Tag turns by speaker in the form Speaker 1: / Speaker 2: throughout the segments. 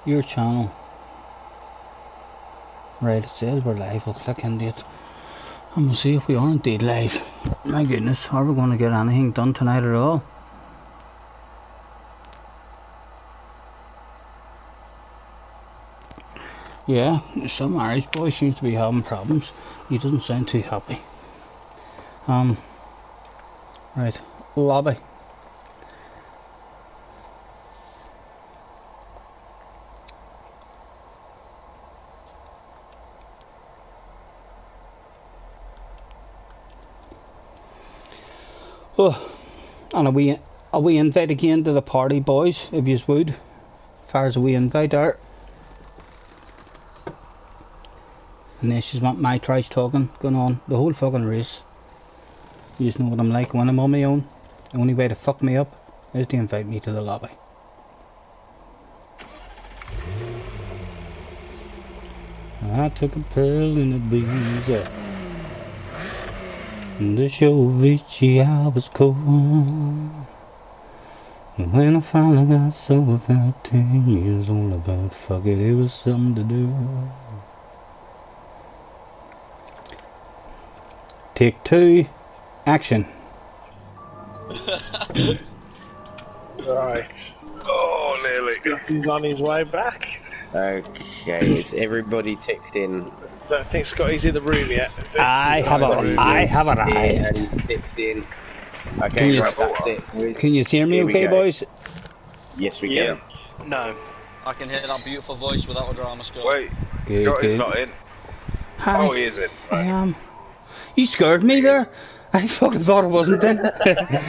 Speaker 1: your channel. Right, it says we're live. We'll click into it and we'll see if we are indeed live. My goodness, are we going to get anything done tonight at all? Yeah, some Irish boy seems to be having problems. He doesn't sound too happy. Right, lobby. Oh, and a wee invite again to the party, boys, if you would. Fires a wee invite out. And then she's want my trash talking going on the whole fucking race. You just know what I'm like when I'm on my own. The only way to fuck me up is to invite me to the lobby. I took a pearl in the breeze. The show Vichy I was cold. When I finally got sober, felt 10 years old. About fuck it, it was something to do. Take 2, action.
Speaker 2: Right. Oh, nearly. Scottie's on his way back.
Speaker 3: Okay, is everybody ticked in?
Speaker 2: Don't think Scottie's in the room yet.
Speaker 1: I have arrived.
Speaker 3: And he's ticked in. Okay, right, that's it.
Speaker 1: Can you hear me okay, boys?
Speaker 3: Yes, we can.
Speaker 4: No. I can hear that beautiful voice without a drama score.
Speaker 5: Wait, Scottie's not in.
Speaker 1: Hi.
Speaker 5: Oh, he is in. Right.
Speaker 1: You scared me there. I fucking thought it wasn't in.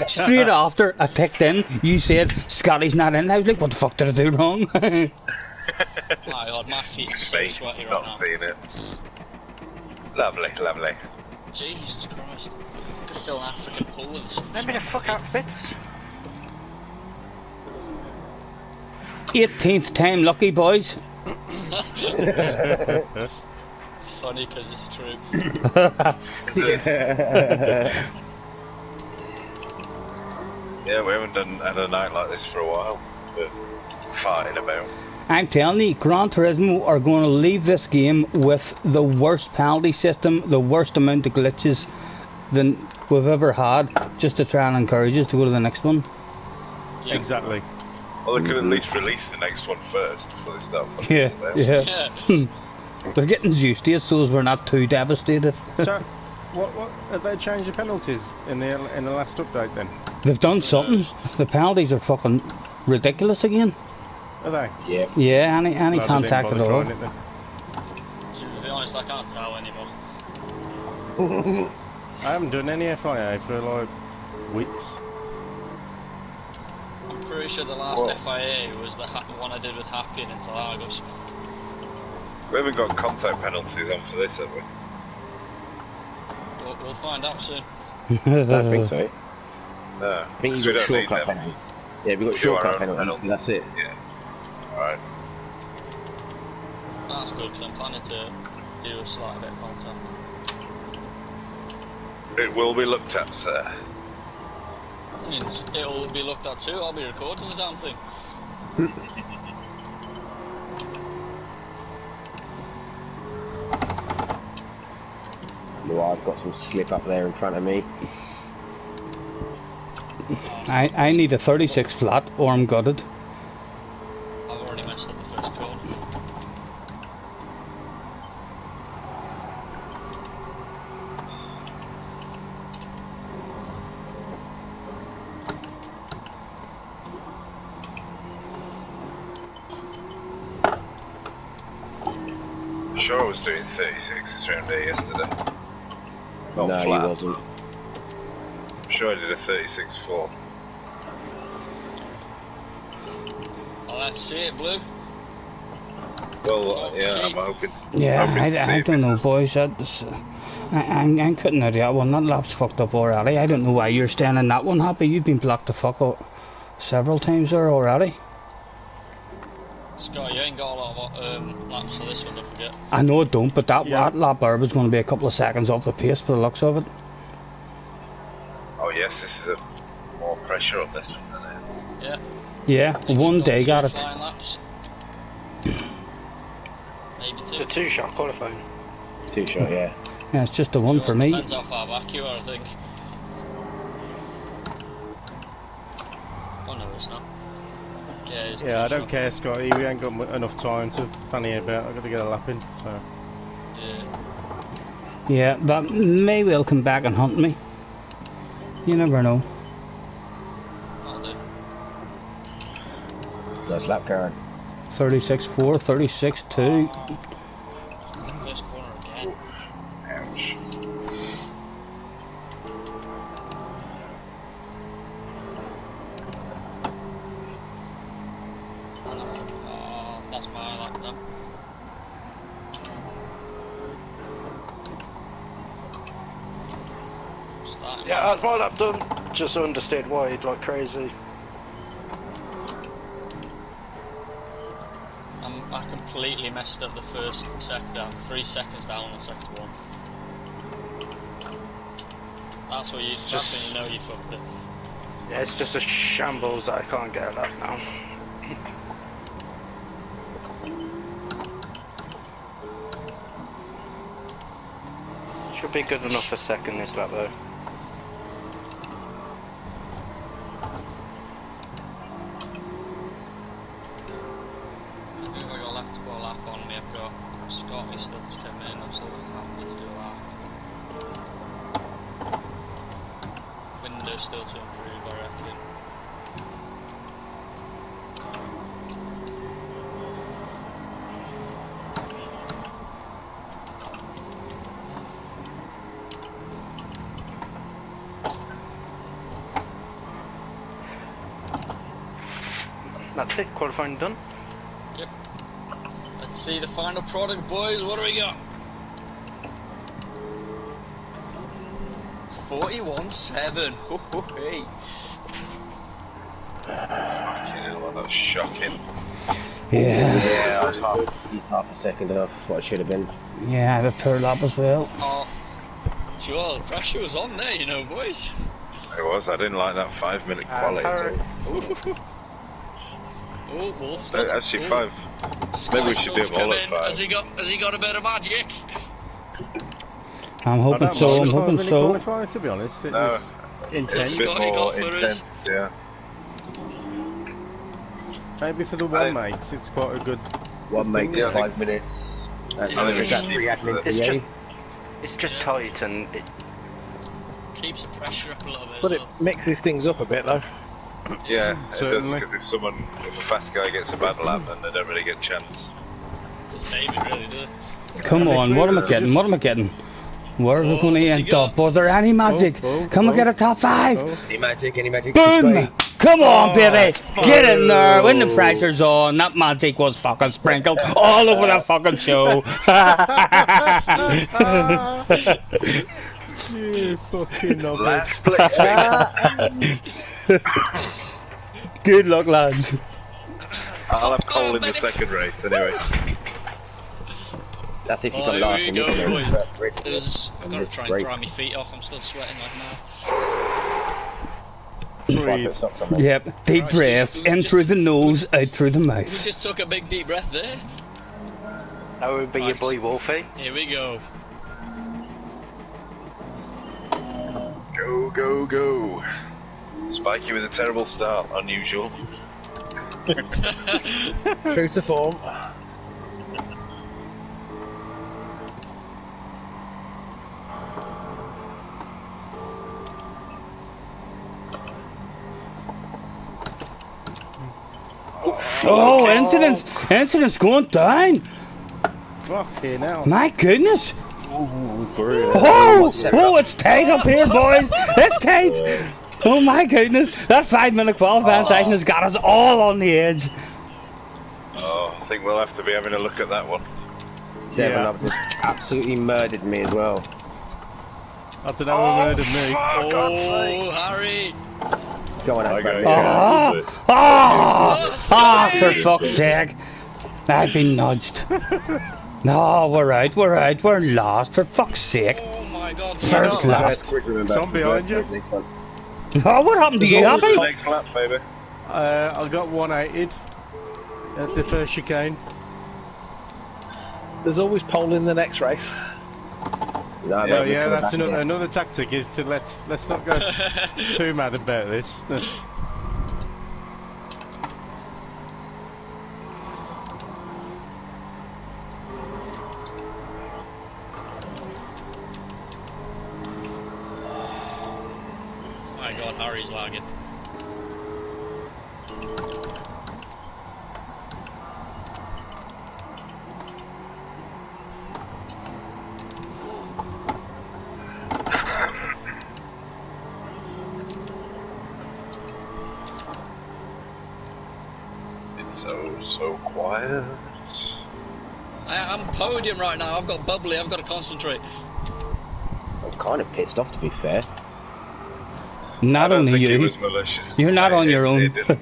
Speaker 1: Straight after I ticked in, you said Scottie's not in. I was like, what the fuck did I do wrong?
Speaker 4: My god, my feet are so sweaty right now.
Speaker 5: Not seeing it. Lovely, lovely.
Speaker 4: Jesus Christ. I could fill an African pool with this.
Speaker 2: Let me the fuck out, Fitz.
Speaker 1: 18th time lucky, boys.
Speaker 4: It's funny because it's true.
Speaker 5: Yeah, we haven't had a night like this for a while. But farting about.
Speaker 1: I'm telling you, Gran Turismo are going to leave this game with the worst penalty system, the worst amount of glitches than we've ever had, just to try and encourage us to go to the next one.
Speaker 2: Yeah. Exactly.
Speaker 5: Well, they could at least release the next one first before they start.
Speaker 1: Yeah. They're getting used to it, so as we're not too devastated.
Speaker 2: So, what have they changed the penalties in the last update then?
Speaker 1: They've done something. The penalties are fucking ridiculous again.
Speaker 2: Are they?
Speaker 3: Yeah.
Speaker 1: Yeah, any contact at all.
Speaker 4: To be honest, I can't tell anymore.
Speaker 2: I haven't done any FIA for like weeks.
Speaker 4: I'm pretty sure the last FIA was the one I did with Happy in Interlagos.
Speaker 5: We haven't got contact penalties on for this, have we?
Speaker 4: We'll find out soon.
Speaker 3: I don't think so.
Speaker 5: No.
Speaker 3: I think you've got shortcut penalties. Yeah, we've got shortcut penalties, that's it.
Speaker 5: Yeah. Alright.
Speaker 4: That's good, because I'm planning to do a slight bit of contact.
Speaker 5: It will be looked at, sir.
Speaker 4: It means it'll be looked at too. I'll be recording the damn thing.
Speaker 3: Well, I've got some slip up there in front of me.
Speaker 1: I need a 36 flat or I'm gutted.
Speaker 4: I've already messed up the first corner.
Speaker 5: I'm sure I was doing 36s around here yesterday.
Speaker 3: No,
Speaker 5: flat.
Speaker 3: you wasn't.
Speaker 5: I'm sure I did a 36-4.
Speaker 4: Well, let's see it, Blue.
Speaker 5: Well, yeah, I'm hoping.
Speaker 1: Yeah,
Speaker 5: I
Speaker 1: don't know, boys. I couldn't know that one. That lap's fucked up already. I don't know why you're staying in that one, Happy. You've been blocked the fuck up several times there already.
Speaker 4: Scott, you ain't got a lot of laps for this one, don't forget.
Speaker 1: I know it don't, but that lap there was going to be a couple of seconds off the pace for the looks of it.
Speaker 5: Oh yes, this is more pressure on this one, isn't it?
Speaker 4: Yeah.
Speaker 1: Yeah, one day got it.
Speaker 4: Laps. Maybe
Speaker 6: It's a
Speaker 4: 2.
Speaker 6: two-shot qualifying.
Speaker 3: 2-shot, yeah.
Speaker 1: Yeah, it's just a one for me.
Speaker 4: Depends how far back you are, I think. Oh no, it's not.
Speaker 2: Yeah, I don't care, Scotty. We ain't got enough time to fanny about. I've got to get a lap in, so.
Speaker 4: Yeah.
Speaker 1: Yeah, that may well come back and hunt me. You never know.
Speaker 4: I'll do.
Speaker 3: Nice lap, Karen.
Speaker 1: 36.4, 36.2.
Speaker 4: First corner again.
Speaker 5: Ouch.
Speaker 4: Oh, that's my lap then. Starting
Speaker 6: Yeah, that's my lap done. Just understeered wide like crazy.
Speaker 4: I completely messed up the first sector. I'm 3 seconds down on sector 1. That's what that's when you know you fucked it.
Speaker 6: Yeah, it's just a shambles that I can't get a lap now. Should be good enough for second this lap though.
Speaker 4: I got left to put a lap on me. I've got Scottie still to come in. I'm still happy to do that. Window still to improve, I reckon.
Speaker 6: That's it, qualifying done.
Speaker 4: Yep. Let's see the final product, boys. What do we got? 41.7. Hey.
Speaker 5: Fucking hell, that's shocking.
Speaker 1: Yeah.
Speaker 3: Yeah, I was half a second off what it should have been.
Speaker 1: Yeah, I have a poor lap as well.
Speaker 4: Oh, sure, the pressure was on there, you know, boys.
Speaker 5: It was, I didn't like that 5-minute quality.
Speaker 4: Oh, Wolf's
Speaker 5: So,
Speaker 4: got
Speaker 5: actually,
Speaker 4: oh.
Speaker 5: 5. Maybe we should be all at 5.
Speaker 4: Has he got a bit of magic?
Speaker 1: I'm hoping so, I'm hoping so.
Speaker 2: Qualify, to be honest, it was intense.
Speaker 5: It's a bit
Speaker 4: Scottie
Speaker 5: more
Speaker 4: got for us.
Speaker 5: intense, yeah.
Speaker 2: Maybe for the one mates, it's quite a good.
Speaker 3: 1 mate,
Speaker 5: Yeah.
Speaker 3: 5 minutes. That's
Speaker 4: Yeah,
Speaker 3: only
Speaker 4: it's-
Speaker 3: 3 admin
Speaker 6: It's
Speaker 3: PA.
Speaker 6: just
Speaker 4: Yeah.
Speaker 6: tight and it,
Speaker 4: Keeps the pressure up a little bit.
Speaker 7: But it mixes things up a bit though.
Speaker 5: Yeah, it does,
Speaker 2: Certainly.
Speaker 5: because if a fast guy gets a bad lap, then they don't really get a chance.
Speaker 4: It's a save, it really does.
Speaker 1: Come on, what am I getting? What am I getting? Where are we going to
Speaker 4: what's he
Speaker 1: end
Speaker 4: got?
Speaker 1: up? Was there any magic? Can we get a top 5?
Speaker 3: Any magic, any magic?
Speaker 1: Boom! Come on, baby!
Speaker 2: fuck.
Speaker 1: Get in there when the pressure's on. That magic was fucking sprinkled all over the fucking show.
Speaker 2: You fucking knobhead.
Speaker 5: Last place.
Speaker 1: Good luck, lads.
Speaker 5: I'll have Cole in the second race anyway.
Speaker 3: That's if you
Speaker 4: Oh,
Speaker 3: come
Speaker 4: here
Speaker 3: last
Speaker 4: we
Speaker 3: and
Speaker 4: go,
Speaker 3: you can
Speaker 4: boys.
Speaker 3: first race.
Speaker 4: I've got to try and dry my feet off. I'm still sweating like mad.
Speaker 2: Breathe.
Speaker 1: Yep, deep
Speaker 4: Right,
Speaker 1: breaths,
Speaker 4: just-
Speaker 1: in through the nose, out through the
Speaker 4: We
Speaker 1: mouth.
Speaker 4: just took a big deep breath there.
Speaker 6: that would be your
Speaker 4: Right.
Speaker 6: boy Wolfie.
Speaker 4: Here we go.
Speaker 5: Go, go, go. Spiky with a terrible start, unusual.
Speaker 7: True to form.
Speaker 1: Oh, incidents going down.
Speaker 2: Fucking hell.
Speaker 1: My goodness.
Speaker 3: Through.
Speaker 1: Oh, it's tight up here, boys. It's tight. Oh my goodness. That 5-minute qualifying session has got us all on the edge.
Speaker 5: Oh, I think we'll have to be having a look at that one.
Speaker 3: 7-Up just absolutely murdered me as well.
Speaker 2: I don't know who murdered me.
Speaker 4: Oh, Harry.
Speaker 3: Go on,
Speaker 5: I
Speaker 3: Adman.
Speaker 5: go.
Speaker 1: For fuck's sake. I've been nudged. No, we're out, we're lost, for fuck's sake.
Speaker 4: Oh my god.
Speaker 1: First lap.
Speaker 2: Some behind you.
Speaker 1: Oh, what happened to you, Happy?
Speaker 5: Next lap, baby.
Speaker 2: I got 180'd at the first chicane.
Speaker 7: There's always pole in the next race.
Speaker 3: No,
Speaker 2: Yeah,
Speaker 3: mate,
Speaker 2: yeah, that's
Speaker 3: back again.
Speaker 2: another tactic is to let's not go too mad about this.
Speaker 4: My God, Harry's lagging.
Speaker 5: So quiet.
Speaker 4: I'm podium right now. I've got bubbly. I've got to concentrate.
Speaker 3: I'm kind of pissed off, to be fair.
Speaker 1: Not
Speaker 5: I don't
Speaker 1: only
Speaker 5: think
Speaker 1: you.
Speaker 5: it was malicious.
Speaker 1: You're not on your own.
Speaker 5: It didn't.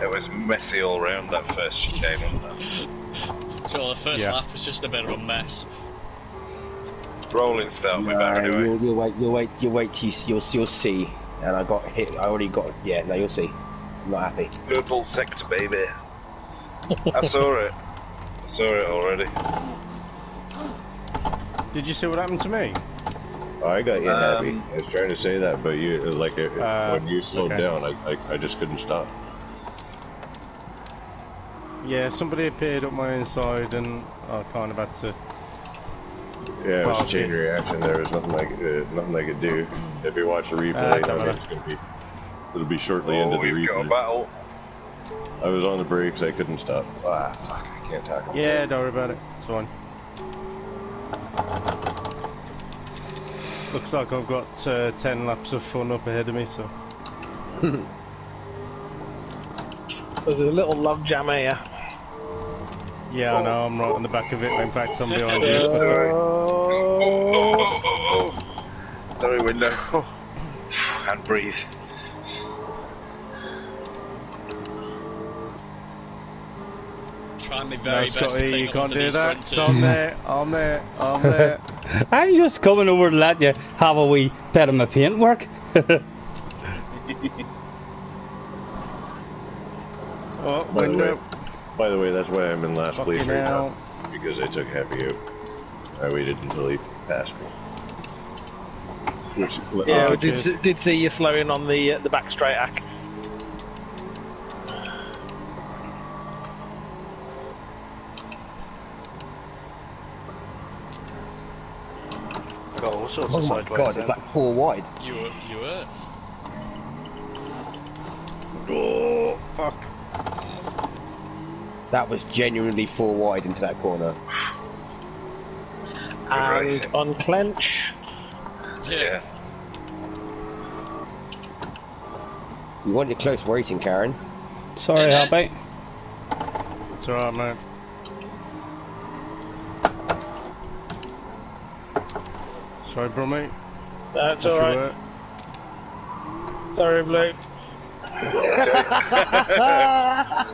Speaker 5: It was messy all round that first chicane, wasn't it?
Speaker 4: So the first lap was just a bit of a mess.
Speaker 5: Rolling start with that anyway.
Speaker 3: You'll wait till you'll see. And I got hit. I already got. Yeah, no, you'll see. I'm not happy.
Speaker 5: Purple sector, baby. I saw it. I saw it already.
Speaker 2: Did you see what happened to me?
Speaker 8: Oh, I got you happy. I was trying to say that, but you like when you slowed down, I just couldn't stop.
Speaker 2: Yeah, somebody appeared up my inside, and I kind of had to.
Speaker 8: Yeah, it was a chain reaction. There was nothing I could do. If you watch the replay, I mean, it'll be shortly into the replay.
Speaker 5: Got a battle.
Speaker 8: I was on the brakes. I couldn't stop. Ah, fuck! I can't talk about it.
Speaker 2: Yeah, don't worry about it. It's fine. Looks like I've got 10 laps of fun up ahead of me, so.
Speaker 7: There's a little log jam here.
Speaker 2: Yeah, I know, I'm right on the back of it. In fact, I'm behind you.
Speaker 5: Sorry, window. And breathe.
Speaker 4: Trying my very best to
Speaker 2: Scottie,
Speaker 4: cling
Speaker 2: you
Speaker 4: up
Speaker 2: can't
Speaker 4: to
Speaker 2: do
Speaker 4: these
Speaker 2: that.
Speaker 4: front
Speaker 2: So I'm there, I'm there, I'm there.
Speaker 1: I'm just coming over to let you have a wee bit of my paintwork.
Speaker 2: Oh,
Speaker 8: By the way, that's why I'm in last place right
Speaker 2: now.
Speaker 8: now. Because I took Happy out. I waited until he passed me.
Speaker 7: Yeah, I did see you slowing on the back straight hack.
Speaker 6: I got all sorts
Speaker 3: Oh
Speaker 6: of
Speaker 3: my
Speaker 6: sideways.
Speaker 3: god, it's like 4 wide.
Speaker 4: You were.
Speaker 2: Oh, fuck.
Speaker 3: That was genuinely 4 wide into that corner.
Speaker 7: And unclench.
Speaker 4: Yeah.
Speaker 3: You wanted close waiting, Karen.
Speaker 1: Sorry, Happy.
Speaker 2: It's alright, mate. Sorry, bro, mate.
Speaker 7: That's alright. Sorry, Blue.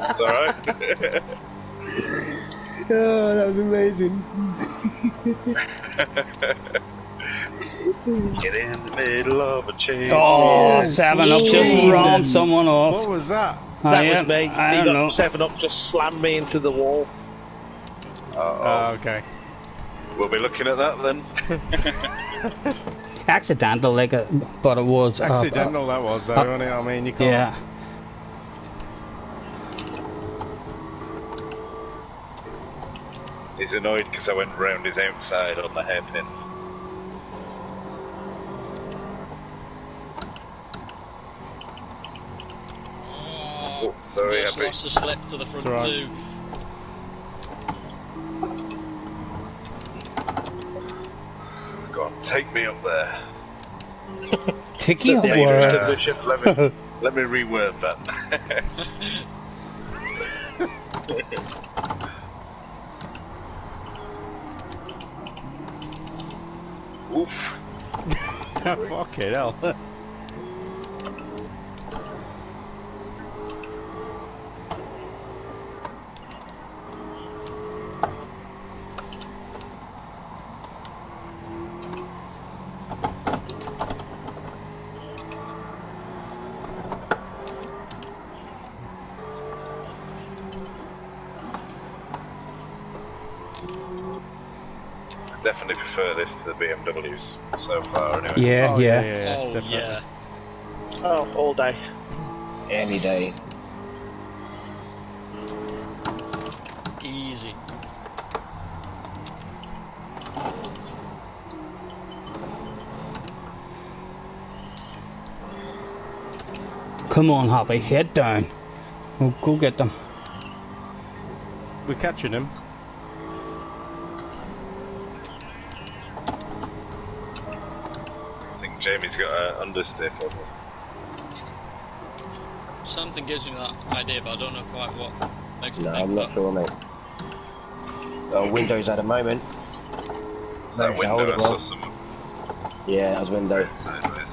Speaker 5: It's alright.
Speaker 3: Oh, that was amazing.
Speaker 5: Get in the middle of a chain.
Speaker 1: Oh, 7-Up just romped someone off.
Speaker 2: What was that?
Speaker 7: That was me.
Speaker 1: I don't know.
Speaker 7: 7-Up just slammed me into the wall.
Speaker 2: Okay.
Speaker 5: We'll be looking at that then.
Speaker 1: Accidental, like, but it was.
Speaker 2: Accidental that was, though, wasn't it? I mean, you can't.
Speaker 1: Yeah.
Speaker 5: He's annoyed because I went round his outside on the hairpin. Oh, sorry,
Speaker 4: Just
Speaker 5: Happy.
Speaker 4: lost a slip to the front two.
Speaker 5: Go on, take me up there.
Speaker 1: Take you
Speaker 5: Let me reword that. Oof.
Speaker 2: Fucking hell.
Speaker 5: definitely prefer this to the BMWs so far, anyway.
Speaker 1: Yeah,
Speaker 2: Oh,
Speaker 1: yeah.
Speaker 4: Oh,
Speaker 2: definitely.
Speaker 4: yeah.
Speaker 7: Oh, all day.
Speaker 3: Any day.
Speaker 4: Easy.
Speaker 1: Come on, Hoppy, head down. Oh, go get them.
Speaker 2: We're catching him.
Speaker 5: I think Jamie's got an understick on him.
Speaker 4: Something gives me that idea, but I don't know quite what makes me
Speaker 3: No,
Speaker 4: think
Speaker 3: I'm not
Speaker 4: that.
Speaker 3: sure, mate. Oh, Windows at the moment.
Speaker 5: Is that
Speaker 3: Managed to hold
Speaker 5: window?
Speaker 3: it
Speaker 5: I saw
Speaker 3: well.
Speaker 5: someone
Speaker 3: Yeah, that was Windows.
Speaker 5: sideways.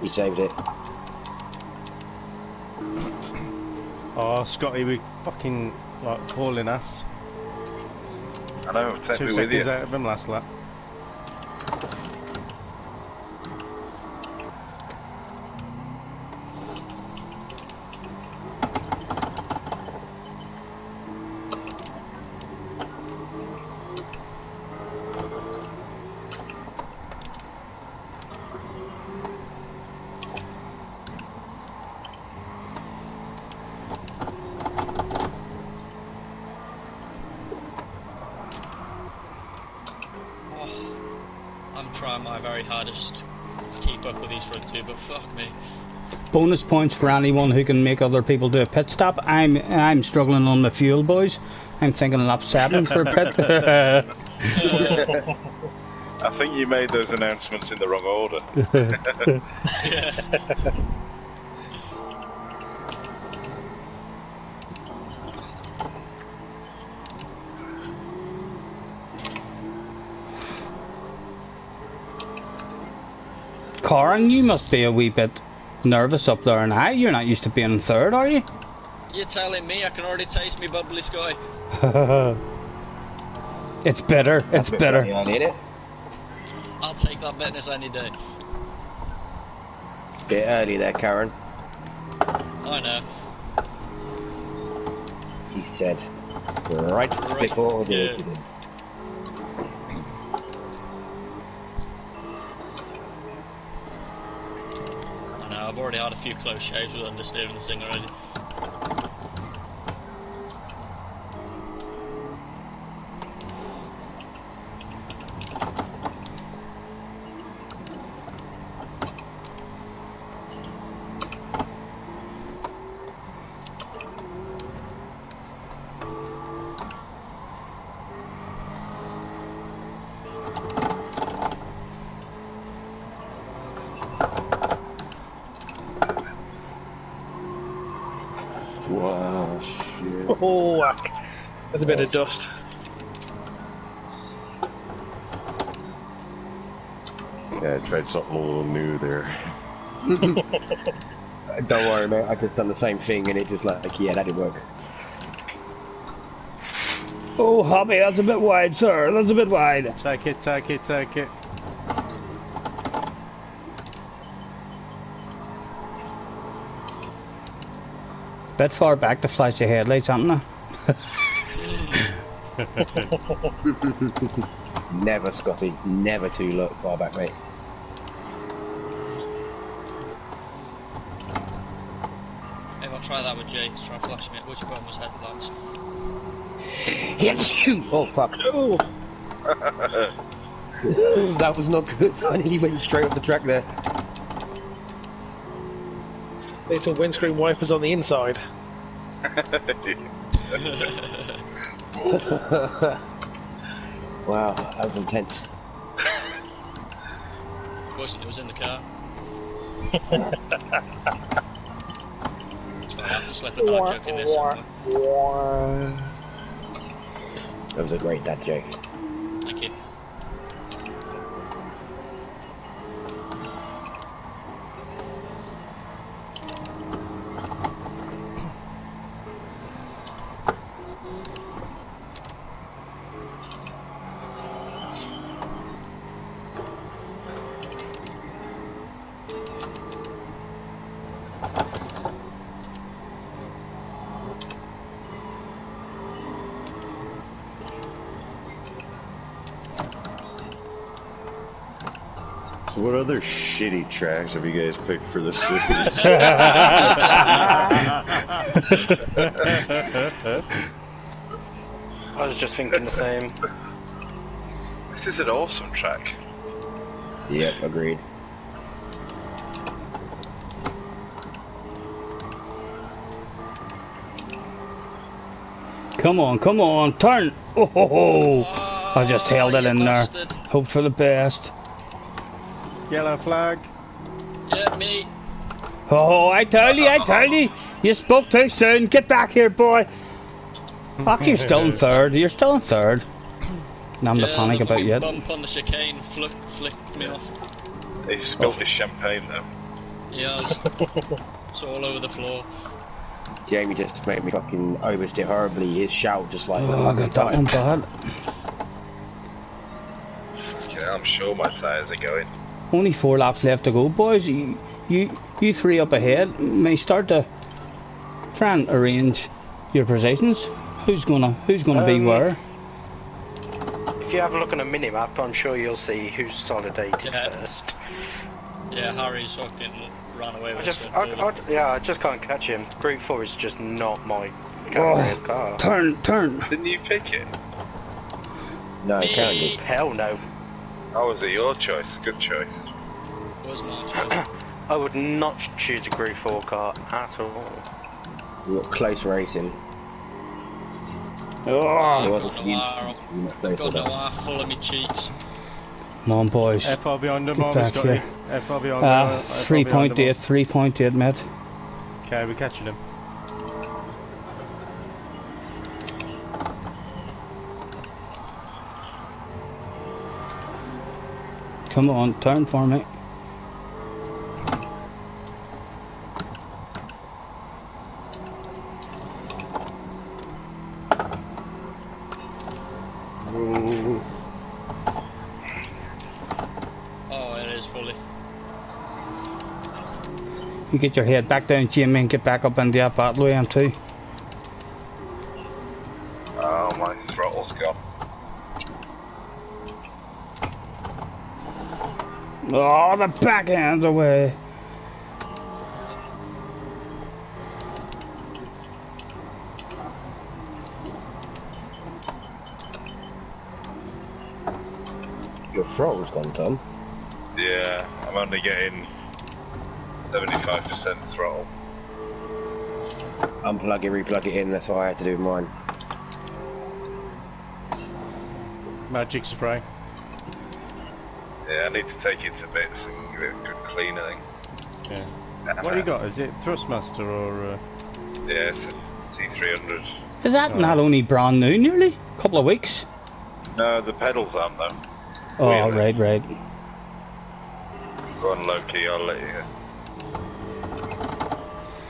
Speaker 3: He saved it.
Speaker 2: Oh, Scotty, we fucking like hauling ass.
Speaker 5: I know, take
Speaker 2: 2
Speaker 5: me with
Speaker 2: seconds
Speaker 5: you.
Speaker 2: out of him last lap.
Speaker 4: I'm trying my very hardest to keep up with these front two, but fuck me.
Speaker 1: Bonus points for anyone who can make other people do a pit stop. I'm struggling on the fuel, boys. I'm thinking lap 7 for a pit.
Speaker 5: I think you made those announcements in the wrong order.
Speaker 1: Corin, you must be a wee bit nervous up there now. You're not used to being third, are you?
Speaker 4: You're telling me I can already taste me bubbly Scottie.
Speaker 1: It's bitter. It's bitter.
Speaker 3: Yeah, I need it.
Speaker 4: I'll take that bitterness any day.
Speaker 3: Bit early there, Karen.
Speaker 4: I know.
Speaker 3: He said. Right before the incident.
Speaker 4: I know, I've already had a few close shaves with understeering this thing already.
Speaker 8: Wow, shit.
Speaker 7: Oh, there's a bit of dust.
Speaker 8: Yeah, I tried something a little new there.
Speaker 3: Don't worry, mate. I just done the same thing, and it just like, yeah, that didn't work.
Speaker 1: Oh, Hoppy, that's a bit wide, sir. That's a bit wide.
Speaker 2: Take it, take it, take it.
Speaker 1: Bit far back to flash your headlights, haven't I?
Speaker 3: Never, Scotty. Never too far back, mate.
Speaker 4: Maybe I'll try that with Jake to try and flash me at which button was headlights.
Speaker 3: Hit you! Oh, fuck.
Speaker 7: Oh,
Speaker 3: That was not good. I nearly went straight off the track there.
Speaker 7: there's some windscreen wipers on the inside.
Speaker 3: Wow, that was intense.
Speaker 4: It wasn't, it was in the car. So I have to slip a dad joke in this somewhere.
Speaker 3: That was a great dad joke.
Speaker 4: Thank you.
Speaker 8: So what other shitty tracks have you guys picked for this series?
Speaker 6: I was just thinking the same.
Speaker 5: This is an awesome track.
Speaker 3: Yep, agreed.
Speaker 1: Come on, turn! Oh, ho, ho. I just held it in
Speaker 4: bastard.
Speaker 1: there. Hope for the best.
Speaker 2: Yellow flag.
Speaker 4: Yeah, me.
Speaker 1: Oh, I tell you, you spoke too soon. Get back here, boy. Fuck, you're still in third. You're still in third. Now I'm
Speaker 4: Yeah,
Speaker 1: the panic
Speaker 4: the
Speaker 1: about
Speaker 4: fucking
Speaker 1: yet.
Speaker 4: bump on the chicane flicked me off.
Speaker 5: He spilled his champagne though.
Speaker 4: He has. It's all over the floor.
Speaker 3: Jamie just made me fucking oversteer horribly. His shout just like.
Speaker 1: Oh, I got that one bad.
Speaker 5: Okay, I'm sure my tyres are going.
Speaker 1: Only 4 laps left to go, boys. You 3 up ahead. May start to try and arrange your positions. Who's gonna be where?
Speaker 6: If you have a look on a mini-map, I'm sure you'll see who's solidated first.
Speaker 4: Yeah, Harry's fucking ran away with us.
Speaker 6: I just can't catch him. Group 4 is just not my category of car.
Speaker 1: Turn.
Speaker 5: Didn't you pick it?
Speaker 3: No, can't you?
Speaker 6: Hell no.
Speaker 5: Oh, was it your choice? Good choice.
Speaker 4: Was my choice.
Speaker 6: I would not choose a Group 4 car at all.
Speaker 3: We got close racing.
Speaker 1: Oh,
Speaker 3: It wasn't for you.
Speaker 4: Got no half full of me cheeks.
Speaker 1: come on, boys.
Speaker 2: FR behind them,
Speaker 1: Get back
Speaker 2: Scottie.
Speaker 1: here.
Speaker 2: FR behind them.
Speaker 1: 3.8, mate.
Speaker 2: Okay, we're catching him.
Speaker 1: Come on, turn for me.
Speaker 4: Oh, it is fully.
Speaker 1: You get your head back down, Jimmy, and get back up in the battle with him too.
Speaker 5: Oh, my throttle's gone.
Speaker 1: Oh, the backhand's away.
Speaker 3: Your throttle's gone, Tom.
Speaker 5: Yeah, I'm only getting 75% throttle.
Speaker 3: Unplug it, replug it in, that's what I had to do with mine.
Speaker 2: Magic spray.
Speaker 5: Yeah, I need to take it to bits and give it a good clean, I think.
Speaker 2: Yeah. What you got? Is it Thrustmaster or?
Speaker 5: Yeah, it's a T300.
Speaker 1: Is that not only brand new, nearly? Couple of weeks?
Speaker 5: No, the pedals aren't though.
Speaker 1: Oh,
Speaker 5: Really?
Speaker 1: right.
Speaker 5: Go on low key, I'll let you.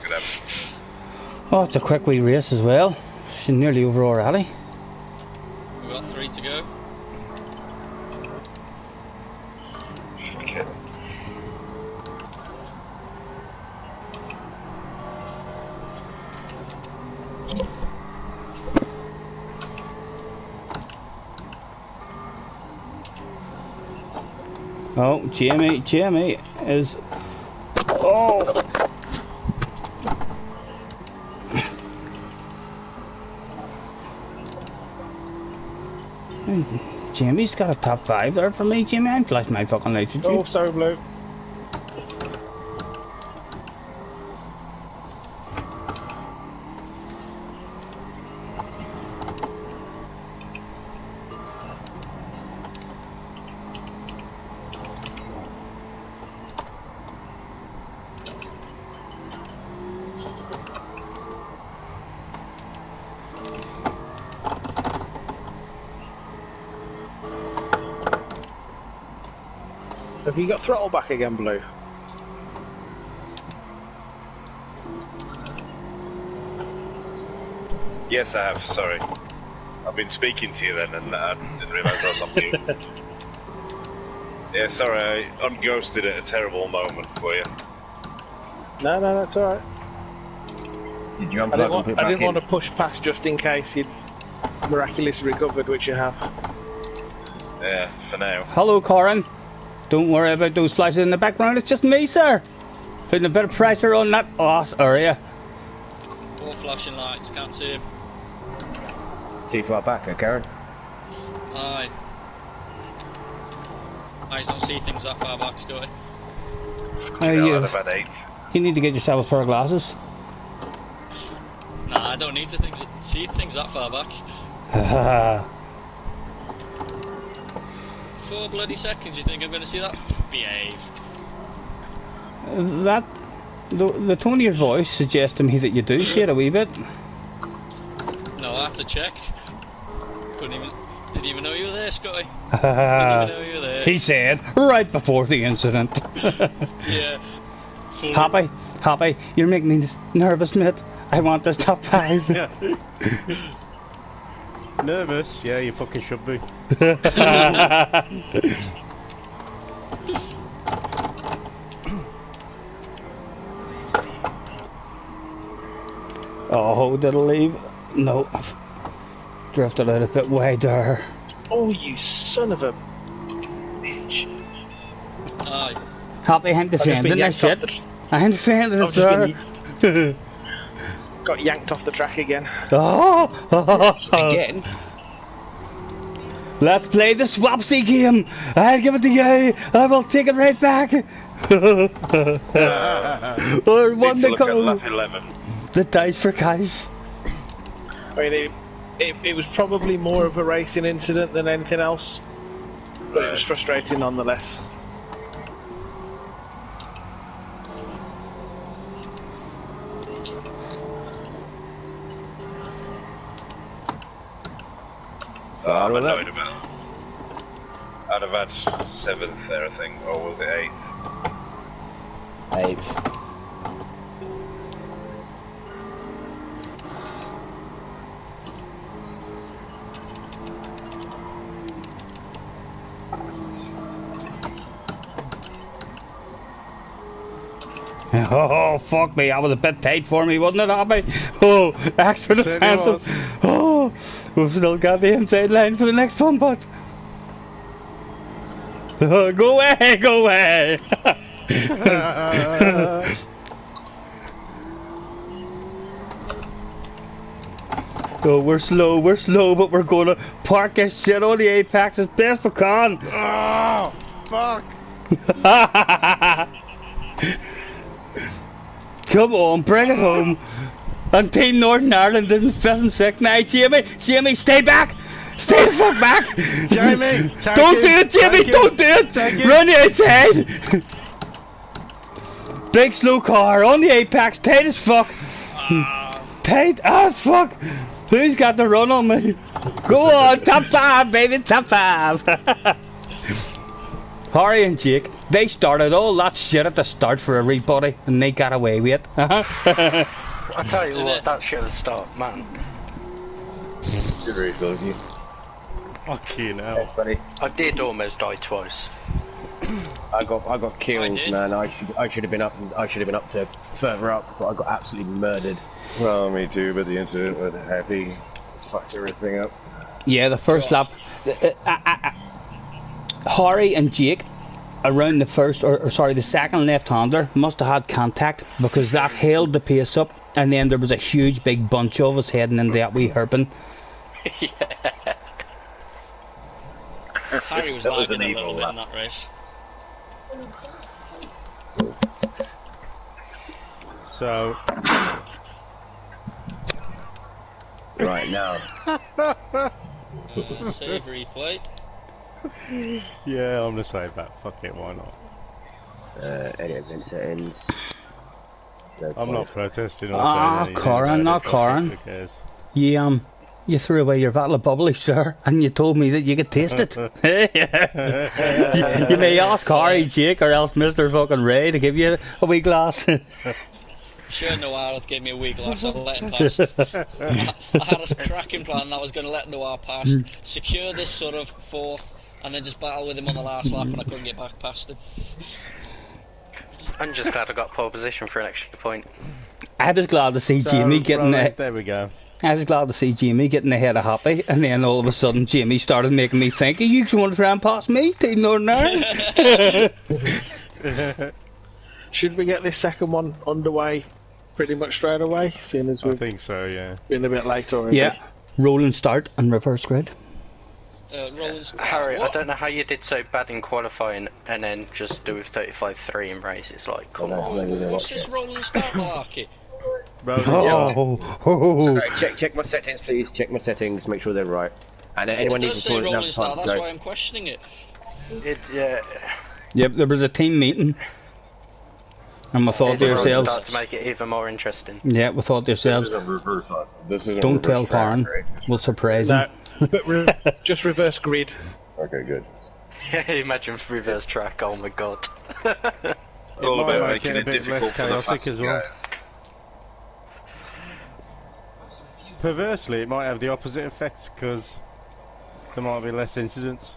Speaker 5: Good have.
Speaker 1: Oh, it's a quick wee race as well. She's nearly over already.
Speaker 4: We've got 3 to go.
Speaker 5: Okay.
Speaker 1: Oh, Jamie is... Oh! Jamie's got a top 5 there for me, Jamie. I'm flashing my fucking lights at you.
Speaker 7: Oh, sorry, Blue. Have you got throttle back again, Blue?
Speaker 5: Yes, I have, sorry. I've been speaking to you then and I didn't realise I was on mute. Yeah, sorry, I unghosted at a terrible moment for you.
Speaker 7: No, that's alright.
Speaker 3: Did you
Speaker 7: I
Speaker 3: unplug
Speaker 7: didn't,
Speaker 3: and
Speaker 7: want,
Speaker 3: put it
Speaker 7: I
Speaker 3: back
Speaker 7: didn't
Speaker 3: in?
Speaker 7: want to push past just in case you'd miraculously recovered, which you have.
Speaker 5: Yeah, for now.
Speaker 1: Hello, Corin. Don't worry about those flashes in the background, it's just me, sir. Putting a bit of pressure on that area.
Speaker 4: 4 flashing lights, can't see him.
Speaker 3: Too far back, Karen.
Speaker 4: Aye. Eyes don't see things that far back, Scotty.
Speaker 1: You need to get yourself a pair of glasses.
Speaker 4: Nah, I don't need to see things that far back. 4 bloody seconds, you think I'm going to see that? Behave.
Speaker 1: The tone of your voice suggests to me that you do see it a wee bit.
Speaker 4: No, I had to check. Didn't even know you were there, Scotty. Didn't even know you were there.
Speaker 1: He said right before the incident.
Speaker 4: Yeah.
Speaker 1: Happy, you're making me nervous, mate. I want this top 5.
Speaker 2: Yeah. Nervous? Yeah, you fucking should be.
Speaker 1: Oh, did I leave? No. Drifted out a bit wider.
Speaker 7: Oh, you son of a bitch.
Speaker 4: Aye.
Speaker 1: Happy, I'm defending this shit. I'm defending it, sir.
Speaker 7: Got yanked off the track again.
Speaker 3: Again?
Speaker 1: Let's play the swapsy game. I'll give it to you. I will take it right back. Or one to go. The dice for cash.
Speaker 7: I mean, it was probably more of a racing incident than anything else, but it was frustrating nonetheless.
Speaker 5: I'm annoyed about it. I'd have had 7th there, I think, or was it 8th?
Speaker 3: 8th.
Speaker 1: Oh, fuck me, that was a bit tight for me, wasn't it, Abby? Oh, extra defensive. Oh, we've still got the inside line for the next one, but... Go away, go away! Oh, we're slow, but we're gonna park this shit on the apex as best we can!
Speaker 2: Oh, fuck!
Speaker 1: Come on, bring it home. And Team Northern Ireland isn't 5th and 6th now. Jamie, stay back. Stay the fuck back.
Speaker 2: Jamie,
Speaker 1: don't do it, Jamie, don't do it. Run the outside. Big slow car on the apex, tight as fuck. Tight as fuck. Who's got the run on me? Go on, top 5, baby, top 5. Harry and Jake, they started all that shit at the start for everybody, and they got away with it.
Speaker 6: I tell you what, that should have stopped, man.
Speaker 8: Good race, Loki.
Speaker 2: Fuck you now.
Speaker 3: Buddy.
Speaker 6: I did almost die twice.
Speaker 3: I got killed, man. I should have been up. I should have been up to further up, but I got absolutely murdered.
Speaker 8: Well, me too. But the incident with Happy fucked everything up.
Speaker 1: Yeah, the first lap. Harry and Jake around the the second left-hander must have had contact because that held the pace up, and then there was a huge big bunch of us heading into that wee hairpin.
Speaker 6: Yeah.
Speaker 4: Harry was lagging a little bit in that race.
Speaker 2: So
Speaker 3: right now.
Speaker 4: Savoury plate.
Speaker 2: yeah, I'm gonna save that. Fuck it, why not?
Speaker 3: Edit event settings.
Speaker 2: I'm not protesting or saying anything.
Speaker 1: Corin, not Corin.
Speaker 2: Who cares?
Speaker 1: You threw away your bottle of bubbly, sir, and you told me that you could taste it. you may ask Harry, Jake, or else Mr. fucking Ray to give you a wee glass.
Speaker 4: Sure, Noir gave me a wee glass, I'll let him pass. I had a cracking plan that I was going to let Noir pass, secure this sort of 4th, and then just battle with him on the last lap, and I couldn't get back past him.
Speaker 6: I'm just glad I got pole position for an extra point.
Speaker 1: I was glad to see Jamie getting
Speaker 2: right, there we go.
Speaker 1: I was glad to see Jamie getting ahead of Happy, and then all of a sudden Jamie started making me think, you want to try and pass me, Team Northern Ireland?
Speaker 7: Should we get this second one underway pretty much straight away, seeing as we've
Speaker 2: I think so, yeah.
Speaker 7: been a bit late already?
Speaker 1: Yeah, rolling start and reverse grid.
Speaker 6: Harry, I don't know how you did so bad in qualifying and then just do with 35.3 in races. Like, come on.
Speaker 4: What's this rolling start malarkey?
Speaker 3: Check my settings, please. Check my settings. Make sure they're right. And anyone
Speaker 4: it
Speaker 3: needs
Speaker 4: does
Speaker 3: to
Speaker 4: say
Speaker 3: put
Speaker 4: rolling
Speaker 3: enough
Speaker 4: start.
Speaker 3: time.
Speaker 4: That's why I'm questioning it.
Speaker 1: Yep, there was a team meeting. And we thought to ourselves,
Speaker 6: start to make it even more interesting.
Speaker 1: yeah, we thought to ourselves,
Speaker 8: This is a reverse. This is a
Speaker 1: don't
Speaker 8: reverse
Speaker 1: tell
Speaker 8: track,
Speaker 1: Karen,
Speaker 8: right?
Speaker 1: we'll surprise him.
Speaker 7: No, but just reverse grid.
Speaker 8: Okay, good.
Speaker 6: Imagine reverse track. Oh my god.
Speaker 5: All
Speaker 2: might
Speaker 5: about
Speaker 2: make
Speaker 5: making
Speaker 2: it a
Speaker 5: it
Speaker 2: bit
Speaker 5: difficult
Speaker 2: less
Speaker 5: for the
Speaker 2: chaotic
Speaker 5: fast
Speaker 2: as well.
Speaker 5: guys.
Speaker 2: Perversely, it might have the opposite effect because there might be less incidents.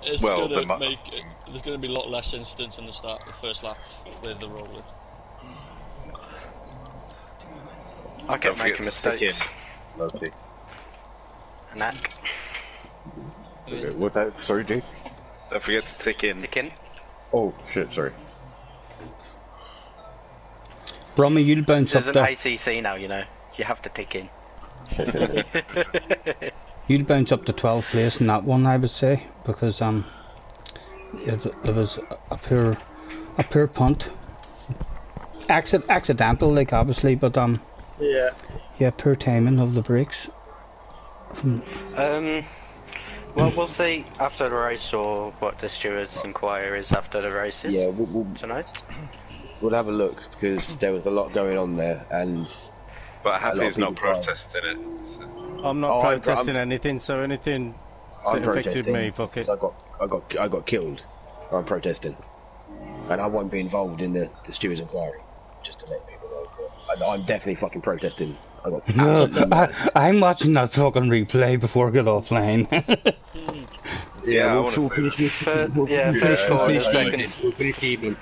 Speaker 4: It's
Speaker 5: Well,
Speaker 4: there's going to be a lot less incidents in the first lap with the rolling.
Speaker 6: I kept making mistakes.
Speaker 8: Okay.
Speaker 6: Knack.
Speaker 8: Okay. What's that? Sorry, Jake?
Speaker 5: Don't forget to tick in.
Speaker 6: Tick in.
Speaker 8: Oh, shit, sorry.
Speaker 1: Brommy, you'll bounce
Speaker 6: This
Speaker 1: up
Speaker 6: isn't
Speaker 1: there.
Speaker 6: ACC now, you know. You have to tick in.
Speaker 1: You'll bounce up to 12th place in that one, I would say, because it was a pure punt. Accidental, like, obviously, but yeah, poor timing of the brakes.
Speaker 6: Well, we'll see after the race, or what the stewards' inquiry is after the races.
Speaker 3: Yeah,
Speaker 6: tonight.
Speaker 3: we'll have a look because there was a lot going on there, and
Speaker 5: But Happy's not
Speaker 3: people
Speaker 5: protesting it. So.
Speaker 2: I'm not protesting anything, so anything that affected me, fuck it.
Speaker 3: I got killed. I'm protesting, and I won't be involved in the stewards' inquiry. Just to let people know, but I'm definitely fucking protesting.
Speaker 1: I'm watching that fucking replay before I get offline.
Speaker 3: We'll finish even.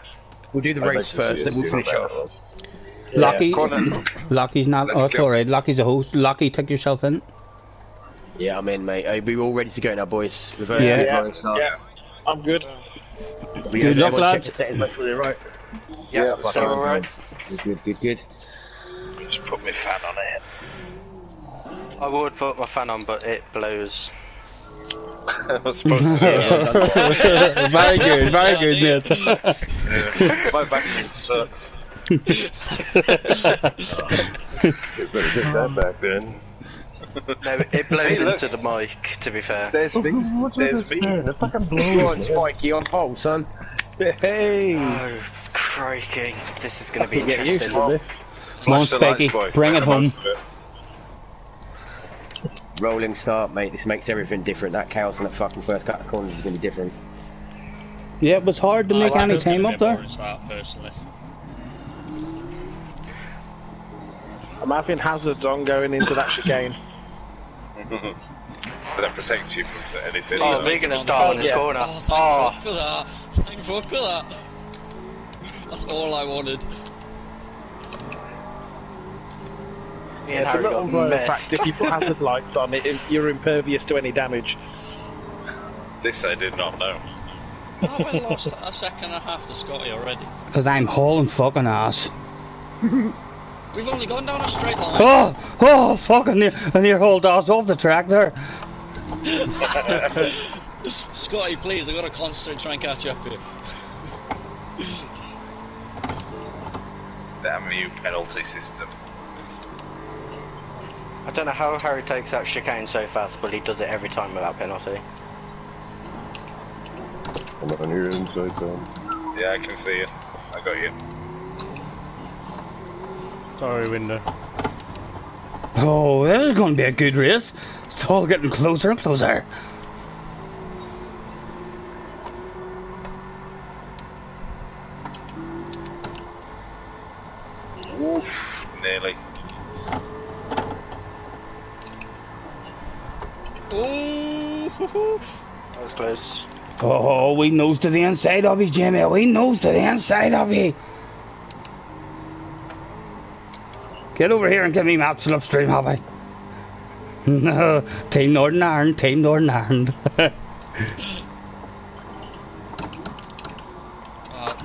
Speaker 3: We'll do the race first, then we'll finish off.
Speaker 1: Lockie's not. Oh, it's alright. Lockie's a host. Lockie, take yourself in.
Speaker 3: Yeah, I'm in, mate. Are we all ready to go now, boys? Reverse
Speaker 7: I'm good.
Speaker 1: Good luck, lads.
Speaker 3: Check the settings, make sure they're right.
Speaker 6: Yeah, it's alright.
Speaker 3: Good.
Speaker 5: Just put my fan on it.
Speaker 6: I would put my fan on, but it blows.
Speaker 5: I was supposed to do it.
Speaker 1: Very good, mate.
Speaker 5: My vacuum sucks.
Speaker 8: You better get that back then.
Speaker 6: No, it blows into the mic, to be fair.
Speaker 5: There's me. There's me.
Speaker 8: It fucking blows.
Speaker 3: Spikey on pole, son.
Speaker 7: Hey!
Speaker 6: Oh, crikey. This is going to be
Speaker 7: Get used
Speaker 6: interesting.
Speaker 7: to this.
Speaker 1: Come on,
Speaker 5: Flash the lights,
Speaker 1: Specky,
Speaker 5: boy.
Speaker 1: bring it home.
Speaker 5: Most of it.
Speaker 3: Rolling start, mate. This makes everything different. That chaos in the fucking first cut of corners is going to be different.
Speaker 1: Yeah, it was hard to make any time up there.
Speaker 4: Start, personally.
Speaker 7: I'm having hazards on going into that chicane.
Speaker 5: So that protects you from anything.
Speaker 6: Oh, we're going to start on this corner.
Speaker 4: Oh, thank fuck for that. Thank fuck for that. That's all I wanted.
Speaker 6: Me and
Speaker 7: It's a
Speaker 6: Harry
Speaker 7: little
Speaker 6: got
Speaker 7: known
Speaker 6: messed.
Speaker 7: fact, if you put hazard lights on it, you're impervious to any damage.
Speaker 5: This I did not know.
Speaker 4: I went lost a second and a half to Scottie already.
Speaker 1: Because I'm hauling fucking ass.
Speaker 4: We've only gone down a straight line.
Speaker 1: Oh, fucking near hauled ass off the track there.
Speaker 4: Scottie, please, I've got to concentrate try and catch up here.
Speaker 5: Damn you, penalty system.
Speaker 6: I don't know how Harry takes out chicane so fast, but he does it every time without penalty.
Speaker 8: I'm on your inside zone.
Speaker 5: Yeah, I can see you. I got you.
Speaker 2: Sorry, window.
Speaker 1: Oh, this is going to be a good race. It's all getting closer and closer.
Speaker 5: Oof, nearly.
Speaker 4: Ooh,
Speaker 6: That was close.
Speaker 1: Oh, we nose to the inside of you, Jimmy. We nose to the inside of you. Get over here and give me match slipstream, Happy. No, Team Northern Ireland, Team Northern Ireland.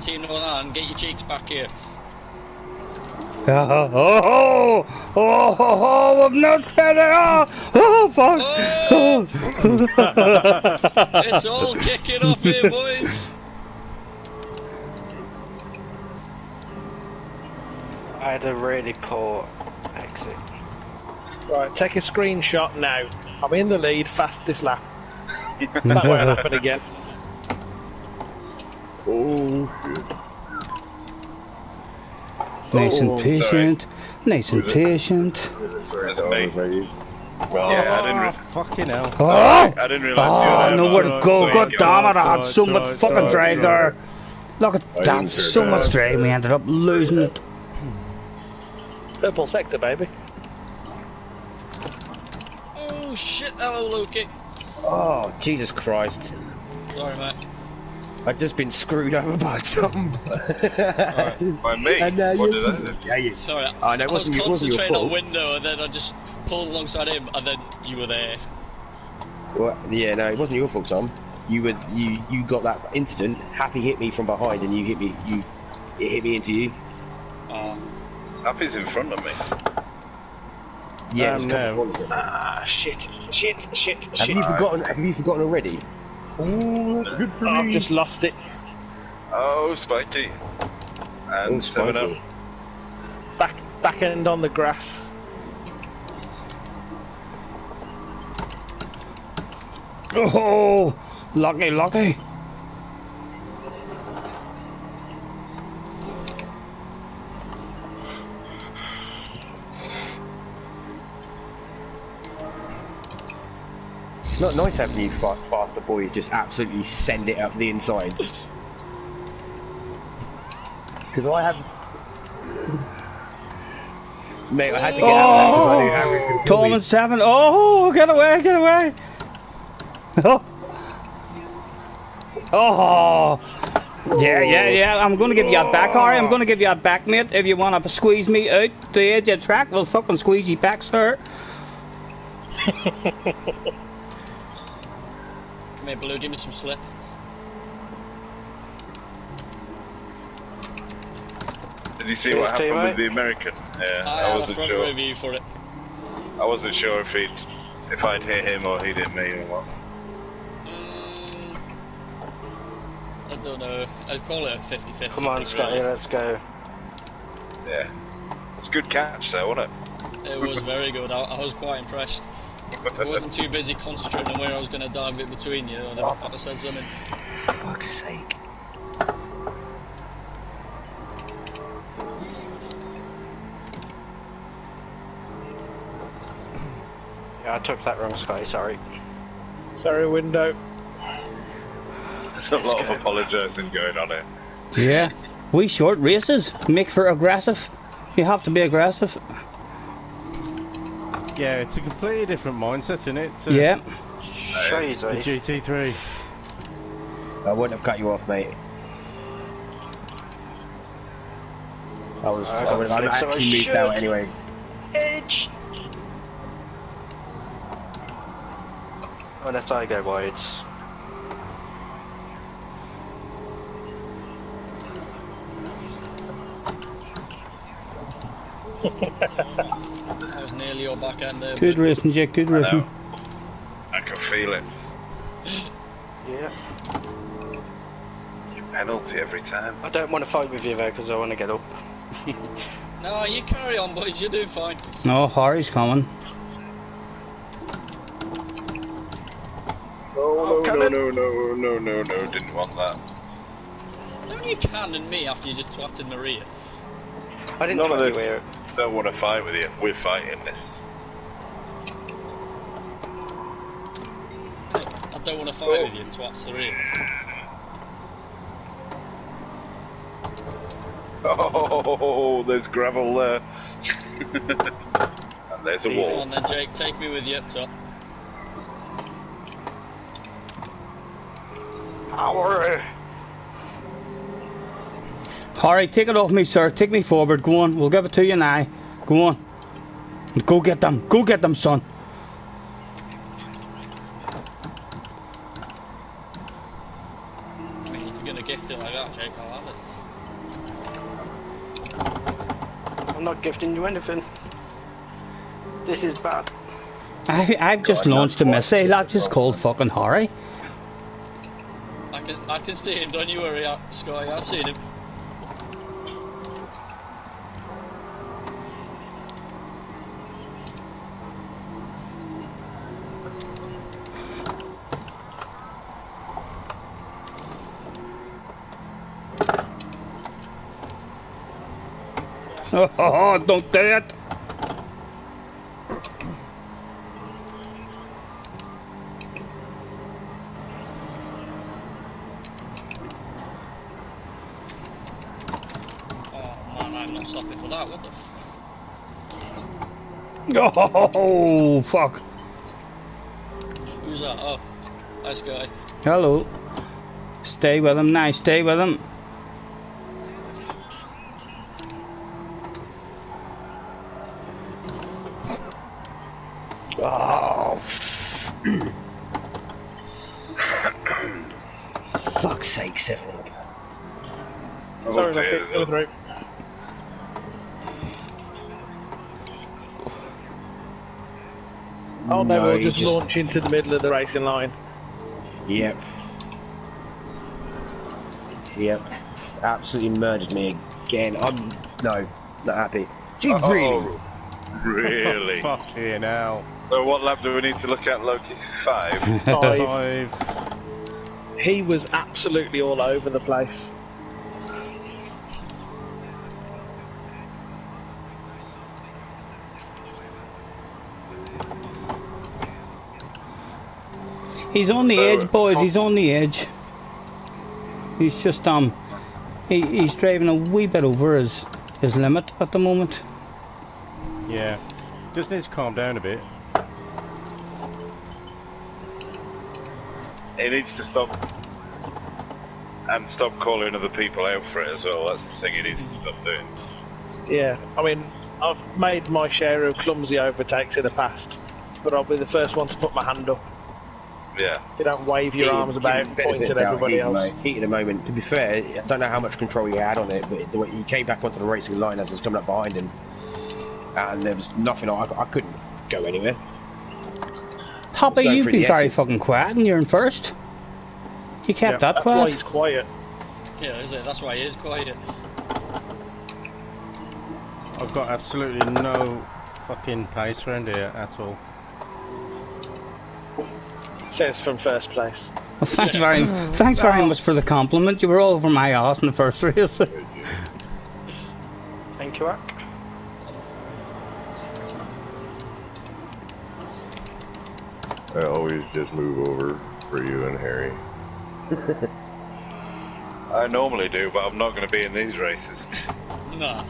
Speaker 4: Team Northern Ireland, get your cheeks back here.
Speaker 1: I'm not credit. Oh, fuck.
Speaker 4: Oh! It's all kicking off here, boys.
Speaker 6: I had a really poor exit.
Speaker 7: Right, take a screenshot now. I'm in the lead, fastest lap. That won't happen again.
Speaker 8: Oh shit.
Speaker 1: Nice and patient. Nice and patient.
Speaker 8: Sorry,
Speaker 5: That's me.
Speaker 8: was that you?
Speaker 5: Well, yeah, I didn't.
Speaker 2: Fucking hell.
Speaker 1: Oh!
Speaker 5: I didn't realise.
Speaker 1: Oh, nowhere to go.
Speaker 2: Right,
Speaker 1: God damn it, I had so
Speaker 2: right,
Speaker 1: much
Speaker 2: right,
Speaker 1: fucking
Speaker 2: right,
Speaker 1: drag
Speaker 2: right.
Speaker 1: there. Look at
Speaker 8: I
Speaker 1: that,
Speaker 8: didn't hear
Speaker 1: so
Speaker 8: that.
Speaker 1: much drag. We ended up losing it.
Speaker 7: Purple sector, baby.
Speaker 4: Oh shit, hello Loki.
Speaker 3: Oh, Jesus Christ.
Speaker 4: Sorry, mate.
Speaker 3: I've just been screwed over by Tom.
Speaker 5: By me?
Speaker 3: And,
Speaker 5: What did I do?
Speaker 3: Yeah, you.
Speaker 4: Sorry,
Speaker 3: Oh, no,
Speaker 4: I
Speaker 3: it
Speaker 4: was
Speaker 3: wasn't your
Speaker 4: concentrating on
Speaker 3: fault.
Speaker 4: window and then I just pulled alongside him and then you were there.
Speaker 3: Well, yeah, no, it wasn't your fault, Tom. You got that incident. Happy hit me from behind, and you hit me. It hit me into you.
Speaker 5: Happy's in front of me.
Speaker 3: Yeah. it was
Speaker 2: no.
Speaker 7: Ah, shit.
Speaker 3: Have you forgotten? Have you forgotten already?
Speaker 8: Oh, that's good for
Speaker 7: I've
Speaker 8: me.
Speaker 7: just lost it.
Speaker 5: Oh, Spiky. And
Speaker 3: Oh,
Speaker 5: 7 up.
Speaker 3: Spiky.
Speaker 7: Back end on the grass.
Speaker 1: Oh, lucky, lucky.
Speaker 3: It's not nice having you faster boys just absolutely send it up the inside. Because I have. Mate, I had to get out of that because I knew Harry was going to kill
Speaker 1: Tom
Speaker 3: me.
Speaker 1: and 7. Oh, get away, get away. Oh. Oh. Yeah. I'm going to give you a back, Harry. I'm going to give you a back, mate. If you want to squeeze me out the edge of the track, we'll fucking squeeze you back, sir.
Speaker 4: Come here, Blue, give me some slip.
Speaker 5: Did you see what happened with the American? Yeah,
Speaker 4: I
Speaker 5: I
Speaker 4: had a
Speaker 5: wasn't
Speaker 4: front
Speaker 5: sure.
Speaker 4: review for it.
Speaker 5: I wasn't sure if I'd hit him or he'd hit me or what.
Speaker 4: I don't know. I'd call it a 50-50.
Speaker 6: Come on,
Speaker 4: thing,
Speaker 6: Scotty,
Speaker 4: really.
Speaker 6: let's go.
Speaker 5: Yeah. It's a good catch though, wasn't it?
Speaker 4: It was very good. I was quite impressed. I wasn't too busy concentrating on where I was going to dive it between you. I'd have said something.
Speaker 3: For fuck's sake.
Speaker 6: Yeah, I took that wrong, Scotty, sorry.
Speaker 7: Sorry, window.
Speaker 5: There's a lot of apologising going on here.
Speaker 1: Yeah. We short races make for aggressive. You have to be aggressive.
Speaker 2: Yeah, it's a completely different mindset, isn't it? To
Speaker 1: Yeah.
Speaker 2: the
Speaker 6: Shades,
Speaker 2: GT3.
Speaker 3: I wouldn't have cut you off, mate. I would have actually moved out anyway.
Speaker 6: Edge! Unless I go wide.
Speaker 4: That was nearly your back end there.
Speaker 1: Good racing, Jake. Good racing.
Speaker 5: I can feel it.
Speaker 6: Yeah.
Speaker 5: Penalty every time.
Speaker 6: I don't want to fight with you though, because I want to get up.
Speaker 4: No, you carry on, boys. You're doing fine.
Speaker 1: No, Harry's coming.
Speaker 5: Oh, no, didn't want that.
Speaker 4: Don't you cannon me after you just twatted Maria?
Speaker 6: I didn't
Speaker 5: None
Speaker 6: try
Speaker 5: of
Speaker 6: you
Speaker 5: this.
Speaker 6: here.
Speaker 5: Don't want to fight with you. We're fighting this.
Speaker 4: I don't want to fight with you, twat Serena.
Speaker 5: Oh, there's gravel there. And there's a
Speaker 4: Come
Speaker 5: wall.
Speaker 4: on then, Jake. Take me with you up top.
Speaker 6: Power!
Speaker 1: Harry, take it off me, sir. Take me forward. Go on. We'll give it to you now. Go on. Go get them. Go get them, son.
Speaker 4: I mean, if you're going to gift it like that, Jake, I'll have it.
Speaker 6: I'm not gifting you anything. This is bad.
Speaker 1: I've just launched a missile that just called fucking Harry.
Speaker 4: I can see him, don't you worry, Scottie, I've seen him.
Speaker 1: Oh, don't do it.
Speaker 4: I'm not stopping for that, what the f...
Speaker 1: Oh, fuck.
Speaker 4: Who's that? Oh, nice guy.
Speaker 1: Hello. Stay with him now, stay with him.
Speaker 3: Oh, fuck's sake, 7 up.
Speaker 7: Sorry, Lucky, go through. Oh no, we'll just launch into the middle of the racing line.
Speaker 3: Yep. Yep. Absolutely murdered me again. I'm not happy. Do you really?
Speaker 5: Really?
Speaker 2: Fucking hell.
Speaker 5: So what lap do we need to look at, Loki? 5?
Speaker 7: 5. He was absolutely all over the place.
Speaker 1: He's on the edge, boys. He's on the edge. He's just he's driving a wee bit over his limit at the moment.
Speaker 2: Yeah, just needs to calm down a bit.
Speaker 5: He needs to stop calling other people out for it as well. That's the thing he needs to stop doing.
Speaker 7: Yeah, I mean, I've made my share of clumsy overtakes in the past, but I'll be the first one to put my hand up.
Speaker 5: Yeah.
Speaker 7: You don't wave your arms about, point at everybody else.
Speaker 3: Heat in the moment. To be fair, I don't know how much control he had on it, but the way he came back onto the racing line as I was coming up behind him, and there was nothing. I couldn't go anywhere.
Speaker 1: Poppy, you've been very fucking quiet, and you're in first. You kept that quiet.
Speaker 7: That's why he's quiet.
Speaker 4: Yeah, is it? That's why he is quiet.
Speaker 2: I've got absolutely no fucking pace around here at all.
Speaker 7: Says from first place.
Speaker 1: Well, thanks very much for the compliment. You were all over my ass in the first race.
Speaker 6: Thank you, Ak.
Speaker 8: I always just move over for you and Harry.
Speaker 5: I normally do, but I'm not going to be in these races.
Speaker 4: Nah.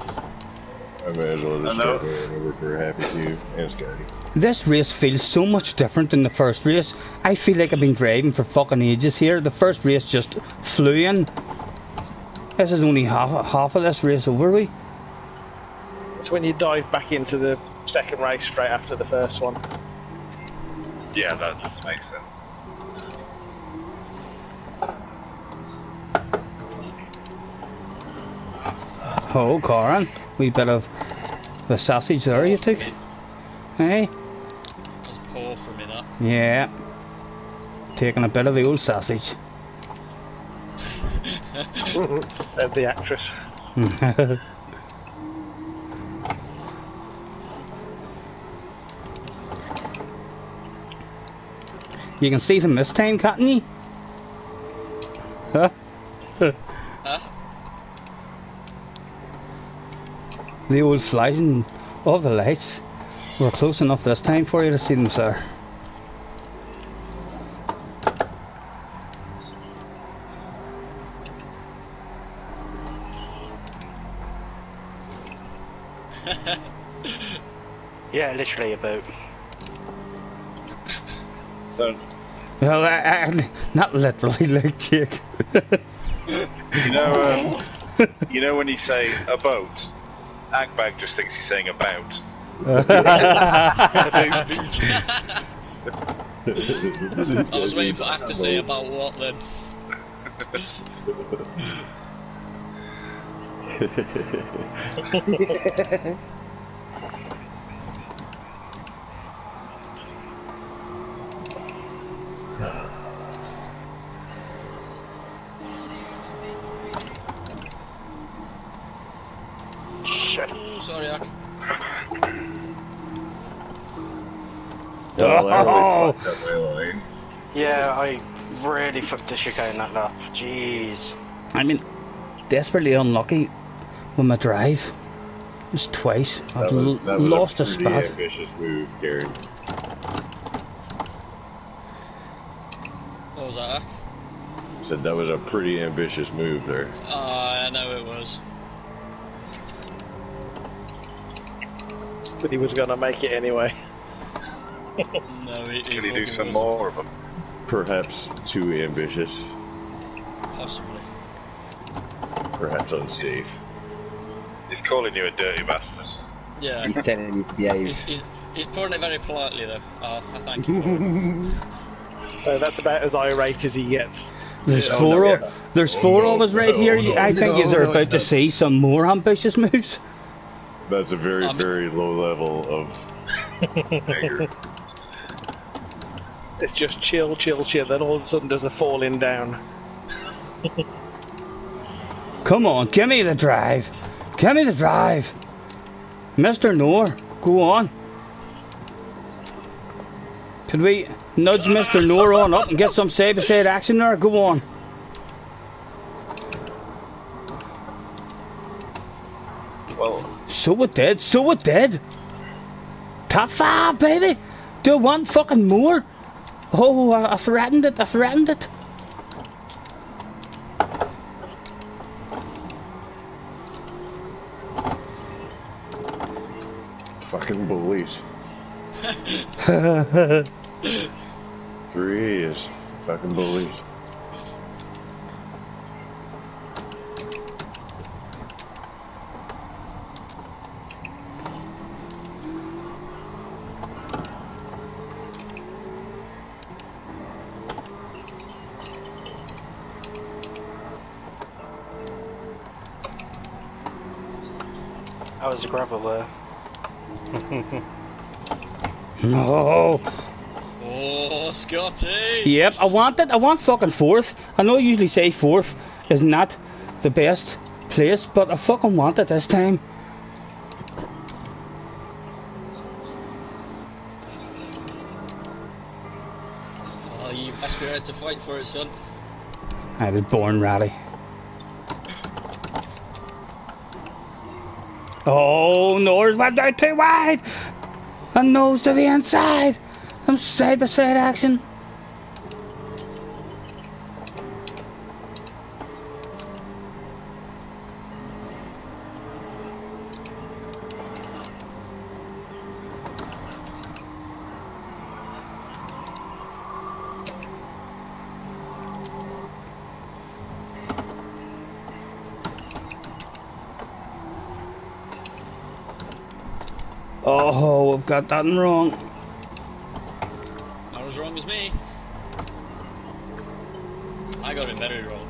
Speaker 8: I may as well just start moving over for Happy Few and Scottie.
Speaker 1: This race feels so much different than the first race. I feel like I've been driving for fucking ages here. The first race just flew in. This is only half of this race over, we.
Speaker 7: It's when you dive back into the second race straight after the first one.
Speaker 5: Yeah, that just makes sense.
Speaker 1: Oh, Corin, wee bit of the sausage there you took. Hey?
Speaker 4: That's poor for me, that.
Speaker 1: Yeah. Taking a bit of the old sausage.
Speaker 7: Said the actress.
Speaker 1: You can see them this time, can't you? Huh?
Speaker 4: Huh?
Speaker 1: The old flashing of the lights. We're close enough this time for you to see them, sir.
Speaker 6: Yeah, literally a boat.
Speaker 5: Don't.
Speaker 1: Well, not literally, like Jake.
Speaker 5: You know when you say a boat, Agbag just thinks he's saying about.
Speaker 4: I was waiting for Ack to say about what then.
Speaker 6: Shit.
Speaker 4: Oh, sorry, Ack.
Speaker 8: Oh, fucked up my line.
Speaker 6: Yeah, I really fucked the chicane that lap. Jeez.
Speaker 1: I mean, desperately unlucky with my drive. Just twice. I've lost a
Speaker 8: pretty
Speaker 1: spot.
Speaker 8: ambitious move, Karen.
Speaker 4: What was that, Ack?
Speaker 8: Said that was a pretty ambitious move there.
Speaker 4: I know it was.
Speaker 7: But he was gonna make it anyway.
Speaker 4: No, he
Speaker 5: Can he do
Speaker 4: fucking
Speaker 5: some
Speaker 4: wasn't.
Speaker 5: more of them?
Speaker 8: Perhaps too ambitious.
Speaker 4: Possibly.
Speaker 8: Perhaps unsafe.
Speaker 5: He's calling you a dirty bastard.
Speaker 4: Yeah.
Speaker 3: He's telling you to behave.
Speaker 4: He's putting it very politely though. I thank you for it.
Speaker 7: So that's about as irate as he gets.
Speaker 1: There's
Speaker 8: Yeah,
Speaker 1: four.
Speaker 8: no,
Speaker 1: Of, there's four of us right here. I think you're about to see some more ambitious moves.
Speaker 8: That's a very, very low level of anger.
Speaker 7: It's just chill, chill, chill. Then all of a sudden there's a falling down.
Speaker 1: Come on, give me the drive. Give me the drive. Mr. Noor, go on. Could we nudge Mr. Noor on up and get some side-by-side action there? Go on.
Speaker 5: Well,
Speaker 1: So it did, so it did. Top 5, baby. Do one fucking more. Oh, I threatened it, I threatened it.
Speaker 8: Fucking bullies. 3 is fucking bullies.
Speaker 6: That was a gravel there.
Speaker 1: No.
Speaker 4: Oh, Scottie!
Speaker 1: Yep, I want it. I want fucking 4th. I know I usually say 4th is not the best place, but I fucking want it this time.
Speaker 4: Oh, you best be ready to fight for it, son.
Speaker 1: I was born ready. Oh, Nora's went out too wide. And nose to the inside. Some side-by-side action. Oh, I've got that wrong.
Speaker 4: Not as wrong as me. I got it very wrong.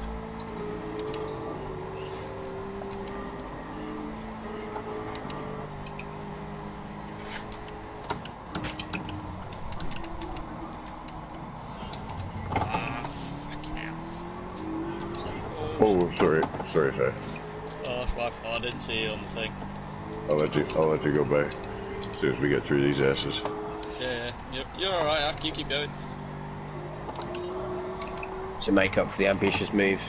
Speaker 4: Fucking hell.
Speaker 8: Oh, sorry. Sorry.
Speaker 4: Oh, that's my fault. I didn't see you on the thing.
Speaker 8: I'll let you go by as soon as we get through these asses.
Speaker 4: Yeah, you're alright, Ack. You keep going.
Speaker 3: To make up for the ambitious move.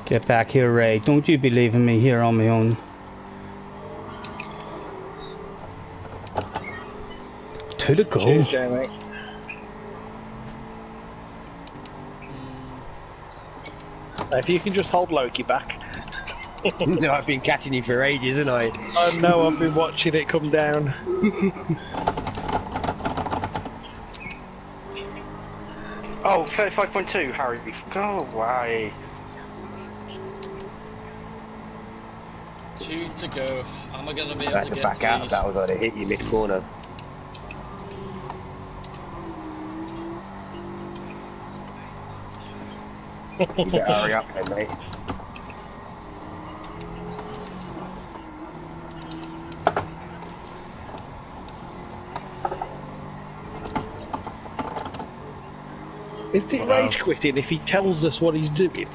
Speaker 1: Get back here, Ray. Don't you be leaving me here on my own. To the goal.
Speaker 7: Cheers, Jamie. If you can just hold Loki back.
Speaker 3: No, I've been catching you for ages, haven't I?
Speaker 7: I know, I've been watching it come down.
Speaker 6: Oh, 35.2, Harry. Go away.
Speaker 4: 2 to go. Am I going to be
Speaker 3: I
Speaker 4: able
Speaker 3: had
Speaker 4: to
Speaker 3: to
Speaker 4: get
Speaker 3: back
Speaker 4: to
Speaker 3: out of
Speaker 4: these?
Speaker 3: that. I was going to hit you mid corner. You better hurry up then, mate.
Speaker 7: Is it rage quitting if he tells us what he's doing?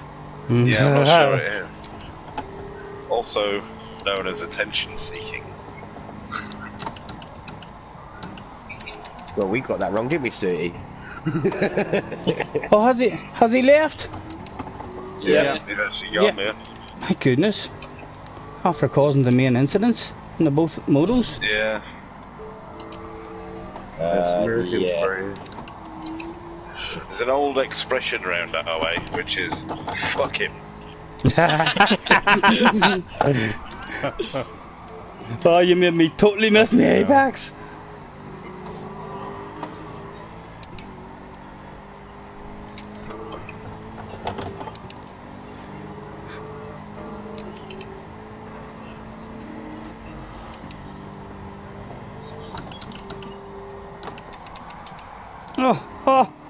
Speaker 5: Yeah, I'm not sure it is. Also known as attention seeking.
Speaker 3: Well, we got that wrong, didn't we, Sturdy?
Speaker 1: Oh, has he left?
Speaker 5: Yeah, he's actually gone, yeah.
Speaker 1: My goodness. After causing the main incidents in the both motos.
Speaker 5: Yeah.
Speaker 8: That's Americans
Speaker 3: yeah.
Speaker 8: for you.
Speaker 5: There's an old expression around our way, which is, fuck him.
Speaker 1: Oh, you made me totally miss my Apex.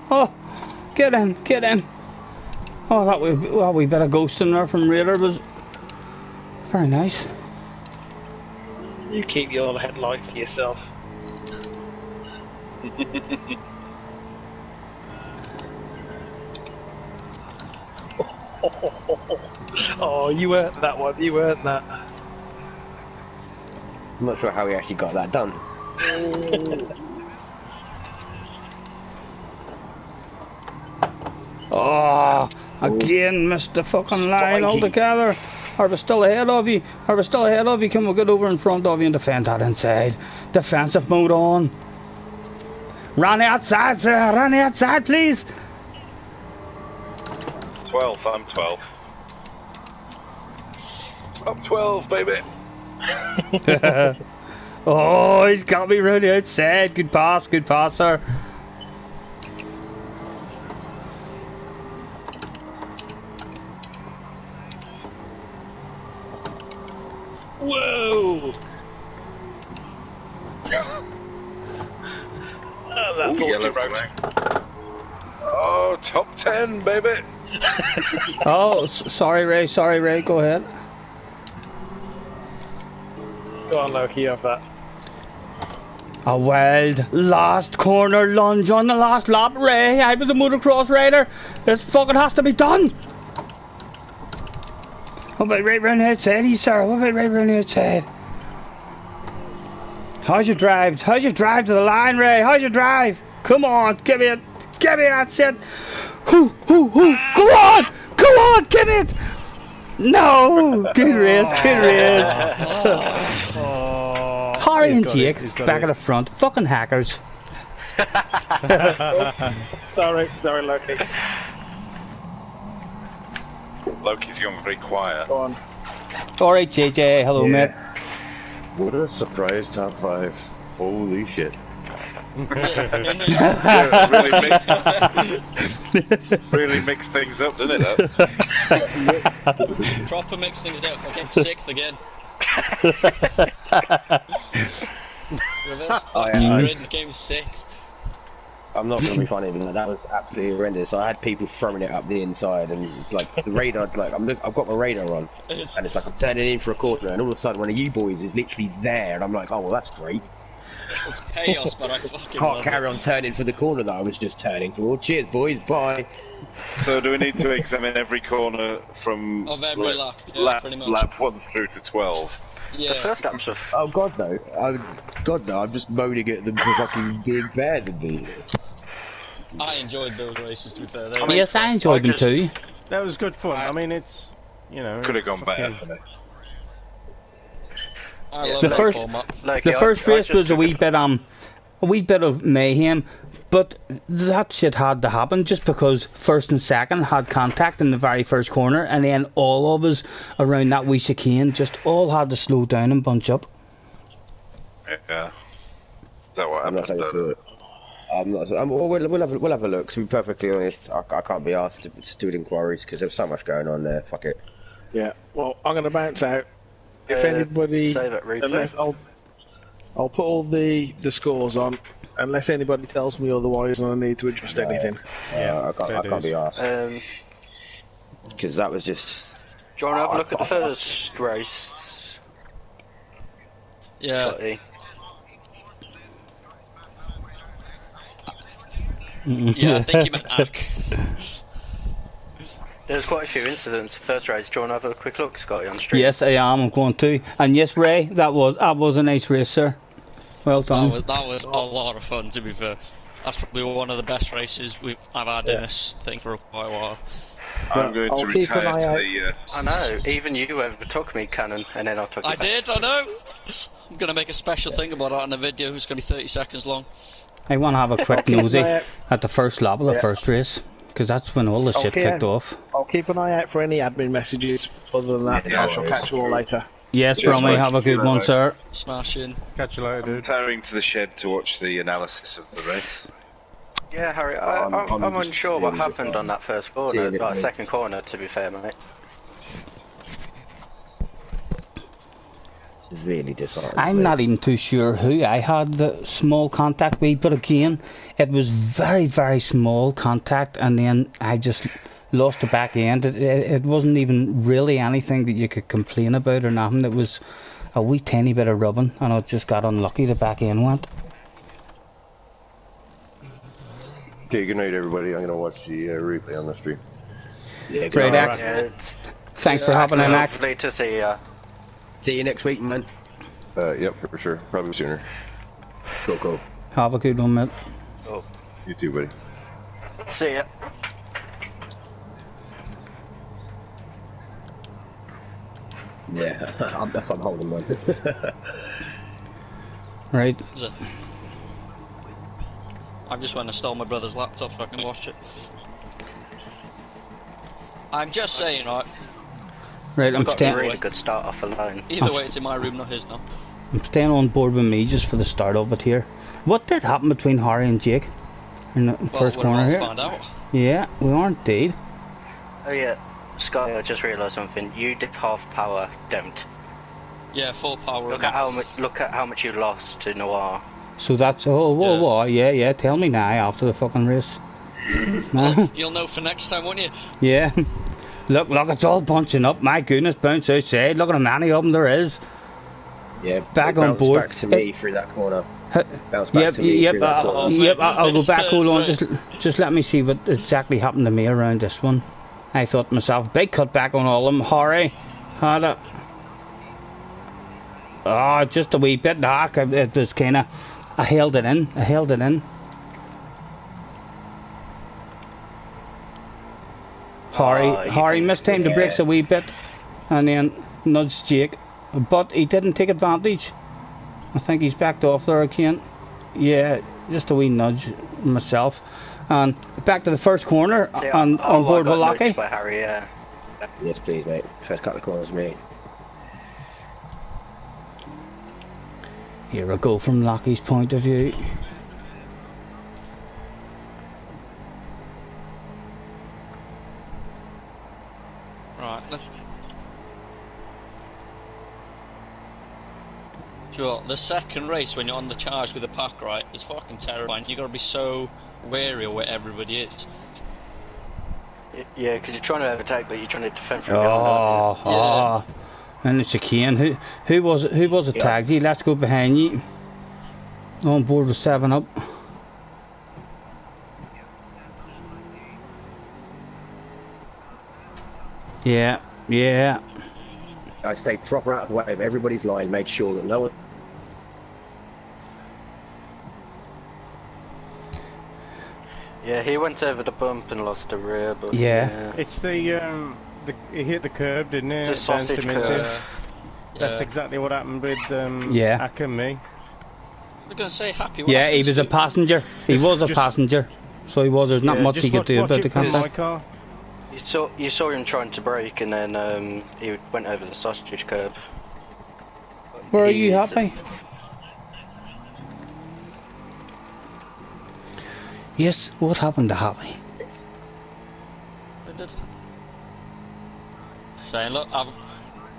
Speaker 1: Oh, get in. Oh, that wee bit of ghosting there from Raider was very nice.
Speaker 7: You keep your headlights to yourself. Oh, you earned that one. You earned that.
Speaker 3: I'm not sure how he actually got that done.
Speaker 1: Oh, again missed the fucking line altogether. Are we still ahead of you? Can we get over in front of you and defend that inside? Defensive mode on. Run outside, sir. Run outside, please.
Speaker 5: 12th, I'm 12. Up 12, baby.
Speaker 1: Oh, he's got me really outside. Good pass, sir.
Speaker 7: Whoa! Oh, that's all
Speaker 5: yellow flag. Oh, top 10, baby.
Speaker 1: Oh, sorry, Ray. Go ahead.
Speaker 7: Go on, Loki, you have that.
Speaker 1: A wild last corner lunge on the last lap, Ray. I was a motocross rider. This fucking has to be done. What about right round the outside, sir? What about right round the outside? How's your drive? How's your drive to the line, Ray? How's your drive? Come on, give me it. Give me that shit. Go on, give it. No, good race. Harry and Jake back at the front, fucking hackers.
Speaker 7: Sorry, Loki.
Speaker 5: Loki's gone very quiet.
Speaker 7: Go on.
Speaker 1: Alright, JJ, hello, mate.
Speaker 8: What a surprise top 5. Holy shit.
Speaker 5: Really mix things up, didn't it?
Speaker 4: Proper mix things up. I came 6th again. Reverse fucking grid and came 6th.
Speaker 3: I'm not going to be funny, but that was absolutely horrendous. I had people throwing it up the inside, and it's like the radar. I've got my radar on, and it's like I'm turning in for a corner, and all of a sudden one of you boys is literally there, and I'm like, oh well, that's great.
Speaker 4: It's chaos, but I fucking
Speaker 3: Can't carry on turning for the corner that I was just turning for. Cheers, boys. Bye.
Speaker 5: So do we need to examine every corner from
Speaker 4: of every lap? Yeah, pretty much.
Speaker 5: Lap 1 through to 12?
Speaker 4: Yeah.
Speaker 6: The first lap's of...
Speaker 3: Oh God no! I'm just moaning at them for fucking being bad than me.
Speaker 4: I enjoyed those races, to be fair.
Speaker 1: Yes, I enjoyed them too.
Speaker 2: That was good fun. I mean, it's, you know...
Speaker 5: Could have gone better.
Speaker 4: I love
Speaker 1: The
Speaker 4: that
Speaker 1: first,
Speaker 4: format.
Speaker 1: the first race was a wee bit of mayhem, but that shit had to happen just because first and second had contact in the very first corner, and then all of us around that wee chicane just all had to slow down and bunch up.
Speaker 5: Yeah. Is that what happened?
Speaker 3: We'll have a look. To be perfectly honest, I can't be asked to do inquiries because there's so much going on there. Fuck it.
Speaker 7: Yeah. Well, I'm going to bounce out. If anybody,
Speaker 6: save it replay.
Speaker 7: unless I'll put all the scores on, unless anybody tells me otherwise, and I need to adjust anything.
Speaker 3: Yeah, I can't be asked. Because that was just.
Speaker 6: Do you want to have a look at the first race?
Speaker 4: Yeah.
Speaker 6: Scottie?
Speaker 4: Yeah, I think you meant Ack.
Speaker 6: There's quite a few incidents. The first race. Do you want to have a quick look, Scottie, on stream?
Speaker 1: Yes, I am. I'm going to. And yes, Ray, that was a nice race, sir. Well done.
Speaker 4: That was a lot of fun, to be fair. That's probably one of the best races I've had in this thing for quite a while.
Speaker 5: I'm going to retire to the...
Speaker 6: I know, even you overtook me, Cannon, and then I took you back.
Speaker 4: I know! I'm going to make a special thing about it on a video, it's going to be 30 seconds long.
Speaker 1: I want to have a quick nosy at the first lap of the first race, because that's when all the shit kicked off.
Speaker 7: I'll keep an eye out for any admin messages. Other than that, I shall catch you all later.
Speaker 1: Yes, Bromley, have a good one, sir.
Speaker 2: Smashing. Catch you later, dude.
Speaker 5: I'm retiring to the shed to watch the analysis of the race.
Speaker 6: Yeah, Harry, I'm unsure what happened on that first corner, like second corner, to be fair, mate.
Speaker 3: It's really disheartening.
Speaker 1: I'm not even too sure who I had the small contact with, but again, it was very, very small contact, and then I just lost the back end. It wasn't even really anything that you could complain about or nothing. It was a wee tiny bit of rubbing, and I just got unlucky. The back end went.
Speaker 8: Okay, good night, everybody. I'm going to watch the replay on the stream.
Speaker 3: Yeah,
Speaker 1: Great act.
Speaker 6: Yeah,
Speaker 1: Thanks for hopping in, Act.
Speaker 6: Lovely to see ya.
Speaker 3: See you next week, man.
Speaker 8: Yep, for sure. Probably sooner.
Speaker 3: Cool.
Speaker 1: Have a good one, mate.
Speaker 6: Oh.
Speaker 8: You too, buddy.
Speaker 6: See ya.
Speaker 3: Yeah, that's what I'm holding, man.
Speaker 1: Right.
Speaker 4: I just went and stole my brother's laptop so I can watch it. I'm just saying, right?
Speaker 1: Right, I'm
Speaker 6: Got a
Speaker 1: staying.
Speaker 6: really good start off alone.
Speaker 4: Either way, it's in my room, not his now.
Speaker 1: I'm staying on board with me just for the start of it here. What did happen between Harry and Jake in the first corner here?
Speaker 4: Find out.
Speaker 1: Yeah, we aren't indeed.
Speaker 6: Oh yeah, Scottie, I just realised something. You did half power, don't?
Speaker 4: Yeah, full power.
Speaker 6: Look at how much you lost to Noir.
Speaker 1: So that's yeah. Tell me now after the fucking race.
Speaker 4: You'll know for next time, won't you?
Speaker 1: Yeah. Look, it's all bunching up. My goodness, bounce outside. Look at how many of them there is.
Speaker 3: Yeah,
Speaker 1: back on board.
Speaker 3: Back to me through that corner. Bounce back to me through that corner.
Speaker 1: Yep, I'll go back. Hold on, just let me see what exactly happened to me around this one. I thought to myself, big cut back on all of them. Harry had it. Oh, just a wee bit dark. It was kind of. I held it in. Harry missed time to brakes a wee bit, and then nudged Jake, but he didn't take advantage. I think he's backed off there again. Yeah, just a wee nudge myself, and back to the first corner on board with Lockie.
Speaker 6: By Harry, yeah.
Speaker 3: Yes, please, mate. First couple of corners, mate.
Speaker 1: Here we go from Lockie's point of view.
Speaker 4: Right, let's... Sure, the second race when you're on the charge with the pack, right, is fucking terrifying. You gotta be so wary of where everybody is.
Speaker 6: Yeah, because you're trying to overtake, but you're trying to defend from behind.
Speaker 1: Yeah. And the chicane. Who was it tagged? Let's go behind you. On board with 7 Up. Yeah.
Speaker 3: I stayed proper out of the way of everybody's line, made sure that no one.
Speaker 6: Yeah, he went over the bump and lost the rear, but
Speaker 1: yeah.
Speaker 2: It's he hit the curb, didn't he?
Speaker 6: The sausage curb.
Speaker 2: That's exactly what happened with Ack and me.
Speaker 4: I was going to say Happy.
Speaker 1: Yeah, he was a passenger. He was a passenger. So he was. There's not much he could do about the contact.
Speaker 6: You saw him trying to brake, and then he went over the sausage curb.
Speaker 1: Where are you, Happy? Yes, what happened to Happy?
Speaker 4: I did. Saying, look, I'm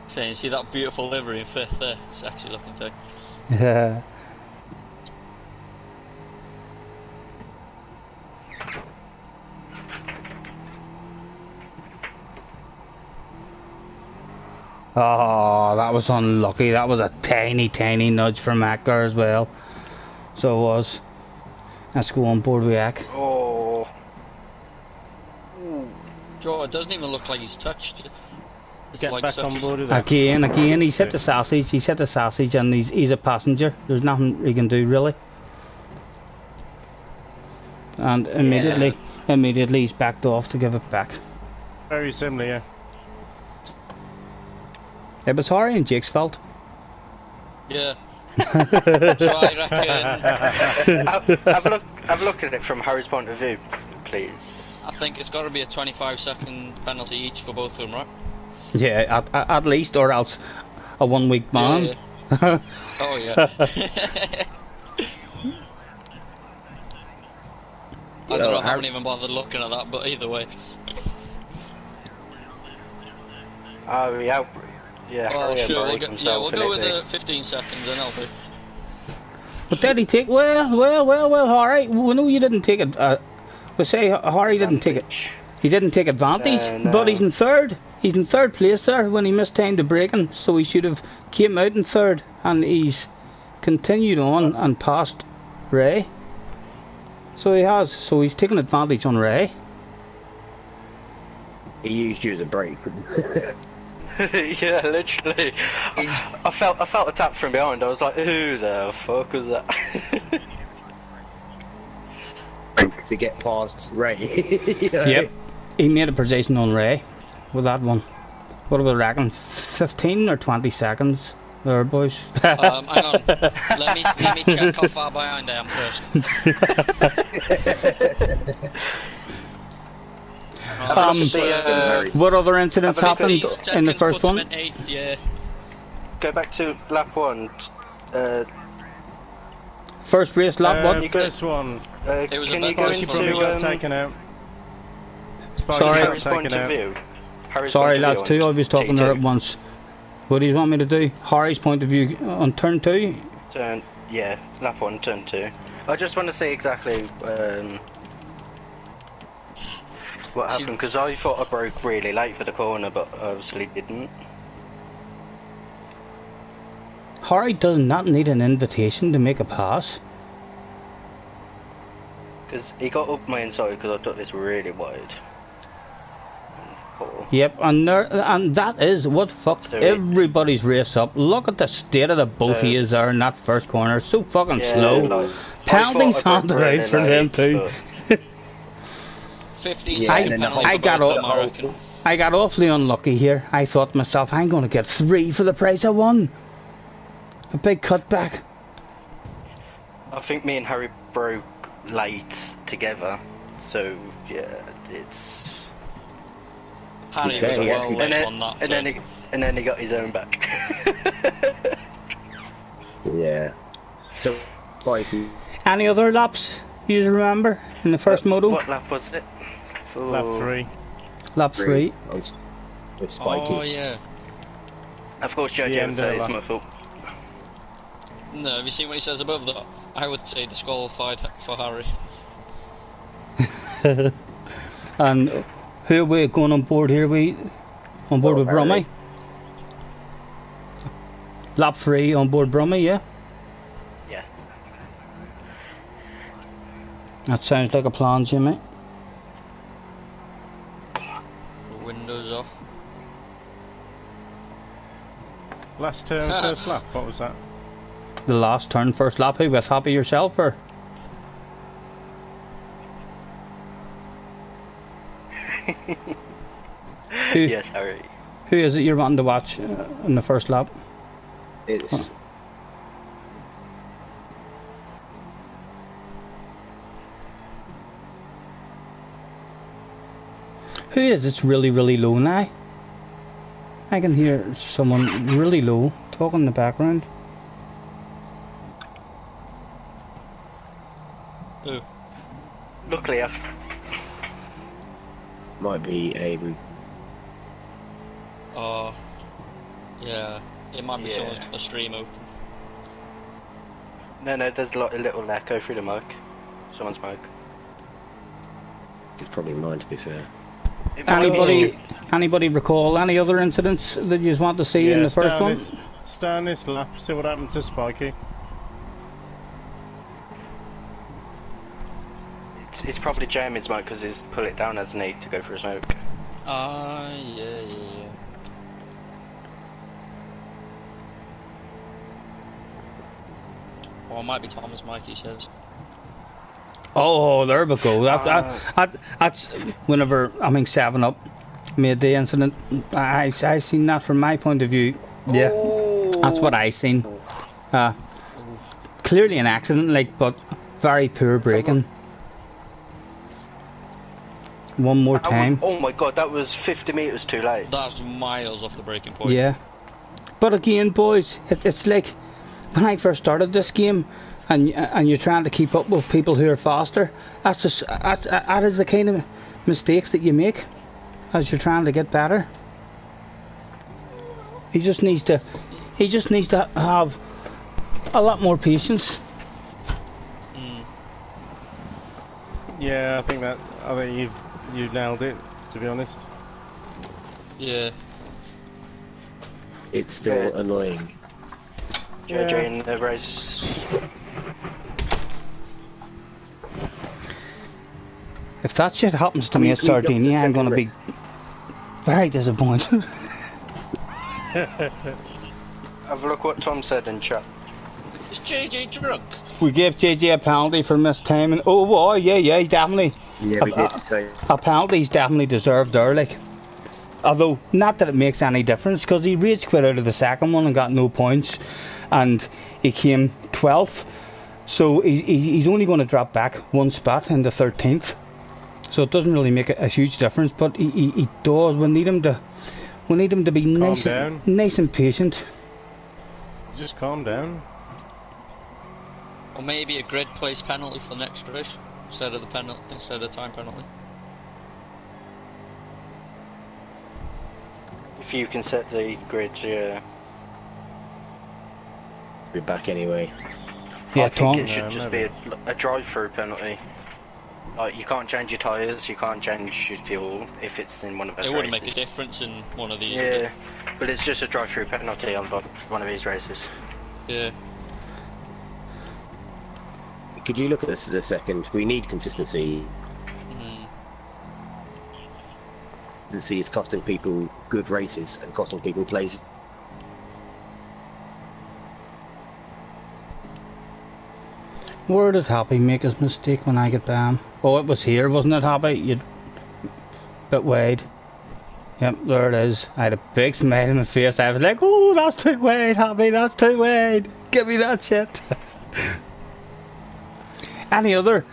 Speaker 4: saying, see that beautiful livery in 5th there? Sexy looking thing.
Speaker 1: Yeah. Oh, that was unlucky. That was a tiny nudge from Akgar as well. So it was. Let's go on board with Ak.
Speaker 6: Oh.
Speaker 4: Joe, it doesn't even look like he's touched. It's
Speaker 2: Get
Speaker 4: like
Speaker 2: back
Speaker 4: such
Speaker 2: on
Speaker 4: a...
Speaker 2: board with that.
Speaker 1: Again, he's hit the sausage. He's hit the sausage, and he's a passenger. There's nothing he can do really. And immediately he's backed off to give it back.
Speaker 2: Very similar, yeah.
Speaker 1: It was Harry and Jake's fault.
Speaker 4: Yeah. So I reckon...
Speaker 6: Have a look at it from Harry's point of view, please.
Speaker 4: I think it's got to be a 25-second penalty each for both of them, right?
Speaker 1: Yeah, at least, or else a 1 week ban.
Speaker 4: Yeah. Oh yeah. I don't know, I haven't even bothered looking at that, but either way.
Speaker 6: Oh yeah. Yeah,
Speaker 4: Oh sure, we'll go with
Speaker 6: the
Speaker 4: 15 seconds and I'll do.
Speaker 1: But did he take? Well, Harry. We know you didn't take it. We say Harry didn't take it. He didn't take advantage,
Speaker 6: No.
Speaker 1: but he's in third. He's in third place there when he mistimed the braking, so he should have came out in third, and he's continued on and passed Ray. So he has. So he's taken advantage on Ray.
Speaker 3: He used you as a brake.
Speaker 6: Yeah, literally. I felt a tap from behind. I was like, who the fuck was that?
Speaker 3: To get past Ray. You know?
Speaker 1: Yep. He made a position on Ray with that one. What do we reckon? 15 or 20 seconds there, boys.
Speaker 4: Hang on. Let me check how far behind I am first.
Speaker 1: What other incidents happened in the first one?
Speaker 4: 8th, yeah.
Speaker 6: Go back to lap 1.
Speaker 1: First race lap, what?
Speaker 2: First one.
Speaker 4: It was
Speaker 6: can
Speaker 4: a
Speaker 6: you go
Speaker 4: bit
Speaker 2: Probably got
Speaker 6: into
Speaker 2: taken out.
Speaker 1: Sorry.
Speaker 6: Harry's point of view?
Speaker 1: Sorry lads, too, I was talking
Speaker 6: T2.
Speaker 1: there at once. What do you want me to do? Harry's point of view on turn 2?
Speaker 6: Yeah, lap 1, turn 2. I just want to see exactly what happened, because I thought I broke really late for the corner, but obviously didn't.
Speaker 1: Harry does not need an invitation to make a pass.
Speaker 6: Because he got up my inside because I took this really wide.
Speaker 1: Yep, and that is what fucked everybody's race up. Look at the state of the both of yous there in that first corner. So fucking slow.
Speaker 6: Like,
Speaker 1: Penalties handed out for them too.
Speaker 4: 15 second penalty
Speaker 1: I got
Speaker 4: for both of them, I reckon.
Speaker 1: I got awfully unlucky here. I thought to myself, I'm going to get 3 for the price of 1. A big cutback.
Speaker 6: I think me and Harry broke late together, so yeah, it's.
Speaker 4: Harry was well late on that.
Speaker 6: And then he got his own back.
Speaker 3: Yeah. So,
Speaker 1: any other laps you remember in the first moto?
Speaker 6: What lap was it?
Speaker 2: Lap 3.
Speaker 1: Lap 3.
Speaker 3: With Spiky.
Speaker 4: Oh yeah.
Speaker 6: Of course, JJ would say it's my fault.
Speaker 4: No, have you seen what he says above that? I would say disqualified for Harry.
Speaker 1: And who are we going on board here? We on board with Brummy. Lap 3 on board Brummy, yeah?
Speaker 6: Yeah.
Speaker 1: That sounds like a plan, Jimmy.
Speaker 4: Windows off.
Speaker 2: Last turn, first lap, what was that?
Speaker 1: The last turn, first lap. Who was happy yourself or?
Speaker 6: Yes, Harry.
Speaker 1: Who is it you're wanting to watch in the first lap?
Speaker 3: It's.
Speaker 1: Who is it's really low now? I can hear someone really low talking in the background.
Speaker 4: Who?
Speaker 6: Luckily, I've...
Speaker 3: Might be a...
Speaker 4: Oh, yeah. It might be
Speaker 6: Yeah.
Speaker 4: someone's a stream open.
Speaker 6: No, there's a little echo through the mic. Someone's mic.
Speaker 3: It's probably mine, to be fair.
Speaker 6: It might be
Speaker 1: Anybody recall any other incidents that you just want to see in the first one?
Speaker 2: Stay on this lap, see what happened to Spiky.
Speaker 6: It's probably Jamie's mic because he's put it down as need to go for a smoke.
Speaker 4: Yeah. Or it might be Thomas mic, he says.
Speaker 1: Oh, there we go. That's whenever 7-Up made the incident. I seen that from my point of view. Yeah, that's what I seen. Clearly an accident, but very poor braking. One more time.
Speaker 6: Oh my god, that was 50 metres too late.
Speaker 4: That's miles off the breaking point.
Speaker 1: Yeah, but again, boys, it's like when I first started this game. And you're trying to keep up with people who are faster. That is the kind of mistakes that you make as you're trying to get better. He just needs to have a lot more patience.
Speaker 2: Yeah, I think you've nailed it, to be honest.
Speaker 4: Yeah.
Speaker 3: It's still annoying.
Speaker 6: JJ in the race.
Speaker 1: If that shit happens to me at Sardinia, I'm going to be very disappointed.
Speaker 6: Have a look what Tom said in chat.
Speaker 4: Is JJ drunk?
Speaker 1: We gave JJ a penalty for missed time, and yeah, he definitely.
Speaker 3: Yeah, we did say.
Speaker 1: A penalty's definitely deserved there, Although, not that it makes any difference, because he rage quit out of the second one and got no points, and he came 12th, so he's only going to drop back one spot in the 13th. So it doesn't really make a huge difference, but he does. We need him to be nice and patient.
Speaker 2: Just calm down.
Speaker 4: Or maybe a grid place penalty for the next race instead of the time penalty.
Speaker 6: If you can set the grids, yeah.
Speaker 3: Be back anyway.
Speaker 1: Yeah,
Speaker 6: I think it should just be a drive-through penalty. Like, you can't change your tyres, you can't change your fuel if it's in one of those races.
Speaker 4: It wouldn't make a difference in one of these.
Speaker 6: Yeah, but it's just a drive-through penalty on one of these races.
Speaker 4: Yeah.
Speaker 3: Could you look at this a second? We need consistency. Consistency is costing people good races and costing people places.
Speaker 1: Where did Happy make his mistake when I get banned? Oh, it was here, wasn't it, Happy? Bit wide. Yep, there it is. I had a big smile on my face. I was like, oh, that's too wide, Happy, that's too wide. Give me that shit. Any other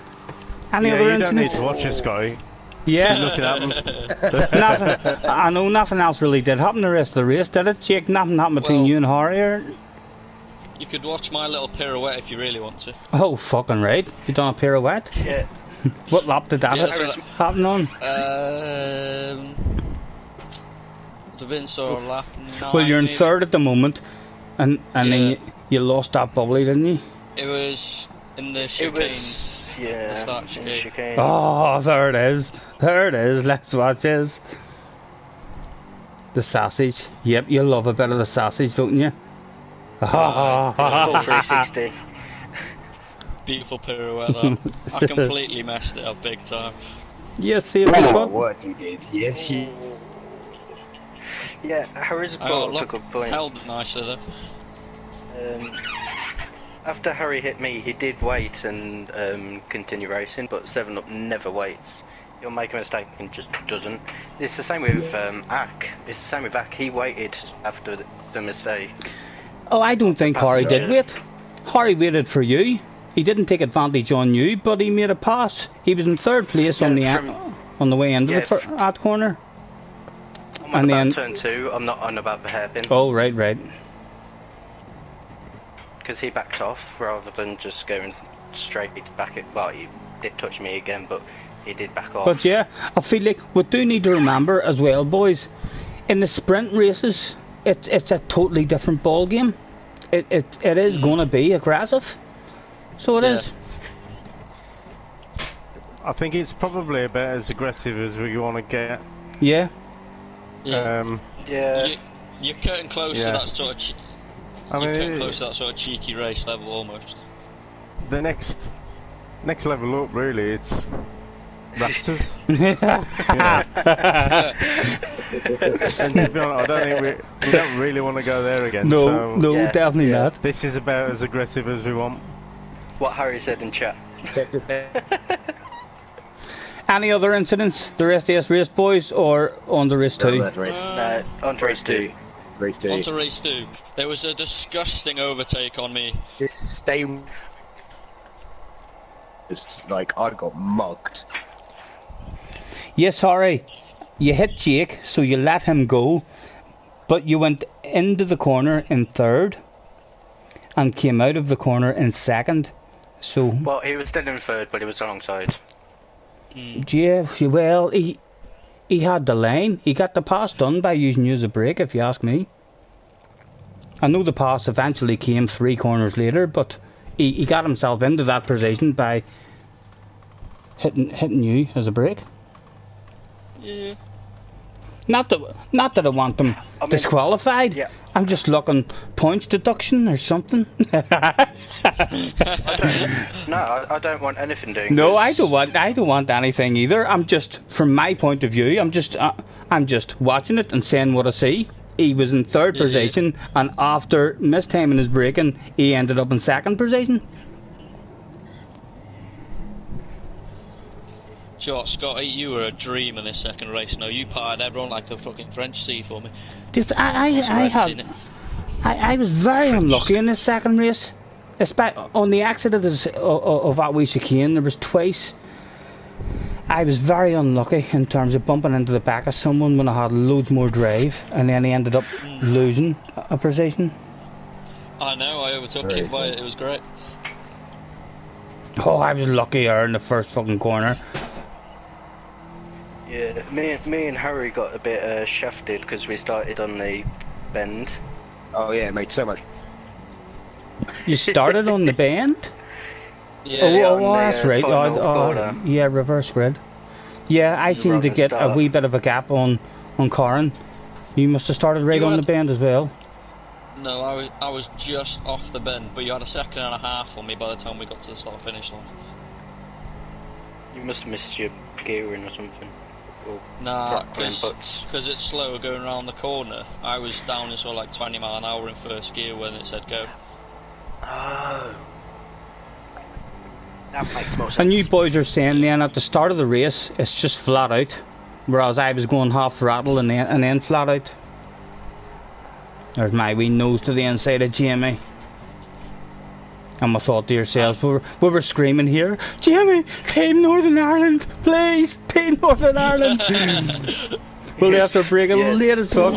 Speaker 2: you don't need to watch this, Scottie.
Speaker 1: Yeah.
Speaker 2: Look at
Speaker 1: Nothing. I know nothing else really did happen the rest of the race, did it, Jake? Nothing happened between you and Harry, or?
Speaker 4: You could watch my little pirouette if you really want to.
Speaker 1: Oh, fucking right. You done a pirouette?
Speaker 6: Yeah.
Speaker 1: What lap did that happen on?
Speaker 4: The Windsor lap 9.
Speaker 1: Well, you're in
Speaker 4: maybe.
Speaker 1: third at the moment, and then you lost that bubbly, didn't you?
Speaker 4: It was in the chicane. The start chicane.
Speaker 1: Oh, there it is. There it is. Let's watch this. The sausage. Yep, you love a bit of the sausage, don't you?
Speaker 6: Full 360.
Speaker 4: Beautiful pirouette. I completely messed it up big time.
Speaker 1: Yes, see it.
Speaker 3: What you did? Yes, you.
Speaker 6: Yeah, Harry's ball took a point.
Speaker 4: Held it nicely though.
Speaker 6: After Harry hit me, he did wait and continue racing, but 7-Up never waits. He'll make a mistake and just doesn't. It's the same with Ack. It's the same with Ack. He waited after the mistake.
Speaker 1: Oh, I don't think Harry did wait. Harry waited for you. He didn't take advantage on you, but he made a pass. He was in third place on the way into the corner.
Speaker 6: I'm on about turn 2. I'm not on about the hairpin.
Speaker 1: Oh, right.
Speaker 6: Because he backed off rather than just going straight back at. Well, he did touch me again, but he did back off.
Speaker 1: But yeah, I feel like we do need to remember as well, boys, in the sprint races, it's a totally different ball game. It is going to be aggressive. So it is.
Speaker 2: I think it's probably about as aggressive as we want to get.
Speaker 1: Yeah.
Speaker 2: Yeah.
Speaker 4: You're getting close to that sort of. You're getting close to that sort of cheeky race level almost.
Speaker 2: The next level up, really, it's Raptors. And to be honest, I don't think we don't really want to go there again.
Speaker 1: No, definitely not.
Speaker 2: This is about as aggressive as we want.
Speaker 6: What Harry said in chat.
Speaker 1: Any other incidents the rest of this race, boys, or on the race 2?
Speaker 6: On to race 2.
Speaker 3: Race 2.
Speaker 4: On to race 2. There was a disgusting overtake on me.
Speaker 3: Just stay. It's like I got mugged.
Speaker 1: Yes, Harry. You hit Jake, so you let him go, but you went into the corner in 3rd and came out of the corner in 2nd. So.
Speaker 6: Well, he was still in 3rd, but he was alongside.
Speaker 1: Yeah, well, he had the lane. He got the pass done by using you as a brake, if you ask me. I know the pass eventually came 3 corners later, but he got himself into that position by hitting you as a brake.
Speaker 4: Yeah.
Speaker 1: Not that I want them disqualified.
Speaker 6: Yeah.
Speaker 1: I'm just looking points deduction or something.
Speaker 6: I don't want anything doing.
Speaker 1: No, I don't want anything either. I'm just, from my point of view, I'm just watching it and saying what I see. He was in 3rd position, and after mistiming his braking, he ended up in 2nd position.
Speaker 4: Sure, Scottie, you were a dream in this second race. No, you parted everyone like the fucking French sea for me.
Speaker 1: I was very unlucky in this second race. On the exit of that wee chicane, there was twice. I was very unlucky in terms of bumping into the back of someone when I had loads more drive, and then he ended up losing a position.
Speaker 4: I know, I overtook him by it. It was great.
Speaker 1: Oh, I was lucky there in the first fucking corner.
Speaker 6: Yeah, me and Harry got a bit shafted because we started on the bend.
Speaker 3: Oh yeah, it made so much.
Speaker 1: You started on the bend?
Speaker 6: Yeah,
Speaker 1: that's right. Yeah, reverse grid. Yeah, I seem to get a wee bit of a gap on Karen. You must have started right on the bend as well.
Speaker 4: No, I was just off the bend, but you had a 1.5 seconds on me by the time we got to the start finish line.
Speaker 6: You must have missed your gearing or something.
Speaker 4: Nah, because it's slower going around the corner. I was down in sort of like 20 mile an hour in first gear when it said go.
Speaker 6: Oh. That makes more sense.
Speaker 1: And you boys are saying then at the start of the race, it's just flat out, whereas I was going half throttle and then flat out. There's my wee nose to the inside of Jamie. And we thought to yourselves, we were screaming here, Jamie, Team Northern Ireland, please, Team Northern Ireland. Well, after breaking late as fuck,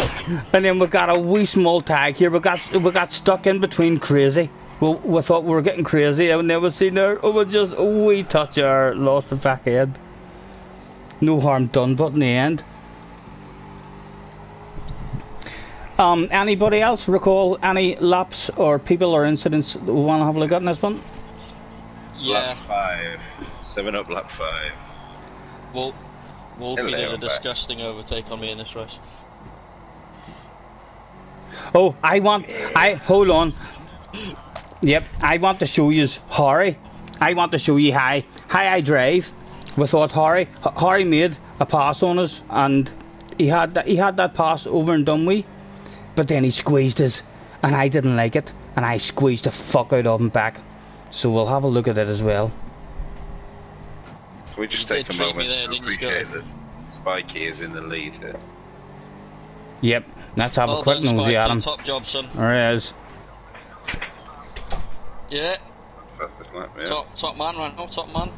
Speaker 1: and then we got a wee small tag here. We got stuck in between crazy. Well, we thought we were getting crazy, and then we seen there, we just a wee touch our lost the back head. No harm done, but in the end. Anybody else recall any laps or people or incidents we want to have a look at in this one?
Speaker 4: Yeah.
Speaker 5: Lap 5. 7 up lap 5.
Speaker 4: Wolfie did a disgusting overtake on me in this race.
Speaker 1: Oh, hold on. Yep, I want to show you Harry. I want to show you how I drive. We thought Harry made a pass on us, and he had that pass over and done with. But then he squeezed us, and I didn't like it, and I squeezed the fuck out of him back. So we'll have a look at it as well.
Speaker 5: Can we just take a moment to appreciate that Spikey is in the lead here?
Speaker 1: Yep, let's have a quick nosy at him.
Speaker 4: Top job, son.
Speaker 1: There he is.
Speaker 4: Yeah.
Speaker 5: Fastest lap, yeah.
Speaker 4: Top man right now, top man.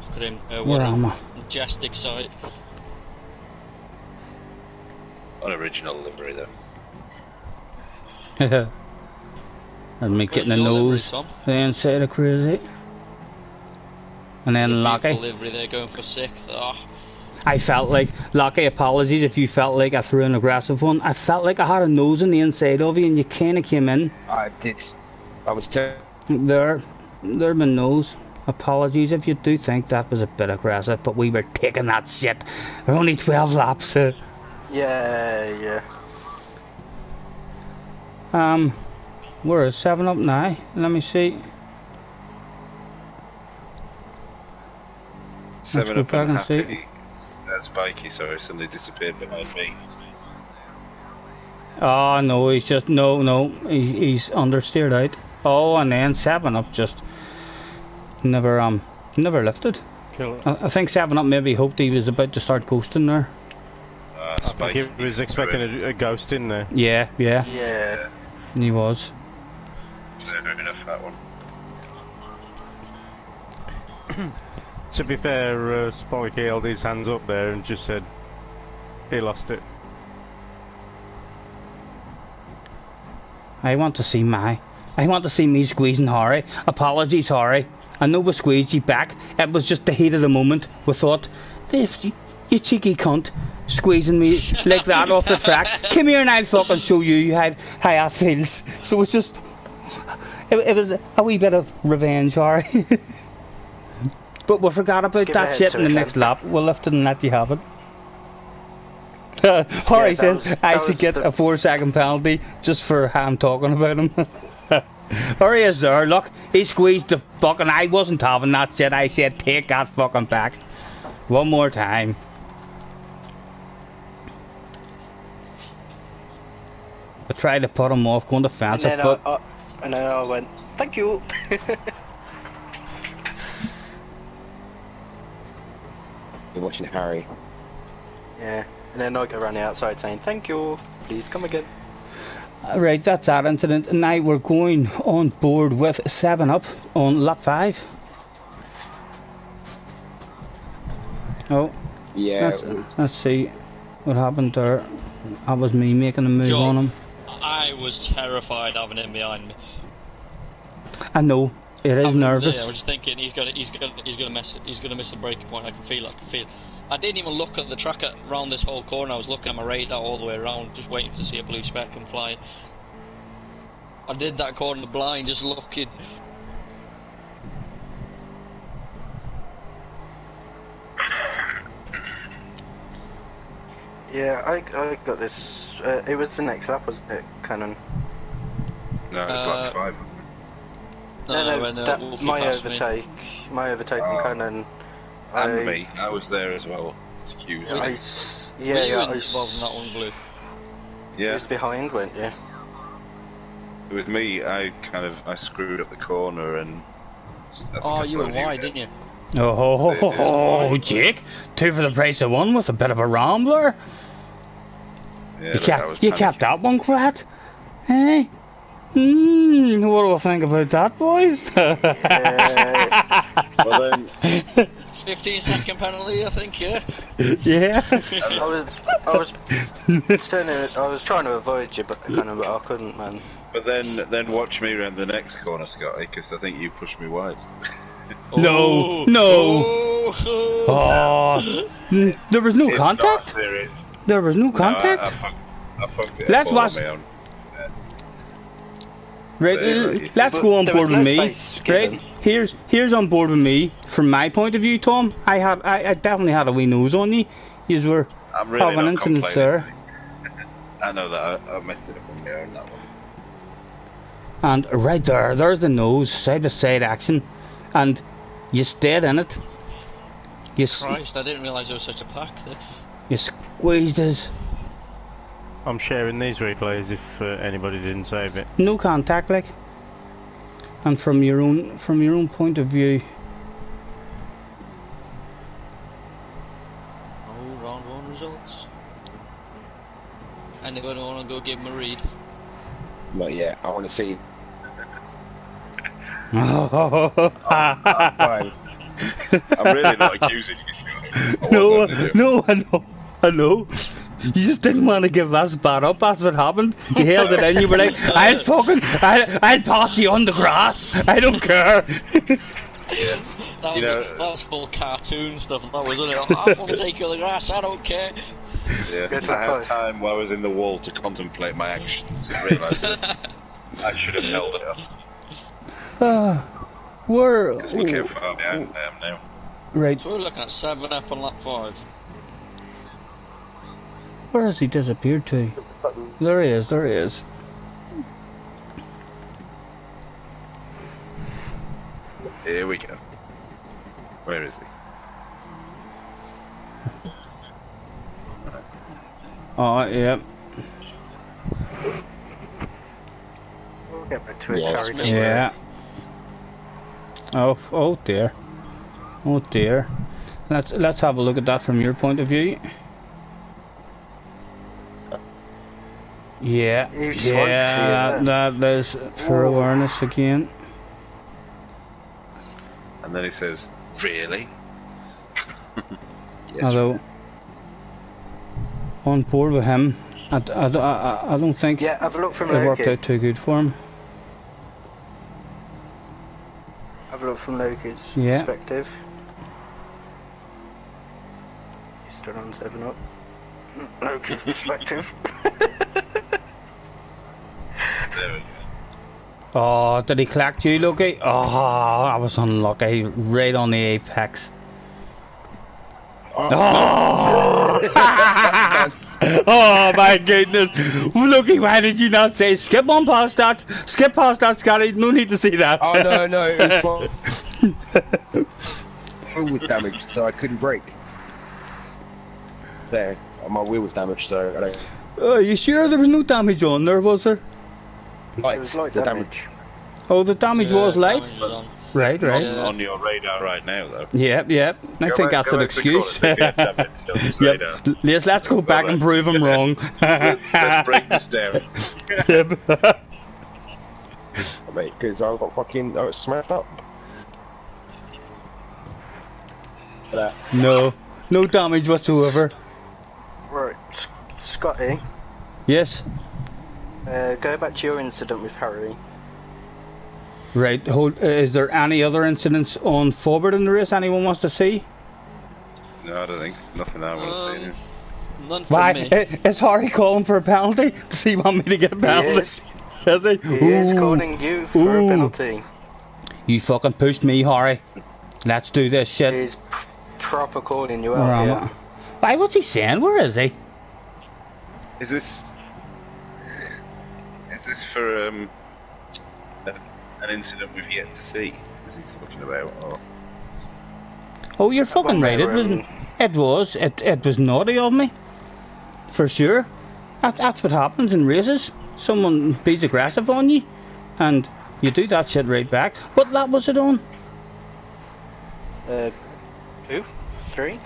Speaker 4: Look at him. What a majestic sight.
Speaker 5: Unoriginal livery though.
Speaker 1: And me getting the nose, the inside of crazy. And then Lockie.
Speaker 4: Delivery there going for 6th. Oh.
Speaker 1: I felt like, Lockie, apologies if you felt like I threw an aggressive one. I felt like I had a nose on the inside of you and you kind of came in.
Speaker 3: I did. I was terrible.
Speaker 1: There my nose. Apologies if you do think that was a bit aggressive, but we were taking that shit. We're only 12 laps.
Speaker 6: Yeah.
Speaker 1: Where is 7 Up now? Let me see.
Speaker 5: 7
Speaker 1: Let's
Speaker 5: Up
Speaker 1: go back
Speaker 5: and
Speaker 1: and see.
Speaker 5: Happy. Spikey, sorry, suddenly disappeared behind me.
Speaker 1: Oh no, he's just no. He's understeered out. Oh, and then 7 Up just never lifted.
Speaker 2: Cool.
Speaker 1: I think 7 Up maybe hoped he was about to start ghosting there.
Speaker 2: I think he was expecting a ghost in there.
Speaker 1: Yeah.
Speaker 6: Yeah.
Speaker 1: He was.
Speaker 5: Fair enough, that one.
Speaker 2: To be fair, Spikey held his hands up there and just said he lost it.
Speaker 1: I want to see me squeezing Harry. Apologies, Harry. I know we squeezed you back. It was just the heat of the moment. We thought, this, you cheeky cunt, squeezing me like that off the track. Come here and I'll fucking show you how that feels. So it's just, it was a wee bit of revenge, Harry. But we forgot about that shit in the next lap. We'll lift it and let you have it. Harry says I should get a 4-second penalty just for how I'm talking about him. Harry is there, look, he squeezed the fucking, I wasn't having that shit, I said take that fucking back. One more time. I tried to put him off going defensive, but...
Speaker 6: and then I went, thank you.
Speaker 3: You're watching Harry.
Speaker 6: Yeah, and then I go around the outside saying, thank you, please come again.
Speaker 1: Right, that's that incident. And now we're going on board with 7 Up on lap 5. Oh.
Speaker 3: Yeah.
Speaker 1: Let's see what happened there. That was me making a move on him.
Speaker 4: I was terrified having him behind me.
Speaker 1: I know. It is nervous.
Speaker 4: I was just thinking he's gonna miss the breaking point. I can feel it. I didn't even look at the track around this whole corner. I was looking at my radar all the way around, just waiting to see a blue speck and flying. I did that corner blind, just looking.
Speaker 6: Yeah, I got this. It was the next lap, wasn't it, Cannon?
Speaker 5: No, it was lap 5.
Speaker 6: No, my overtake on Cannon.
Speaker 5: And me, I was there as well. Excuse me.
Speaker 4: Were you involved in that one, Blue?
Speaker 5: Yeah.
Speaker 6: It was behind, weren't you?
Speaker 5: With me, I screwed up the corner and...
Speaker 4: You were wide, didn't you?
Speaker 1: Oh, Jake! 2 for the price of 1 with a bit of a rambler.
Speaker 5: Yeah,
Speaker 1: you kept that one, Crat? Hey? What do I think about that, boys?
Speaker 5: Well then...
Speaker 4: 15-second penalty, I think, yeah.
Speaker 1: Yeah.
Speaker 6: I was trying to avoid you, but I couldn't, man.
Speaker 5: But then watch me around the next corner, Scottie, because I think you pushed me wide.
Speaker 1: No. Oh, there was no contact. There was no contact.
Speaker 5: I fucked it.
Speaker 1: Let's watch. Right, let's go on board with me. Right, here's on board with me. From my point of view, Tom, I definitely had a wee nose on you. You were having incidents there.
Speaker 5: I know that I messed it up on my own, that one.
Speaker 1: And right there's the nose, side to side action, and you stayed in it.
Speaker 4: Christ, I didn't realise there was such a pack there.
Speaker 1: You squeezed us.
Speaker 2: I'm sharing these replays if anybody didn't save it.
Speaker 1: No contact, like. And from your own point of view.
Speaker 4: Oh, round 1 results. Anybody want to go give him a read?
Speaker 3: But yeah, I want to see.
Speaker 1: I'm
Speaker 5: really not accusing you, Scottie.
Speaker 1: No, I know. You just didn't want to give that spot up. That's what happened. You held it in. You were like, I'll pass you on the grass. I don't care.
Speaker 4: That was full cartoon stuff, that wasn't it? I want to take you on the grass, I don't care.
Speaker 5: Yeah, I had time while I was in the wall to contemplate my actions and realise that I should have held it up.
Speaker 1: Look
Speaker 5: how far behind I am now.
Speaker 1: Right.
Speaker 4: So we're looking at 7 up on lap 5.
Speaker 1: Where has he disappeared to? There he is, there he is.
Speaker 5: Here we go. Where is he?
Speaker 1: Oh, yeah.
Speaker 6: We'll get back to it, Harry.
Speaker 1: Yeah. Oh dear. Oh dear. Let's have a look at that from your point of view. Yeah. That is for awareness again.
Speaker 5: And then he says, "Really?" Yes.
Speaker 1: Although on board with him, I don't think
Speaker 6: have a look from
Speaker 1: it worked out too good for him.
Speaker 6: Have a look from Loki's perspective. He's still on 7 up. Loki's perspective.
Speaker 5: There we go.
Speaker 1: Oh, did he collect you, Loki? Oh, I was unlucky. Right on the apex. Oh, oh my goodness. Loki, why did you not say skip on past that? Skip past that, Scottie. No need to see that.
Speaker 3: Oh, no, it was wheel was damaged, so I couldn't brake. There, my wheel was damaged, so I don't...
Speaker 1: You sure there was no damage on there, was there?
Speaker 3: Light,
Speaker 6: It was light
Speaker 3: the
Speaker 6: damage.
Speaker 1: Oh, the damage was light? Right.
Speaker 5: On your radar right now, though.
Speaker 1: Yep. I think that's an excuse. Yep. Let's go back and prove him wrong.
Speaker 5: Let's break this down.
Speaker 1: Yep.
Speaker 3: Mate, because I got fucking... I was smashed up.
Speaker 1: No damage whatsoever.
Speaker 6: Right, Scottie.
Speaker 1: Yes.
Speaker 6: Go back to your incident with Harry.
Speaker 1: Right. Is there any other incidents on forward in the race anyone wants to see?
Speaker 5: No, I don't think. There's nothing I want to see.
Speaker 4: None from
Speaker 1: Why?
Speaker 4: me.
Speaker 1: Is Harry calling for a penalty? Does he want me to get a penalty?
Speaker 6: Is
Speaker 1: he?
Speaker 6: He is calling you for a penalty.
Speaker 1: You fucking pushed me, Harry. Let's do this shit.
Speaker 6: He's proper calling you out here.
Speaker 1: Why, what's he saying? Where is he?
Speaker 5: Is this for an incident we've yet to see? Is he talking about? Or?
Speaker 1: Oh, you're fucking right. It was naughty of me, for sure. That's what happens in races. Someone beats aggressive on you, and you do that shit right back. What lap was it on?
Speaker 6: 2, 3.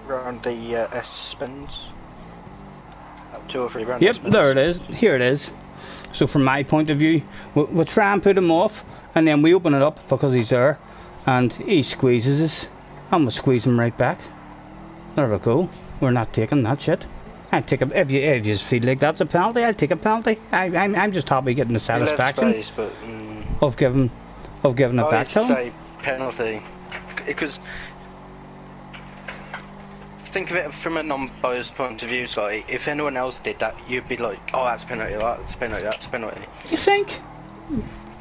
Speaker 6: Round the S spins. 2 or 3 rounds.
Speaker 1: Yep, there it is. Here it is. So from my point of view, we'll try and put him off, and then we open it up because he's there, and he squeezes us, and we'll squeeze him right back. There we go. We're not taking that shit. I take a, if you feel like that's a penalty, I'll take a penalty. I'm just happy getting the satisfaction of giving it back to him.
Speaker 6: I'd say penalty, because think of it from a non-biased point of view. Like, if anyone else did that, you'd be like, "Oh, that's a penalty. That's a penalty. That's a penalty."
Speaker 1: You think?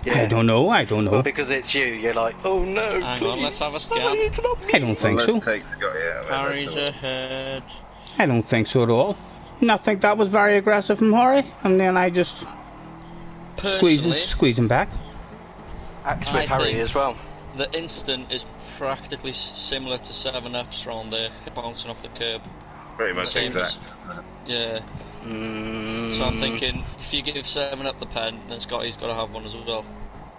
Speaker 1: Yeah. I don't know.
Speaker 6: But because it's you, you're like, "Oh no,
Speaker 4: hang
Speaker 6: please,
Speaker 4: on, let's have a scan."
Speaker 1: I don't think so.
Speaker 5: Let's take Scottie out.
Speaker 4: Harry's ahead.
Speaker 1: I don't think so at all. I think that was very aggressive from Harry, and then I just squeeze him back.
Speaker 6: Axe with Harry as well.
Speaker 4: The instant is practically similar to 7-Up's on the bouncing off the curb.
Speaker 5: Pretty much exact.
Speaker 4: Yeah. So I'm thinking, if you give 7-Up the pen, then Scottie's got to have one as well.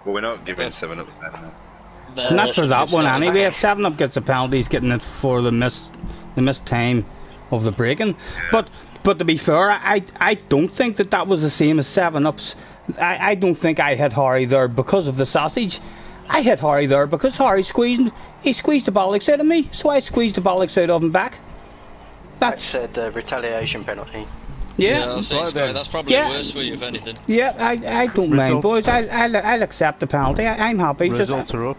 Speaker 5: Well, we're not giving 7-Up the pen.
Speaker 1: Not for that one anyway. If 7-Up gets a penalty, he's getting it for the missed time of the braking. Yeah. But to be fair, I don't think that was the same as 7-Up's. I don't think I hit Harry there because of the sausage. I hit Harry there because Harry squeezed the bollocks out of me, so I squeezed the bollocks out of him back.
Speaker 6: That said retaliation penalty.
Speaker 1: Yeah,
Speaker 4: I'll say, Scottie, that's probably worse for you, if anything.
Speaker 1: Yeah, I don't mind, boys. I'll accept the penalty. I'm happy.
Speaker 2: Results are up.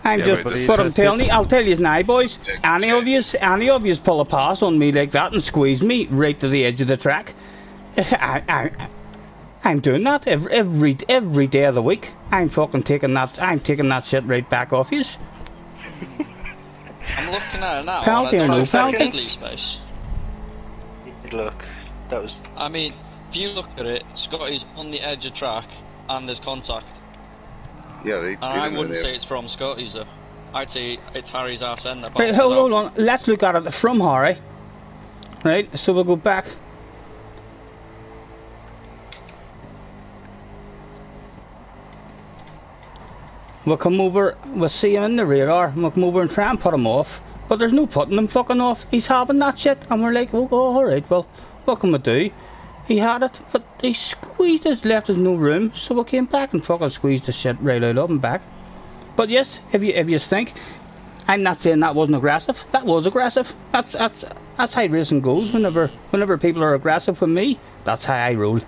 Speaker 1: But I'm telling you, I'll tell you now, boys. Any of yous pull a pass on me like that and squeeze me right to the edge of the track. I'm doing that every day of the week. I'm fucking taking that shit right back off yous.
Speaker 4: I'm looking at it now.
Speaker 1: Penalty or no penalty?
Speaker 4: Space.
Speaker 6: Look, that was.
Speaker 4: I mean, if you look at it, Scottie's on the edge of track and there's contact.
Speaker 5: Yeah,
Speaker 4: and I wouldn't say it's from Scottie's though. I'd say it's Harry's arse end that.
Speaker 1: Right, hold on. Let's look at it from Harry. Right, so we'll go back. We'll come over, we'll see him in the radar, and we'll come over and try and put him off. But there's no putting him fucking off. He's having that shit, and we're like, oh, alright, well, what can we do? He had it, but he squeezed us, left us no room, so we came back and fucking squeezed the shit right out of him back. But yes, if you think, I'm not saying that wasn't aggressive. That was aggressive. That's how racing goes. Whenever people are aggressive with me, that's how I roll.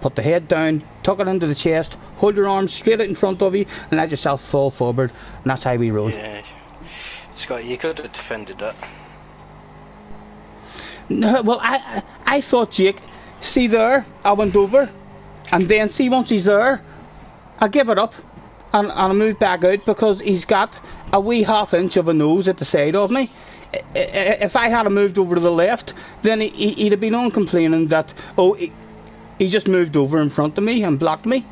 Speaker 1: Put the head down, tuck it into the chest, hold your arms straight out in front of you, and let yourself fall forward. And that's how we roll.
Speaker 6: Yeah, Scott, you could have defended that.
Speaker 1: No, well, I thought, Jake, see there, I went over, and then see once he's there, I give it up, and I move back out because he's got a wee half-inch of a nose at the side of me. If I had moved over to the left, then he'd have been on complaining that, oh, he just moved over in front of me and blocked me.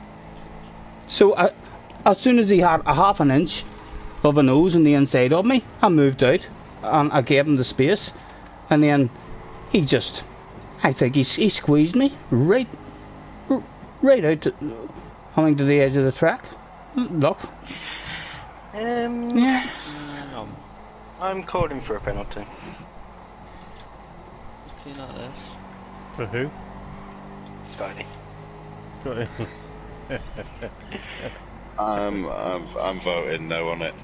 Speaker 1: So as soon as he had a half an inch of a nose on the inside of me, I moved out and I gave him the space, and then I think he squeezed me right out to the edge of the track. Look.
Speaker 6: Yeah. I'm calling for a penalty.
Speaker 4: Looking at this.
Speaker 2: For who?
Speaker 6: Scottie.
Speaker 5: I'm voting no on it.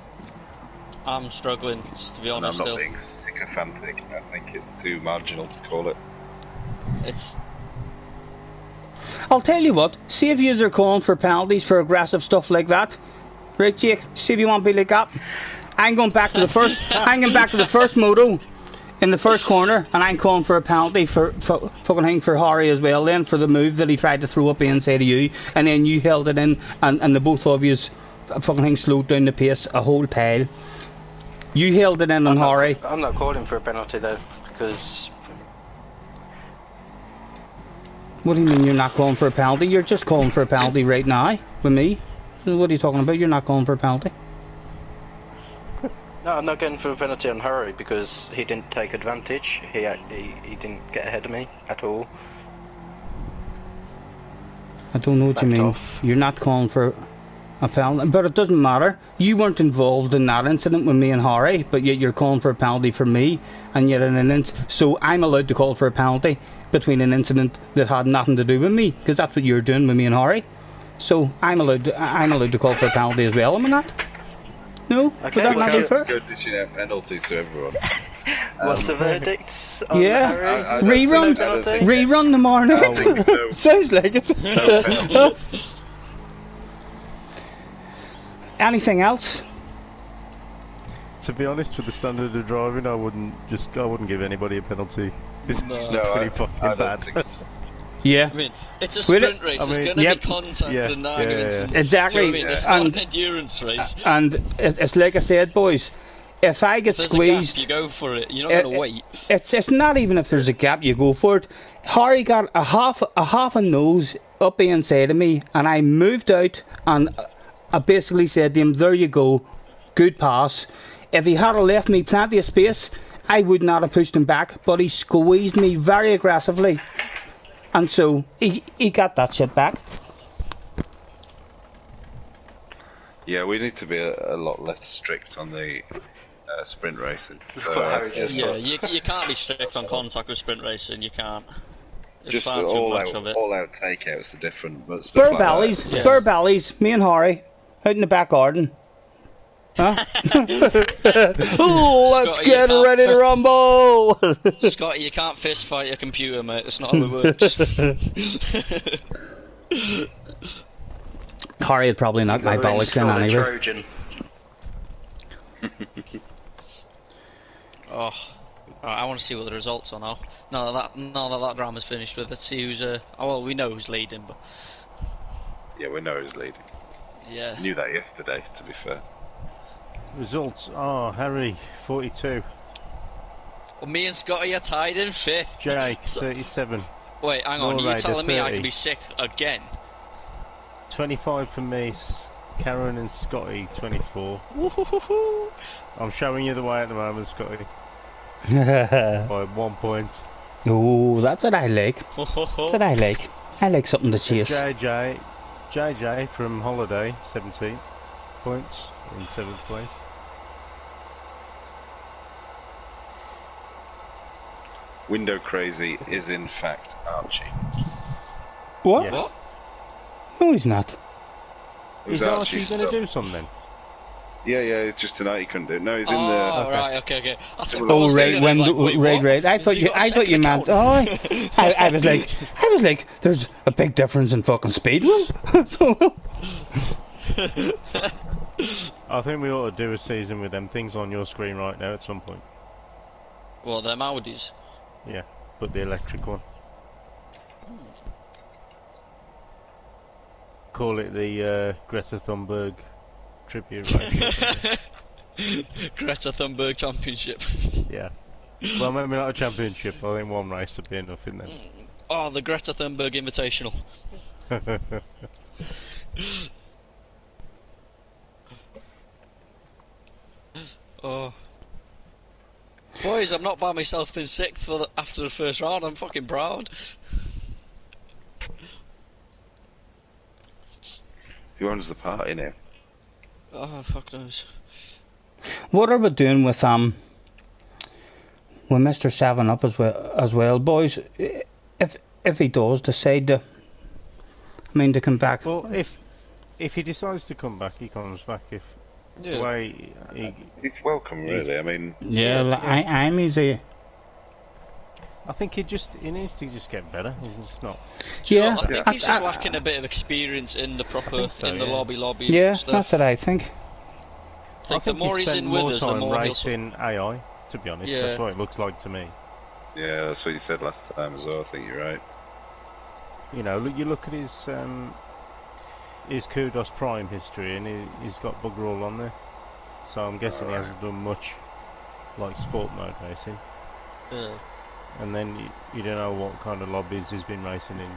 Speaker 4: I'm struggling, to be honest.
Speaker 5: I'm not being sycophantic. I think it's too marginal to call it.
Speaker 1: I'll tell you what. See if yous are calling for penalties for aggressive stuff like that, right, Jake? See if you want to be like that. I'm going back to the first. I'm going back to the first moto in the first corner, and I'm calling for a penalty for fucking thing for Harry as well. Then for the move that he tried to throw up the inside of you, and then you held it in, and the both of yous fucking thing slowed down the pace a whole pile. You held it in on Harry.
Speaker 6: I'm not calling for a penalty though, because.
Speaker 1: What do you mean you're not calling for a penalty? You're just calling for a penalty right now with me. What are you talking about? You're not calling for a penalty.
Speaker 6: No, I'm not going for a penalty on Harry because he didn't take advantage. He didn't get ahead of me at all.
Speaker 1: I don't know what you mean. You're not calling for a penalty, but it doesn't matter. You weren't involved in that incident with me and Harry, but yet you're calling for a penalty for me, and yet in an so I'm allowed to call for a penalty between an incident that had nothing to do with me, because that's what you're doing with me and Harry. So I'm allowed to call for a penalty as well, am I not? No?
Speaker 6: Okay,
Speaker 1: would that not be fair?
Speaker 5: It's good dishing out penalties to everyone.
Speaker 6: What's the verdict?
Speaker 1: Yeah,
Speaker 6: Harry?
Speaker 1: rerun tomorrow night. Sounds like it. Anything else?
Speaker 2: To be honest, with the standard of driving, I wouldn't give anybody a penalty. It's pretty fucking bad.
Speaker 1: Yeah.
Speaker 4: I mean, it's a sprint race. There's going to be contact and arguments.
Speaker 1: Yeah. Exactly.
Speaker 4: You know what I mean? It's not an endurance race.
Speaker 1: And it's like I said, boys. If I get squeezed,
Speaker 4: you go for it. You're not going to wait.
Speaker 1: It's not even if there's a gap, you go for it. Harry got a half a nose up the inside of me, and I moved out, and I basically said to him, "There you go, good pass." If he had left me plenty of space, I would not have pushed him back, but he squeezed me very aggressively, and so he got that shit back.
Speaker 5: Yeah, we need to be a lot less strict on the sprint racing. So
Speaker 4: you can't be strict on contact with sprint racing. You can't.
Speaker 5: Just all out takeouts are different, but stuff
Speaker 1: Burr
Speaker 5: like
Speaker 1: Bally's,
Speaker 5: that.
Speaker 1: Burr Bally's, me and Harry, out in the back garden. Huh? Oh, let's
Speaker 4: Scottie,
Speaker 1: get ready to rumble!
Speaker 4: Scottie, you can't fist fight a computer, mate. That's not how it works.
Speaker 1: Harry would probably knock my bollocks in anyway.
Speaker 6: Trojan.
Speaker 4: Oh, right, I want to see what the results are now. Now that drama's finished with, let's see who's. Oh, well, we know who's leading, but.
Speaker 5: Yeah, we know who's leading.
Speaker 4: Yeah.
Speaker 5: Knew that yesterday, to be fair.
Speaker 2: Results are Harry 42.
Speaker 4: Well, me and Scottie are tied in 5th.
Speaker 2: Jake 37.
Speaker 4: Wait, hang on. You're telling me I can be 6th again?
Speaker 2: 25 for me, Karen and Scottie 24. I'm showing you the way at the moment, Scottie. By 1 point.
Speaker 1: Oh, that's what I like. That's what I like. I like something to chase.
Speaker 2: JJ from Holiday, 17 points in 7th place.
Speaker 5: Window Crazy is in fact Archie.
Speaker 1: What?
Speaker 2: Yes.
Speaker 1: What? No, he's not.
Speaker 2: Is Archie going to do something?
Speaker 5: Yeah, it's just tonight he couldn't do it. No, he's in the...
Speaker 4: Oh, right, okay.
Speaker 1: Oh, right. I thought you meant... Oh, I was like, there's a big difference in fucking speed.
Speaker 2: I think we ought to do a season with them things on your screen right now at some point.
Speaker 4: Well, them Audis.
Speaker 2: Yeah, but the electric one. Call it the Greta Thunberg tribute race.
Speaker 4: Greta Thunberg Championship.
Speaker 2: Yeah. Well, maybe not a championship. I think one race would be enough in there.
Speaker 4: Oh, the Greta Thunberg Invitational. Oh. Boys, I'm not by myself in 6th after the first round. I'm fucking proud.
Speaker 5: Who owns the party now?
Speaker 4: Oh, fuck knows.
Speaker 1: What are we doing with Mr. 7-Up as well, boys? If he does decide to come back.
Speaker 2: Well, if he decides to come back, he comes back. If the way
Speaker 5: he's welcome, really. I mean,
Speaker 1: I'm easy.
Speaker 2: I think he needs to just get better. He's just not.
Speaker 1: Yeah,
Speaker 4: I think he's just lacking a bit of experience in the proper the lobby.
Speaker 1: Yeah,
Speaker 4: stuff.
Speaker 1: that's what I think.
Speaker 2: I think
Speaker 4: the more he's in with us, the more
Speaker 2: racing AI. To be honest, that's what it looks like to me.
Speaker 5: Yeah, that's what you said last time as well. I think you're right.
Speaker 2: You know, you look at his Kudos Prime history, and he's got bugger all on there. So I'm guessing he hasn't done much like sport mode racing.
Speaker 4: Yeah.
Speaker 2: And then you don't know what kind of lobbies he's been racing in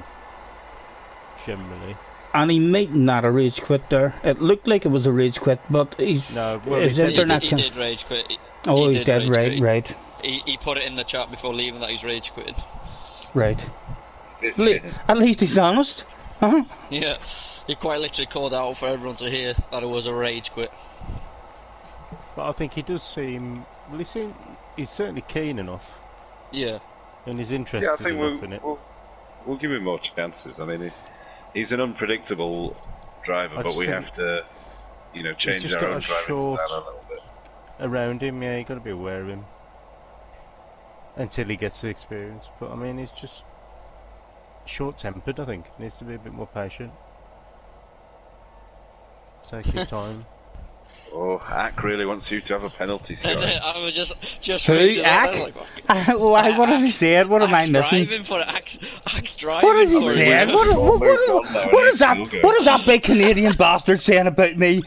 Speaker 2: generally.
Speaker 1: And he might not have rage quit there. It looked like it was a rage quit, but
Speaker 4: he did rage quit.
Speaker 1: He did, right.
Speaker 4: He put it in the chat before leaving that he's rage quitting.
Speaker 1: Right. At least he's honest.
Speaker 4: Yeah, he quite literally called out for everyone to hear that it was a rage quit.
Speaker 2: But I think he does seem... Well, he's certainly keen enough.
Speaker 4: Yeah.
Speaker 2: And he's interested enough in it.
Speaker 5: We'll give him more chances. I mean, he's an unpredictable driver, but we have to, change our own driving style a little bit.
Speaker 2: Around him, yeah, you got to be aware of him until he gets the experience. But I mean, he's just short-tempered. I think needs to be a bit more patient. Take his time.
Speaker 5: Oh, Ack really wants you to have a penalty, Scott.
Speaker 4: I was just
Speaker 1: who? Ack? What has he said? What am I missing?
Speaker 4: Ack's driving.
Speaker 1: What has he said? What is that big Canadian bastard saying about me?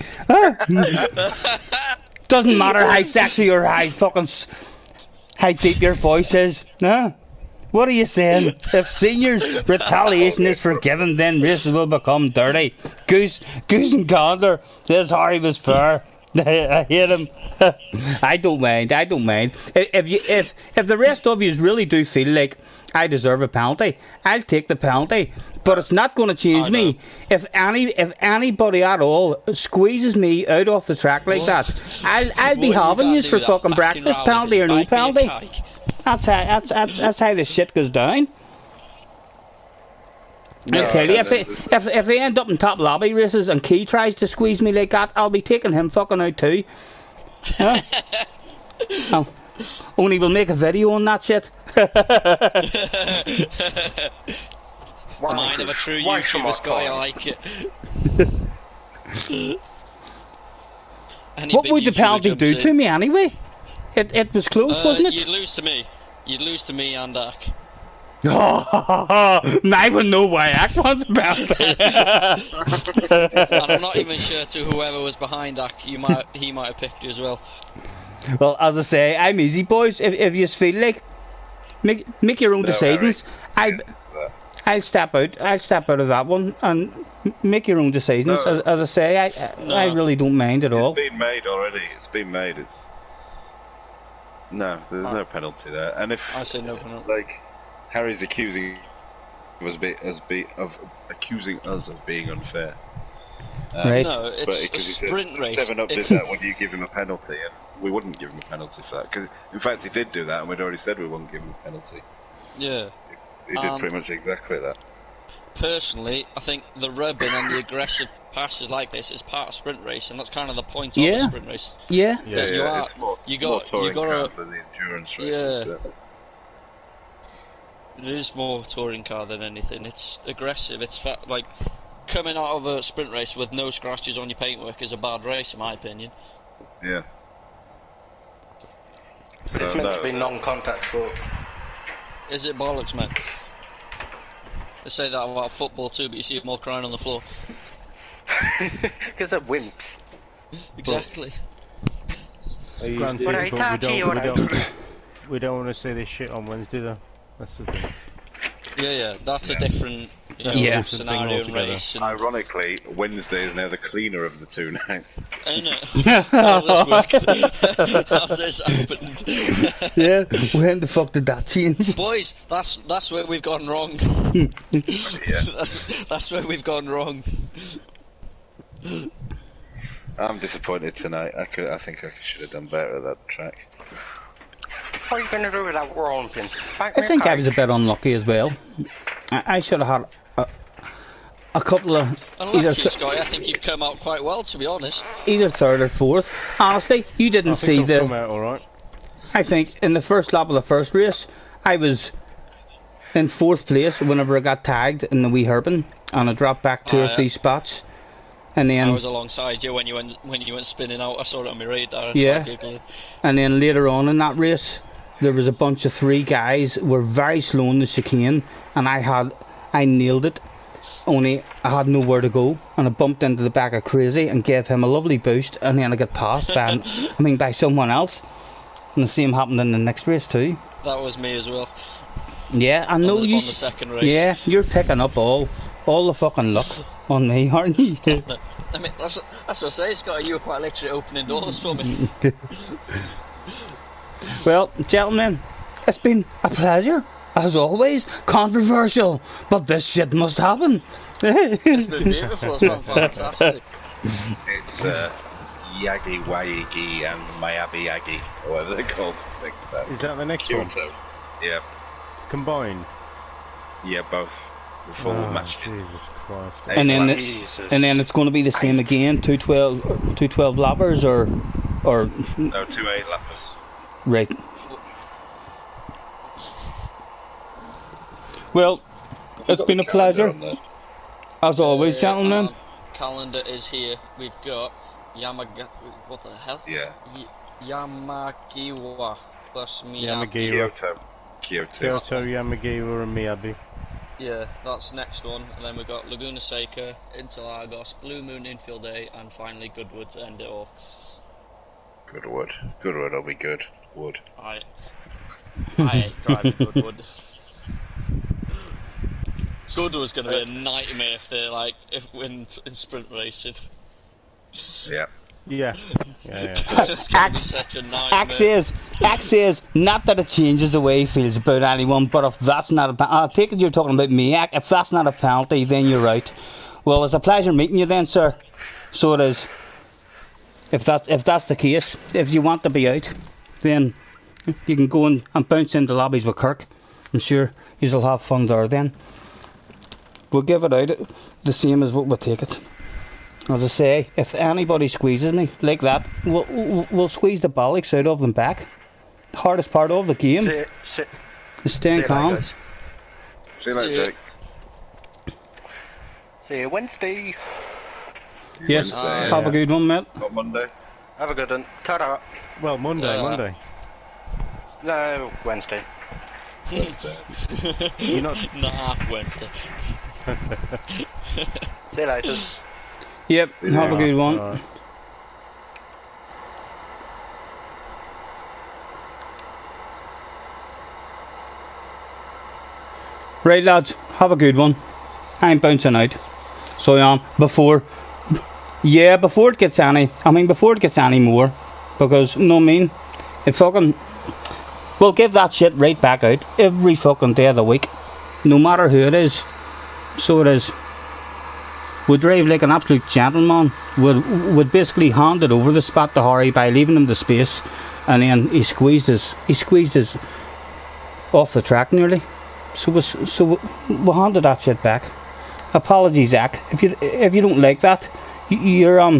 Speaker 1: Doesn't matter how sexy or how deep your voice is. No. What are you saying? If seniors' retaliation is forgiven, then races will become dirty. Goose and Gander. This Harry was fair. I hate him. I don't mind. If the rest of you really do feel like I deserve a penalty, I'll take the penalty. But it's not going to change me. If anybody at all squeezes me out off the track like that, I'll be having you for fucking breakfast, penalty or no penalty. That's how the shit goes down. I tell you, if they end up in top lobby races and Key tries to squeeze me like that, I'll be taking him fucking out too. Huh? Only we'll make a video on that shit.
Speaker 4: The mind of a true YouTuber, Scottie, I like it.
Speaker 1: What would the penalty do to me anyway? It was close, wasn't it?
Speaker 4: You'd lose to me. You'd lose to me and Ak.
Speaker 1: I would know why Ak wants a penalty.
Speaker 4: And I'm not even sure to whoever was behind Ak, he might have picked you as well.
Speaker 1: Well, as I say, I'm easy, boys. If you feel like make your own decisions. I'll step out. I'll step out of that one and make your own decisions.
Speaker 5: No.
Speaker 1: As I say, I really don't mind at all.
Speaker 5: It's been made already. It's been made. No, there's no penalty there. And if
Speaker 4: I say no penalty,
Speaker 5: like Harry's accusing us of being unfair.
Speaker 1: Right.
Speaker 4: No, it's a sprint race.
Speaker 5: 7-Up did that when you give him a penalty, and we wouldn't give him a penalty for that. Cause, in fact, he did do that, and we'd already said we wouldn't give him a penalty.
Speaker 4: Yeah.
Speaker 5: He did pretty much exactly that.
Speaker 4: Personally, I think the rubbing and the aggressive passes like this is part of sprint race, and that's kind of the point of the sprint race.
Speaker 1: Yeah.
Speaker 5: It's more touring cars than the endurance races.
Speaker 4: Yeah. It is more touring car than anything. It's aggressive. It's like coming out of a sprint race with no scratches on your paintwork is a bad race, in my opinion.
Speaker 5: Yeah.
Speaker 6: It's meant to be non-contact sport.
Speaker 4: Is it bollocks, man? They say that about football too, but you see them all crying on the floor.
Speaker 6: Because they're wimps.
Speaker 4: Exactly.
Speaker 2: Granted, we don't want to say this shit on Wednesday though. That's the thing.
Speaker 4: Yeah, that's a different scenario and race. And
Speaker 5: ironically, Wednesday is now the cleaner of the two nights.
Speaker 4: I know. How's this happened?
Speaker 1: Yeah, when the fuck did that change?
Speaker 4: Boys, that's where we've gone wrong.
Speaker 5: Yeah.
Speaker 4: That's where we've gone wrong.
Speaker 5: I'm disappointed tonight. I think I should have done better at that track.
Speaker 6: What are you going to do with that world pin?
Speaker 1: I think I was a bit unlucky as well. I should have had a couple of...
Speaker 4: Unlucky, Scottie. I think you've come out quite well, to be honest.
Speaker 1: Either third or fourth. Honestly, you didn't see the...
Speaker 2: come out all right.
Speaker 1: I think in the first lap of the first race, I was in fourth place whenever I got tagged in the wee hairpin, and I dropped back two or three spots. And then
Speaker 4: I was alongside you when you went spinning out. I saw it on my radar.
Speaker 1: Yeah. And then later on in that race, there was a bunch of three guys who were very slow in the chicane, and I nailed it. Only I had nowhere to go, and I bumped into the back of Crazy and gave him a lovely boost, and then I got passed by someone else. And the same happened in the next race too.
Speaker 4: That was me as well.
Speaker 1: Yeah, I know you.
Speaker 4: On the second race.
Speaker 1: Yeah, you're picking up all the fucking luck on me, aren't you?
Speaker 4: I mean, that's what I say, Scottie. You were quite literally opening doors for me.
Speaker 1: Well, gentlemen, it's been a pleasure. As always, controversial, but this shit must happen.
Speaker 4: It's been beautiful, it's been fantastic.
Speaker 5: It's Yagi Waigi and Miyabi Yagi, or whatever they're called next time.
Speaker 2: Is that the next one?
Speaker 5: Yeah.
Speaker 2: Combined?
Speaker 5: Yeah, both. The full match.
Speaker 2: Jesus Christ.
Speaker 1: And then it's going to be the same again, 212 lappers or
Speaker 5: no, 2 8-lappers.
Speaker 1: Right. Well, it's been a pleasure. As always, gentlemen.
Speaker 4: Calendar is here. We've got what the hell?
Speaker 5: Yeah.
Speaker 4: Yamagiwa plus Miyabi.
Speaker 2: Kyoto, Yamagiwa and Miyabi.
Speaker 4: Yeah, that's next one. And then we've got Laguna Seca, Interlagos, Blue Moon Infield A, and finally Goodwood to end it all.
Speaker 5: Goodwood will be good. Wood.
Speaker 4: I hate driving Goodwood. Goodwood's going to be a nightmare if they're if in sprint racing.
Speaker 5: Yeah.
Speaker 2: Yeah.
Speaker 4: It's going to be such a nightmare.
Speaker 1: Axe says, not that it changes the way he feels about anyone, but if that's not a penalty, I take it you're talking about me, if that's not a penalty, then you're right. Well, it's a pleasure meeting you then, sir. So it is. If that's the case, if you want to be out, then you can go and bounce into lobbies with Kirk. I'm sure you'll have fun there then. we'll give it out the same as what we'll take it. As I say, if anybody squeezes me like that, we'll squeeze the bollocks out of them back. The hardest part of the game is staying calm.
Speaker 5: See you later, Jake.
Speaker 6: See you Wednesday.
Speaker 1: Yes, have a good one, mate.
Speaker 5: On Monday.
Speaker 6: Have a good one. Ta-da.
Speaker 2: Well, Monday.
Speaker 6: No, Wednesday.
Speaker 2: You're not.
Speaker 4: Nah, Wednesday.
Speaker 6: See you later.
Speaker 1: Yep, have a good one. Right, lads, have a good one. I'm bouncing out. So I am. Before it gets any more. Because, you know what I mean? We'll give that shit right back out every fucking day of the week. No matter who it is. So it is. We drive like an absolute gentleman. Would basically hand it over the spot to Harry by leaving him the space, and then he squeezed his off the track nearly. So we handed that shit back. Apologies, Zach. If you don't like that, you're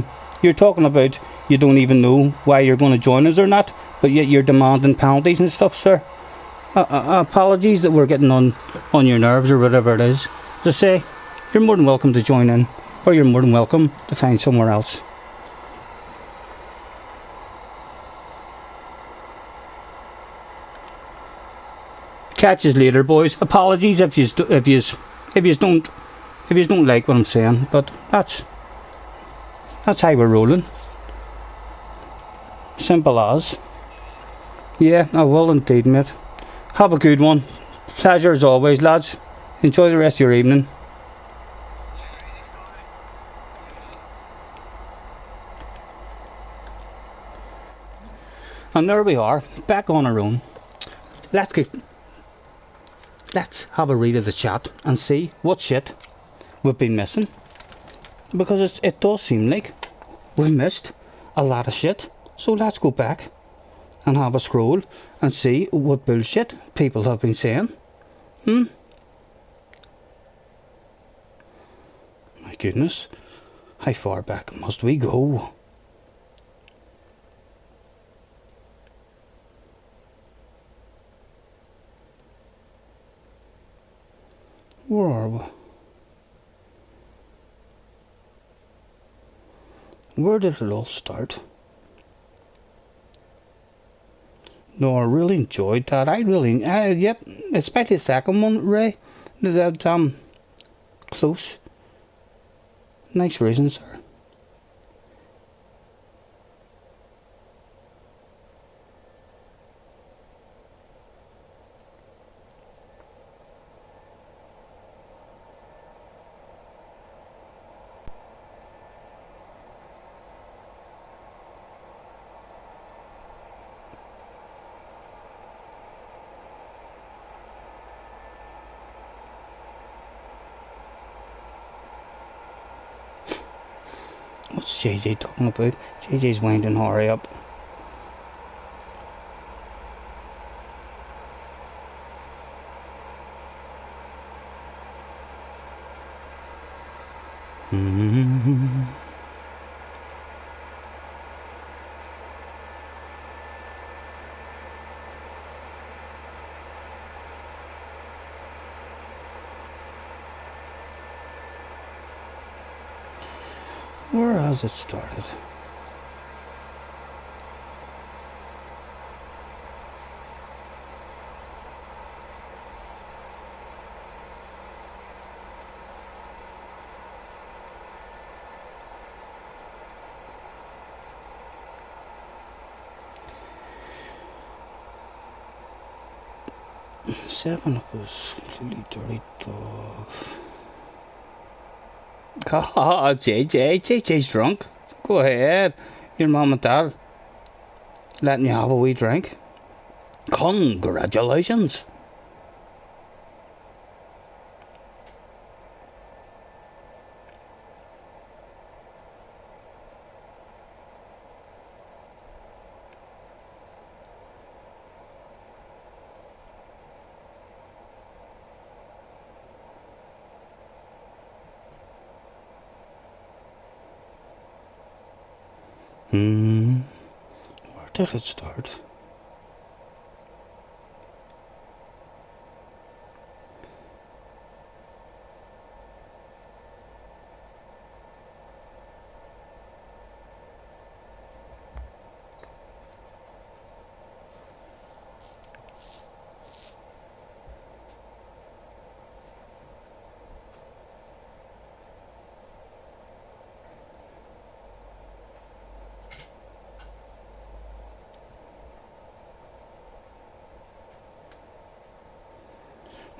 Speaker 1: talking about you don't even know why you're going to join us or not, but yet you're demanding penalties and stuff, sir. Apologies that we're getting on your nerves or whatever it is. As I say, you're more than welcome to join in, or you're more than welcome to find somewhere else. Catch us later, boys. Apologies if you don't like what I'm saying, but that's how we're rolling. Simple as. Yeah, I will indeed, mate. Have a good one. Pleasure as always, lads. Enjoy the rest of your evening. And there we are, back on our own. Let's have a read of the chat and see what shit we've been missing. Because it does seem like we've missed a lot of shit. So let's go back and have a scroll and see what bullshit people have been saying. My goodness, how far back must we go? Where are we? Where did it all start? No, I really enjoyed that. Yep, especially the second one, Ray. That close. Nice reason, sir. What's JJ talking about? JJ's winding Harry up. Where has it started? Seven of us completely dirty dog. Ah, JJ's drunk. Go ahead. Your mum and dad letting you have a wee drink. Congratulations. Where did it start?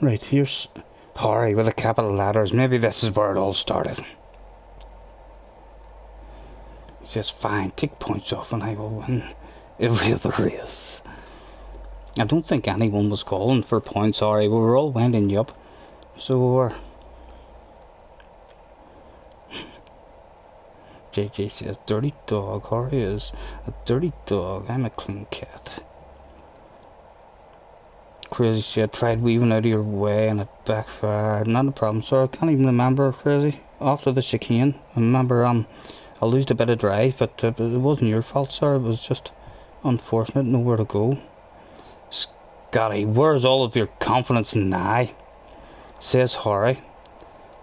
Speaker 1: Right, here's Harry with a capital letters. Maybe this is where it all started. He says, fine, take points off and I will win every other race. I don't think anyone was calling for points, Harry. We were all winding you up. So we were. JJ says, dirty dog. Harry is a dirty dog. I'm a clean cat. Crazy said, tried weaving out of your way and it backfired. Not a problem, sir. I can't even remember, Crazy. After the chicane, I remember I lost a bit of drive, but it wasn't your fault, sir. It was just unfortunate, nowhere to go. Scottie, where's all of your confidence now? Says Harry.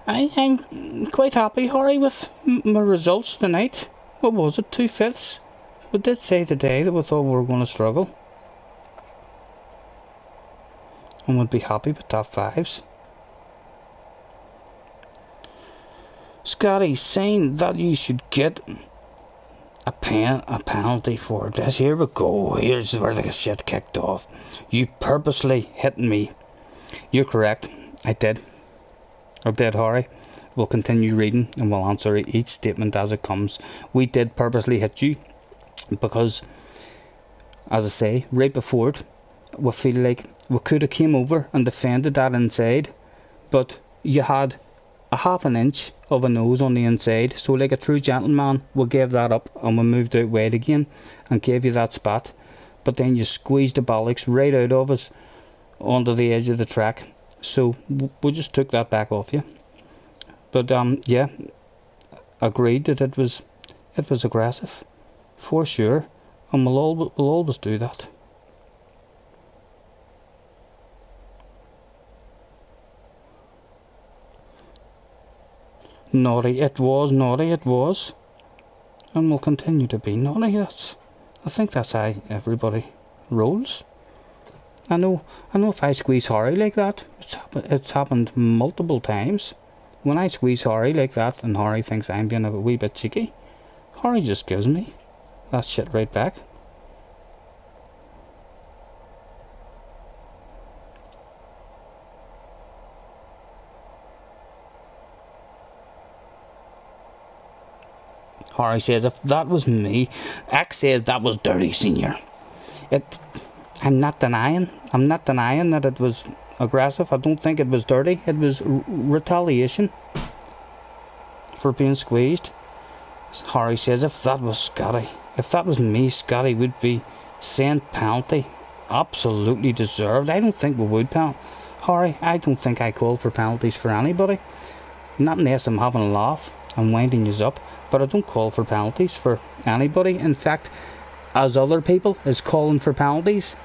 Speaker 1: I'm quite happy, Harry, with my results tonight. What was it, 2/5? We did say today that we thought we were going to struggle. And would be happy with top 5s. Scottie saying that you should get a penalty for this. Here we go. Here's where the shit kicked off. You purposely hit me. You're correct. I did. I did, Harry. We'll continue reading and we'll answer each statement as it comes. We did purposely hit you because, as I say, right before it, we feel like we could have came over and defended that inside, but you had a half an inch of a nose on the inside, so like a true gentleman we gave that up and we moved out wide again and gave you that spot, but then you squeezed the bollocks right out of us onto the edge of the track, so we just took that back off you. But yeah, agreed that it was aggressive for sure, and we'll always do that. Naughty it was, and will continue to be naughty. I think that's how everybody rolls. I know if I squeeze Harry like that, it's happened multiple times. When I squeeze Harry like that and Harry thinks I'm being a wee bit cheeky, Harry just gives me that shit right back. Harry says, if that was me, X says that was dirty, senior. I'm not denying that it was aggressive. I don't think it was dirty. It was retaliation for being squeezed. Harry says, if that was Scottie, if that was me, Scottie would be saying penalty. Absolutely deserved. I don't think we would penalty. Harry, I don't think I call for penalties for anybody. Not unless I'm having a laugh and winding you up. But I don't call for penalties for anybody. In fact, as other people is calling for penalties,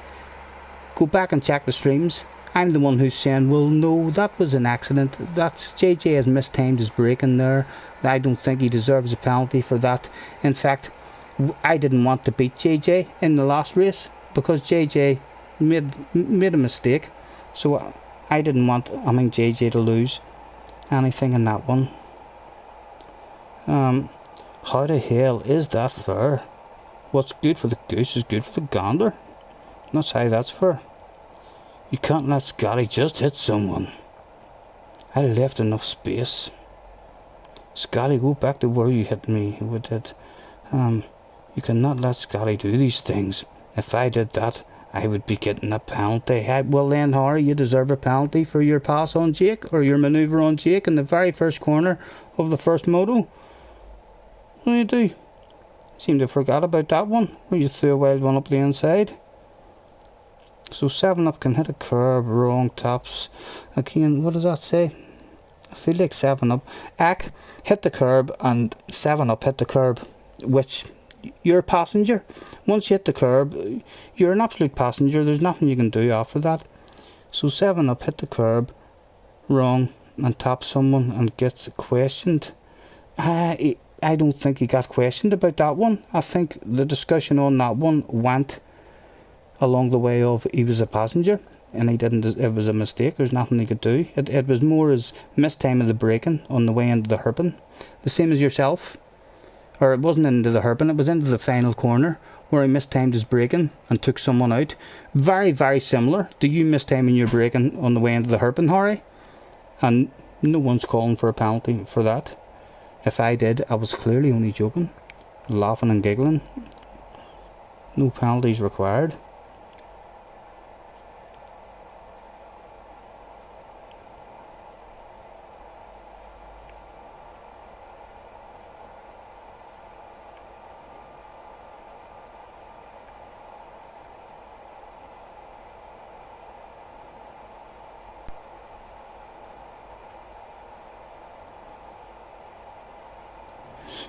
Speaker 1: go back and check the streams. I'm the one who's saying, well, no, that was an accident. That's JJ has mistimed his braking there. I don't think he deserves a penalty for that. In fact, I didn't want to beat JJ in the last race because JJ made a mistake. So I didn't want JJ to lose anything in that one. How the hell is that fair? What's good for the goose is good for the gander. That's how that's fair. You can't let Scottie just hit someone. I left enough space. Scottie, go back to where you hit me with it. You cannot let Scottie do these things. If I did that, I would be getting a penalty. Well then, Harry, you deserve a penalty for your pass on Jake, or your manoeuvre on Jake in the very first corner of the first moto. What do you do? Seem to have forgot about that one, where you threw a wild one up the inside. So 7-Up can hit a curb, wrong tops. Again, what does that say? I feel like 7-Up. Ack hit the curb and 7-Up hit the curb, which You're a passenger. Once you hit the curb, you're an absolute passenger. There's nothing you can do after that. So 7-Up hit the curb wrong and tapped someone and gets questioned. I don't think he got questioned about that one. I think the discussion on that one went along the way of he was a passenger and he didn't. It was a mistake. There's nothing he could do. It was more as mistiming the braking on the way into the hairpin, the same as yourself. Or it wasn't into the hairpin, it was into the final corner where he mistimed his braking and took someone out. Very, very similar to you mistiming your braking on the way into the hairpin, Harry. And no one's calling for a penalty for that. If I did, I was clearly only joking, laughing and giggling. No penalties required.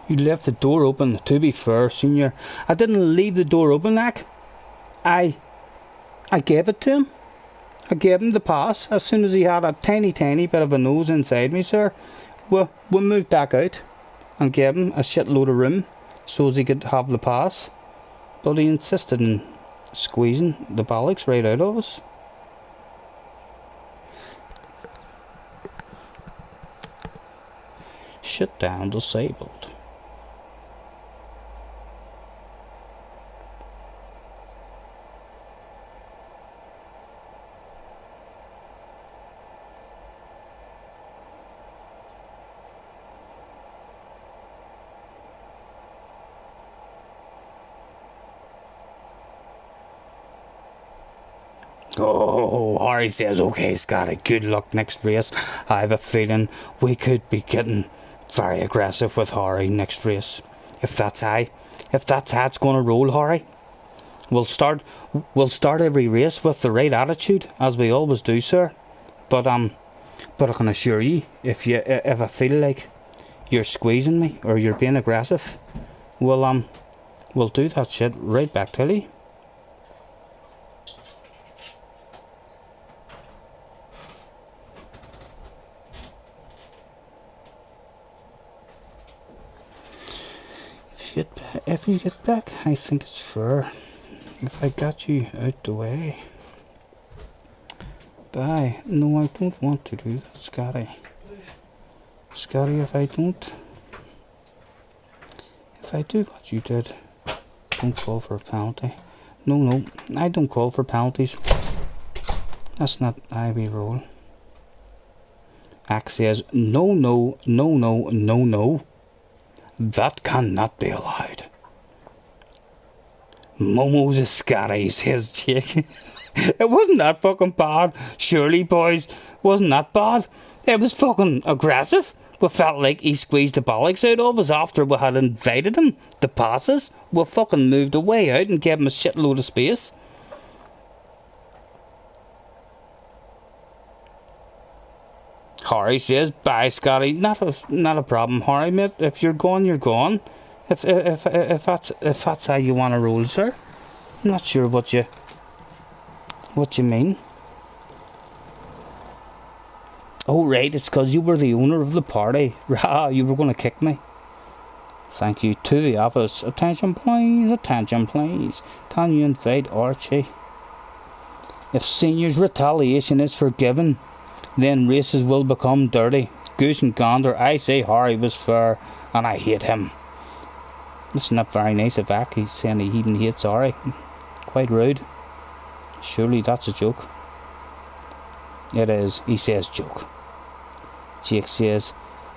Speaker 1: You left the door open. To be fair, Senior, I didn't leave the door open, Nick. I gave it to him. I gave him the pass as soon as he had a tiny bit of a nose inside me, sir. We moved back out and gave him a shitload of room so as he could have the pass. But he insisted in squeezing the bollocks right out of us. Shut down, disabled. Oh, Harry says, okay, Scottie, good luck next race. I have a feeling we could be getting very aggressive with Harry next race. If that's how it's going to roll, Harry. We'll start every race with the right attitude, as we always do, sir. But I can assure you, if I feel like you're squeezing me or you're being aggressive, we'll do that shit right back to you. If you get back, I think it's fair. If I got you out the way. Bye. No, I don't want to do that, Scottie. Scottie, if I do what you did, don't call for a penalty. No, I don't call for penalties. That's not how we roll. Axe says, no. That cannot be allowed. Momo's a Scottie, says Jake. It wasn't that fucking bad. Surely, boys, wasn't that bad. It was fucking aggressive. We felt like he squeezed the bollocks out of us after we had invited him to pass us. We fucking moved away out and gave him a shitload of space. Harry says, bye, Scottie. Not a problem, Harry, mate. If you're gone, you're gone. If that's how you want to roll, sir. I'm not sure what you mean. Oh right, it's because you were the owner of the party. Rah, you were going to kick me. Thank you. To the office. Attention please, attention please. Can you invite Archie? If Senior's retaliation is forgiven, then races will become dirty. Goose and gander, I say Harry was fair, and I hate him. That's not very nice of Ack. He's saying he even hates Harry. Quite rude. Surely that's a joke. It is. He says joke. Jake says,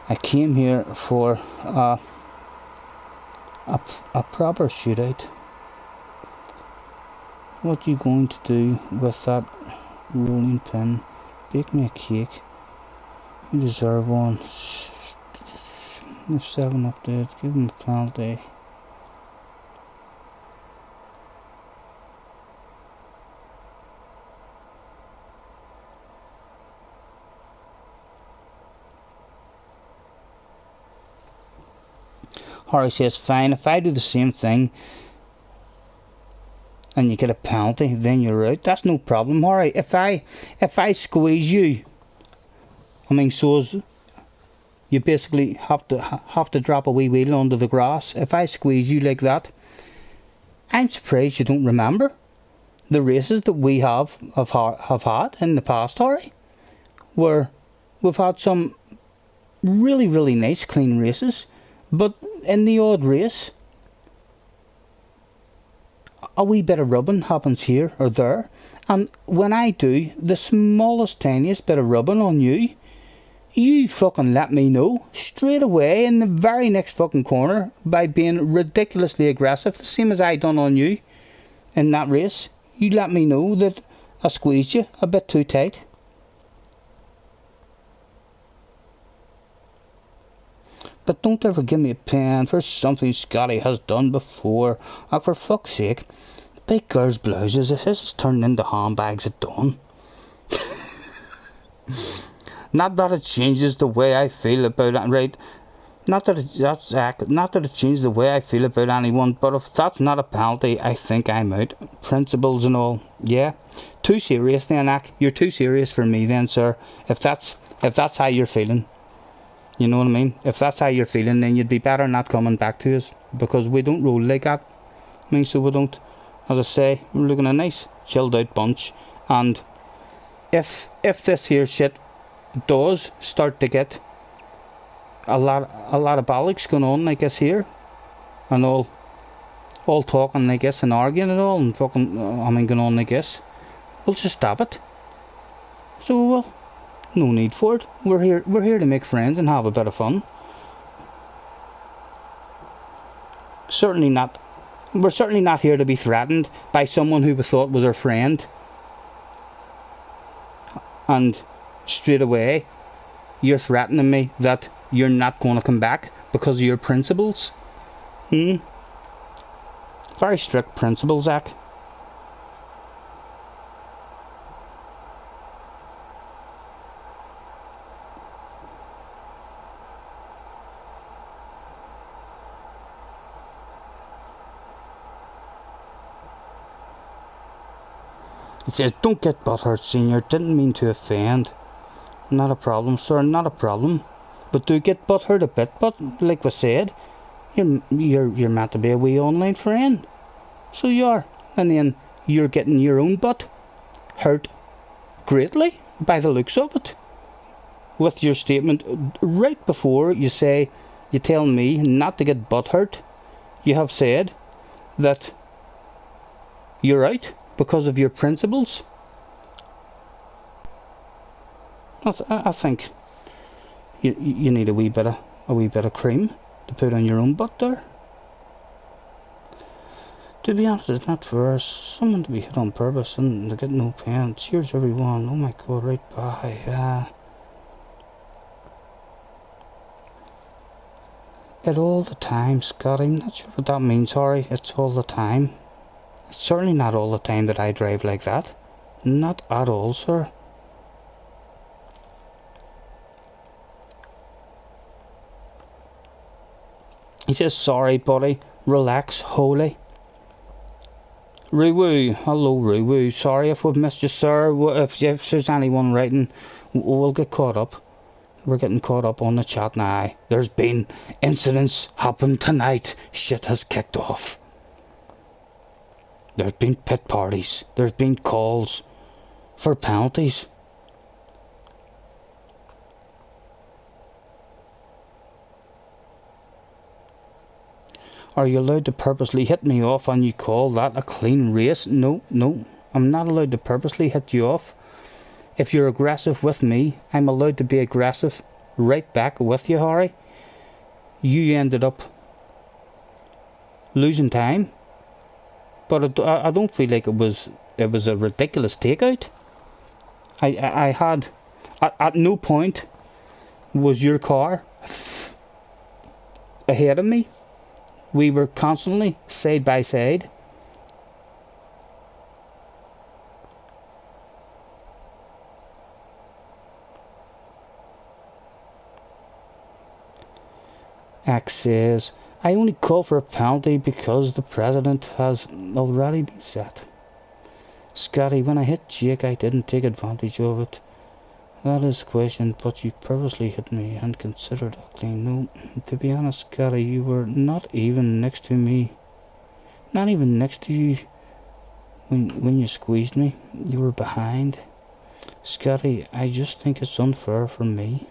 Speaker 1: I came here for a proper shootout. What are you going to do with that rolling pin? Bake me a cake. You deserve one. If 7-Up did, give him a penalty. Harry says, fine, if I do the same thing and you get a penalty, then you're out. That's no problem, Harry. If I squeeze you, I mean, so as you basically have to drop a wee wheel onto the grass. If I squeeze you like that, I'm surprised you don't remember the races that we have had in the past, Harry, where we've had some really, really nice, clean races, but in the odd race, a wee bit of rubbing happens here or there, and when I do the smallest, tiniest bit of rubbing on you, you fucking let me know straight away in the very next fucking corner by being ridiculously aggressive, the same as I done on you in that race. You let me know that I squeezed you a bit too tight. But don't ever give me a pen for something Scottie has done before. Like, for fuck's sake, big girls' blouses, this is turning into handbags at dawn. Not that it changes the way I feel about it, right? Not that it changes the way I feel about anyone, but if that's not a penalty, I think I'm out. Principles and all, yeah. Too serious then, Ack. You're too serious for me then, sir. If that's how you're feeling, you know what I mean? If that's how you're feeling, then you'd be better not coming back to us, because we don't roll like that. I mean, so we don't. As I say, we're looking a nice, chilled out bunch, and if this here shit does start to get a lot of bollocks going on, I guess, here, and all talking, I guess, and arguing and all, and fucking, going on, I guess, we'll just stop it. So, well, no need for it. We're here to make friends and have a bit of fun. We're certainly not here to be threatened by someone who we thought was our friend, and straight away you're threatening me that you're not going to come back because of your principles. Very strict principles, Zach. It says, don't get butthurt, senior. Didn't mean to offend. Not a problem, sir, not a problem. But do get butthurt a bit, but like we said, you're meant to be a wee online friend. So you are. And then you're getting your own butt hurt greatly by the looks of it. With your statement right before you tell me not to get butthurt, you have said that you're out because of your principles. I think you need a wee bit of cream to put on your own butt there. To be honest, it's not for us. Someone to be hit on purpose and to get no pain. Cheers, everyone. Oh my god, right by. It all the time, Scottie. I'm not sure what that means, sorry. It's all the time. It's certainly not all the time that I drive like that. Not at all, sir. He says, sorry, buddy. Relax, holy. Roo-woo. Hello, Roo-woo. Sorry if we've missed you, sir. If there's anyone writing, we'll get caught up. We're getting caught up on the chat now. There's been incidents happen tonight. Shit has kicked off. There's been pit parties. There's been calls for penalties. Are you allowed to purposely hit me off and you call that a clean race? No, I'm not allowed to purposely hit you off. If you're aggressive with me, I'm allowed to be aggressive right back with you, Harry. You ended up losing time, but I don't feel like it was a ridiculous takeout. I had at no point was your car ahead of me. We were constantly side by side. Axe says, I only call for a penalty because the precedent has already been set. Scottie, when I hit Jake, I didn't take advantage of it. That is question, but you purposely hit me and considered it clean. No, to be honest, Scottie, you were not even next to me. Not even next to you when you squeezed me. You were behind. Scottie, I just think it's unfair for me.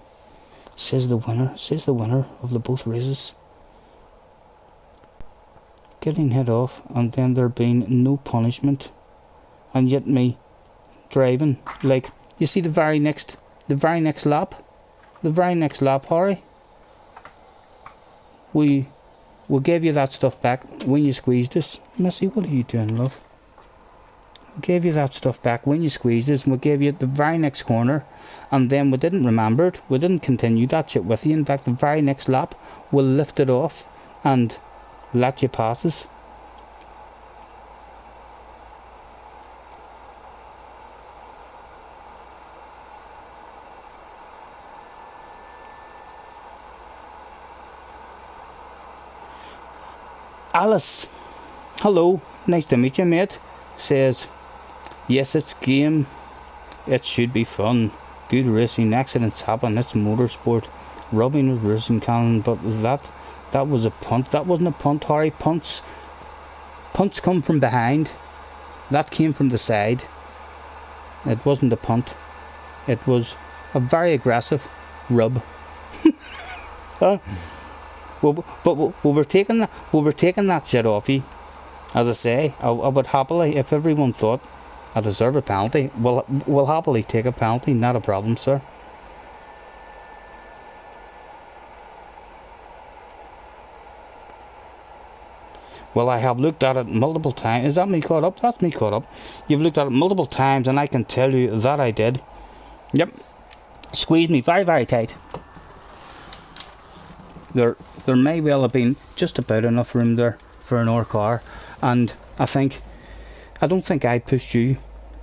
Speaker 1: Says the winner of the both races. Getting hit off and then there being no punishment. And yet me driving like, you see the very next lap, Harry, we gave you that stuff back when you squeezed us. Missy, what are you doing, love? We gave you that stuff back when you squeezed us, and we gave you the very next corner, and then we didn't remember it, we didn't continue that shit with you. In fact, the very next lap we'll lift it off and let you pass us. Alice, hello, nice to meet you, mate. Says, yes, it's game. It should be fun. Good racing, accidents happen, it's motorsport. Rubbing with racing cannon, but that was a punt. That wasn't a punt, Harry. Punts come from behind. That came from the side. It wasn't a punt. It was a very aggressive rub. But we're taking that shit off you. As I say, I would happily, if everyone thought I deserve a penalty, we'll happily take a penalty, not a problem, sir. Well, I have looked at it multiple times. Is that me caught up? That's me caught up. You've looked at it multiple times, and I can tell you that I did. Yep. Squeezed me very, very tight. There may well have been just about enough room there for another car, and I don't think I pushed you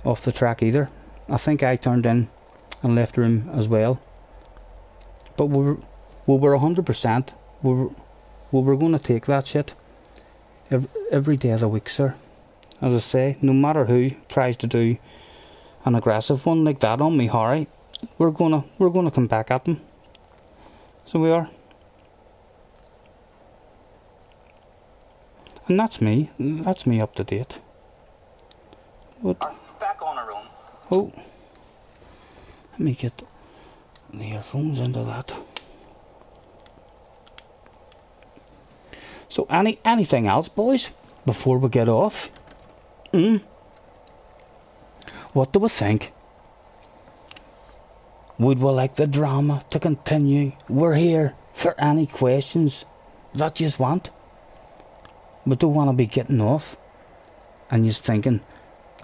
Speaker 1: off the track either. I think I turned in and left room as well. But we were 100%. We were going to take that shit every day of the week, sir. As I say, no matter who tries to do an aggressive one like that on me, Harry, we're gonna come back at them. So we are. And that's me up to date. What?
Speaker 9: Back on our own.
Speaker 1: Oh, let me get the earphones into that. So anything else, boys, before we get off? What do we think? Would we like the drama to continue? We're here for any questions that you want. We don't want to be getting off and you're thinking,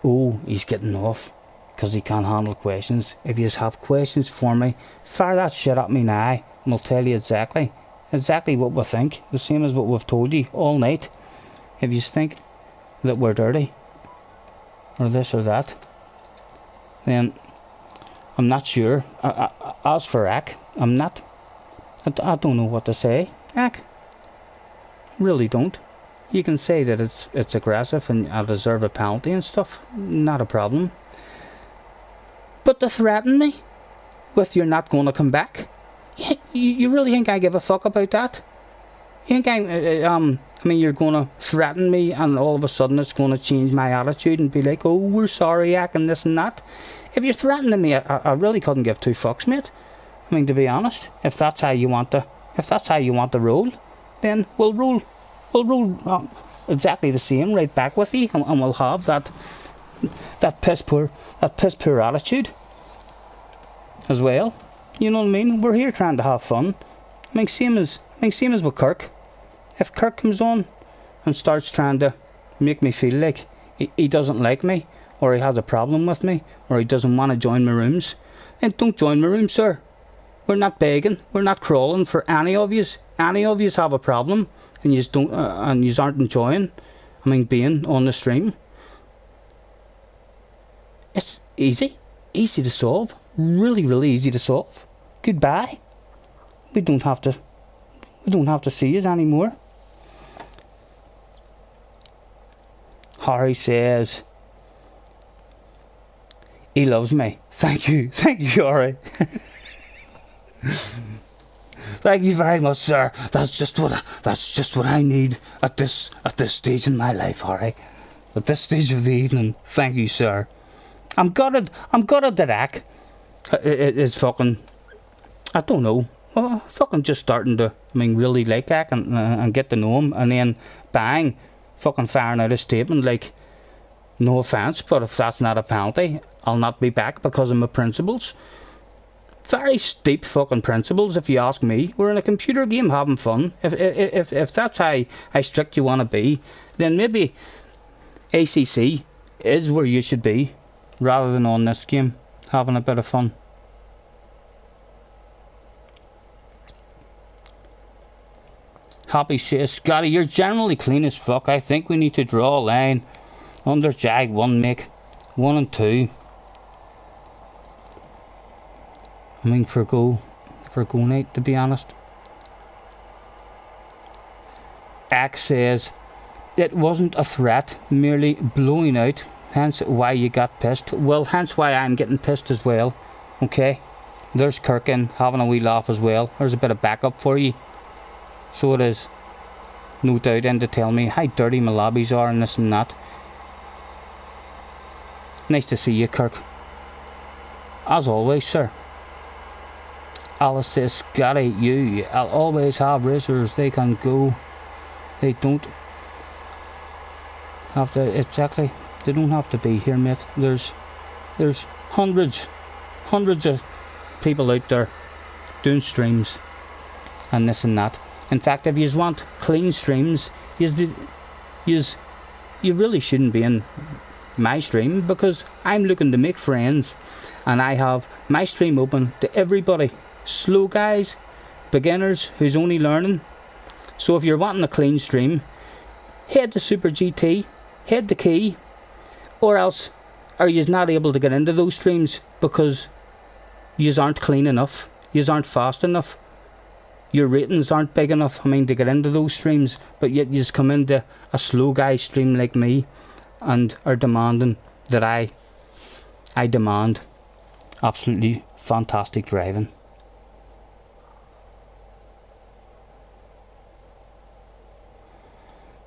Speaker 1: oh, he's getting off because he can't handle questions. If you have questions for me, fire that shit at me now and I'll tell you exactly what we think, the same as what we've told you all night. If you think that we're dirty or this or that, then I'm not sure. As for Ack, I don't know what to say. Ack, really don't. You can say that it's aggressive and I deserve a penalty and stuff, not a problem. But to threaten me with you're not going to come back, you really think I give a fuck about that? You think I mean you're going to threaten me and all of a sudden it's going to change my attitude and be like, oh, we're sorry, Ack, and this and that? If you're threatening me, I really couldn't give two fucks, mate. I mean, to be honest, if that's how you want to roll, then we'll roll exactly the same right back with you, and we'll have that piss poor attitude as well. You know what I mean? We're here trying to have fun. I mean, same as with Kirk. If Kirk comes on and starts trying to make me feel like he doesn't like me, or he has a problem with me, or he doesn't want to join my rooms, then don't join my room, sir. We're not begging, we're not crawling for any of yous. Any of yous have a problem and yous don't and yous aren't enjoying, being on the stream. It's easy to solve. Really, really easy to solve. Goodbye. We don't have to see yous anymore. Harry says he loves me. Thank you, Harry. Thank you very much, sir. That's just what I need at this stage in my life, Harry. At this stage of the evening. Thank you, sir. I'm gutted that Ack is fucking, I don't know, fucking just starting to, really like Ack and get to know him, and then bang, fucking firing out a statement like, no offence, but if that's not a penalty, I'll not be back because of my principles. Very steep fucking principles, if you ask me. We're in a computer game having fun. If that's how strict you want to be, then maybe ACC is where you should be, rather than on this game having a bit of fun. Happy says, Scotty, you're generally clean as fuck. I think we need to draw a line under Jag 1, Mick. 1 and 2. For go night, to be honest. Axe says it wasn't a threat, merely blowing out, hence why you got pissed. Well, hence why I'm getting pissed as well. Okay, there's Kirkin having a wee laugh as well. There's a bit of backup for you. So it is, no doubt, in to tell me how dirty my lobbies are and this and that. Nice to see you, Kirk, as always, sir. Alice says, Scotty, I'll always have racers. They can go. They don't have to, exactly. They don't have to be here, mate. There's hundreds of people out there doing streams and this and that. In fact, if you want clean streams, you really shouldn't be in my stream, because I'm looking to make friends and I have my stream open to everybody. Slow guys, beginners who's only learning. So if you're wanting a clean stream, head to Super GT, head to Key, or else are you not able to get into those streams because you aren't clean enough, you aren't fast enough, your ratings aren't big enough, to get into those streams, but yet you just come into a slow guy stream like me and are demanding that I demand absolutely fantastic driving.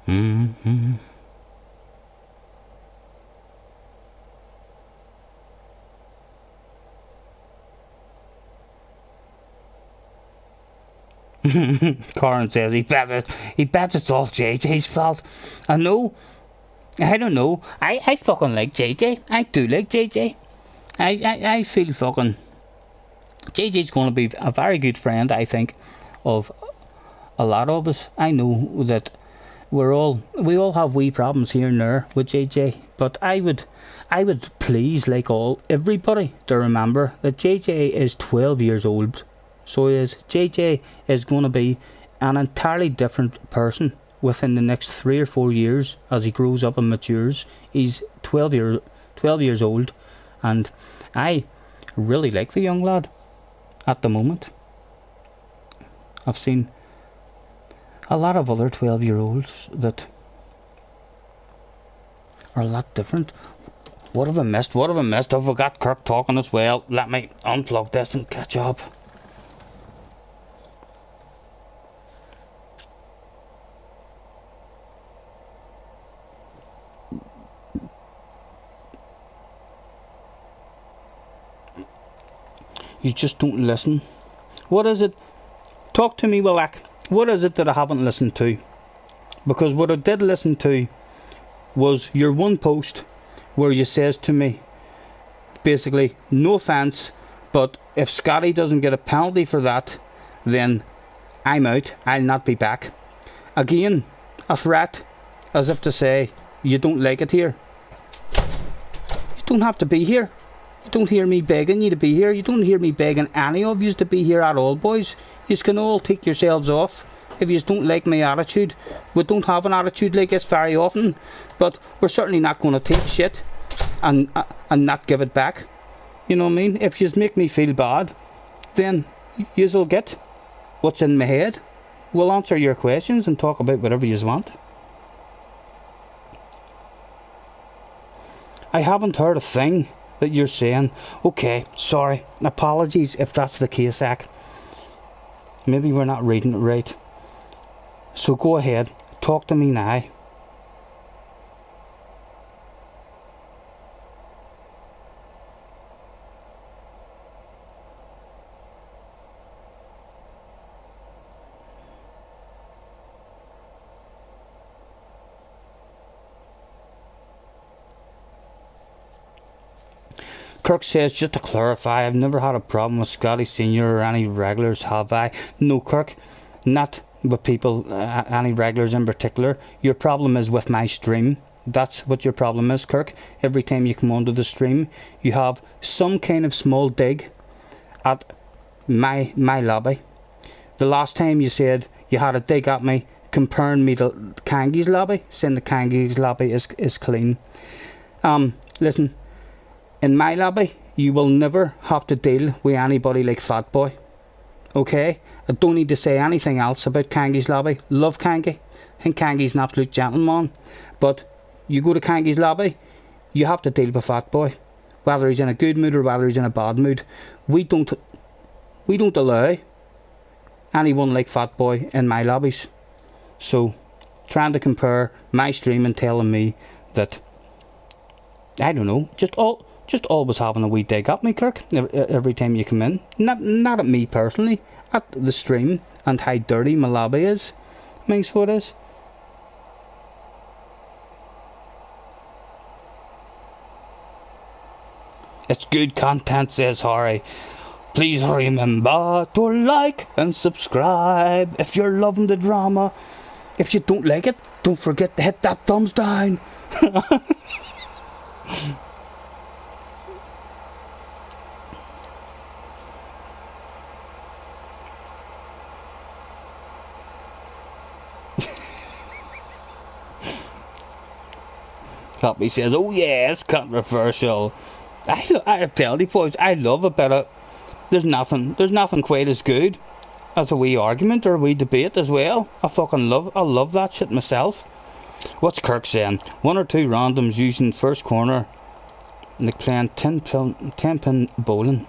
Speaker 1: Mm-hmm. Corin says he bets it's all JJ's fault. I know. I don't know. I fucking like JJ. I do like JJ. I feel fucking JJ's going to be a very good friend, I think, of a lot of us. I know that we all have wee problems here and there with JJ, but I would please everybody to remember that JJ is 12 years old. So JJ is going to be an entirely different person within the next 3 or 4 years as he grows up and matures. He's 12 years old, and I really like the young lad at the moment. I've seen a lot of other 12-year-olds that are a lot different. What have I missed? Have I got Kirk talking as well? Let me unplug this and catch up. You just don't listen. What is it? Talk to me, Willak. What is it that I haven't listened to? Because what I did listen to was your one post where you says to me, basically, no offence, but if Scottie doesn't get a penalty for that, then I'm out. I'll not be back. Again, a threat, as if to say, you don't like it here. You don't have to be here. You don't hear me begging you to be here. You don't hear me begging any of you to be here at all, boys. You can all take yourselves off if you don't like my attitude. We don't have an attitude like this very often, but we're certainly not going to take shit and not give it back. You know what I mean? If you make me feel bad, then you'll get what's in my head. We'll answer your questions and talk about whatever you want. I haven't heard a thing that you're saying. Okay, sorry. Apologies if that's the case, Zach. Maybe we're not reading it right. So go ahead. Talk to me now. Kirk says, just to clarify, I've never had a problem with Scottie Senior or any regulars, have I? No, Kirk, not with people, any regulars in particular. Your problem is with my stream. That's what your problem is, Kirk. Every time you come onto the stream, you have some kind of small dig at my lobby. The last time you said you had a dig at me, comparing me to Kangi's lobby, saying the Kangi's lobby is clean. Listen. In my lobby, you will never have to deal with anybody like Fat Boy. Okay? I don't need to say anything else about Kangi's lobby. Love Kangi. I think Kangi's an absolute gentleman. But you go to Kangi's lobby, you have to deal with Fat Boy. Whether he's in a good mood or whether he's in a bad mood. We don't allow anyone like Fat Boy in my lobbies. So, trying to compare my stream and telling me that, I don't know, just always having a wee dig at me, Kirk, every time you come in. Not at me personally, at the stream and how dirty my lobby is. I mean, so it is. It's good content, says Harry. Please remember to like and subscribe if you're loving the drama. If you don't like it, don't forget to hit that thumbs down. Copy says, oh yeah, it's controversial. I tell you boys, I love a bit of, there's nothing quite as good as a wee argument or a wee debate as well. I love that shit myself. What's Kirk saying? 1 or 2 randoms using first corner, like playing 10 pin bowling.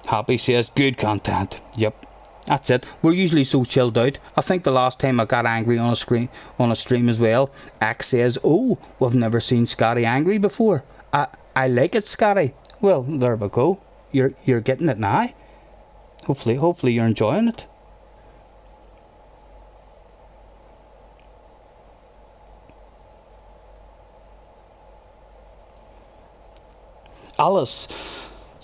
Speaker 1: Happy says, good content. Yep. That's it. We're usually so chilled out. I think the last time I got angry on a stream as well, Axe says, oh, we've never seen Scottie angry before. I like it, Scottie. Well, there we go. You're getting it now. Hopefully you're enjoying it. Alice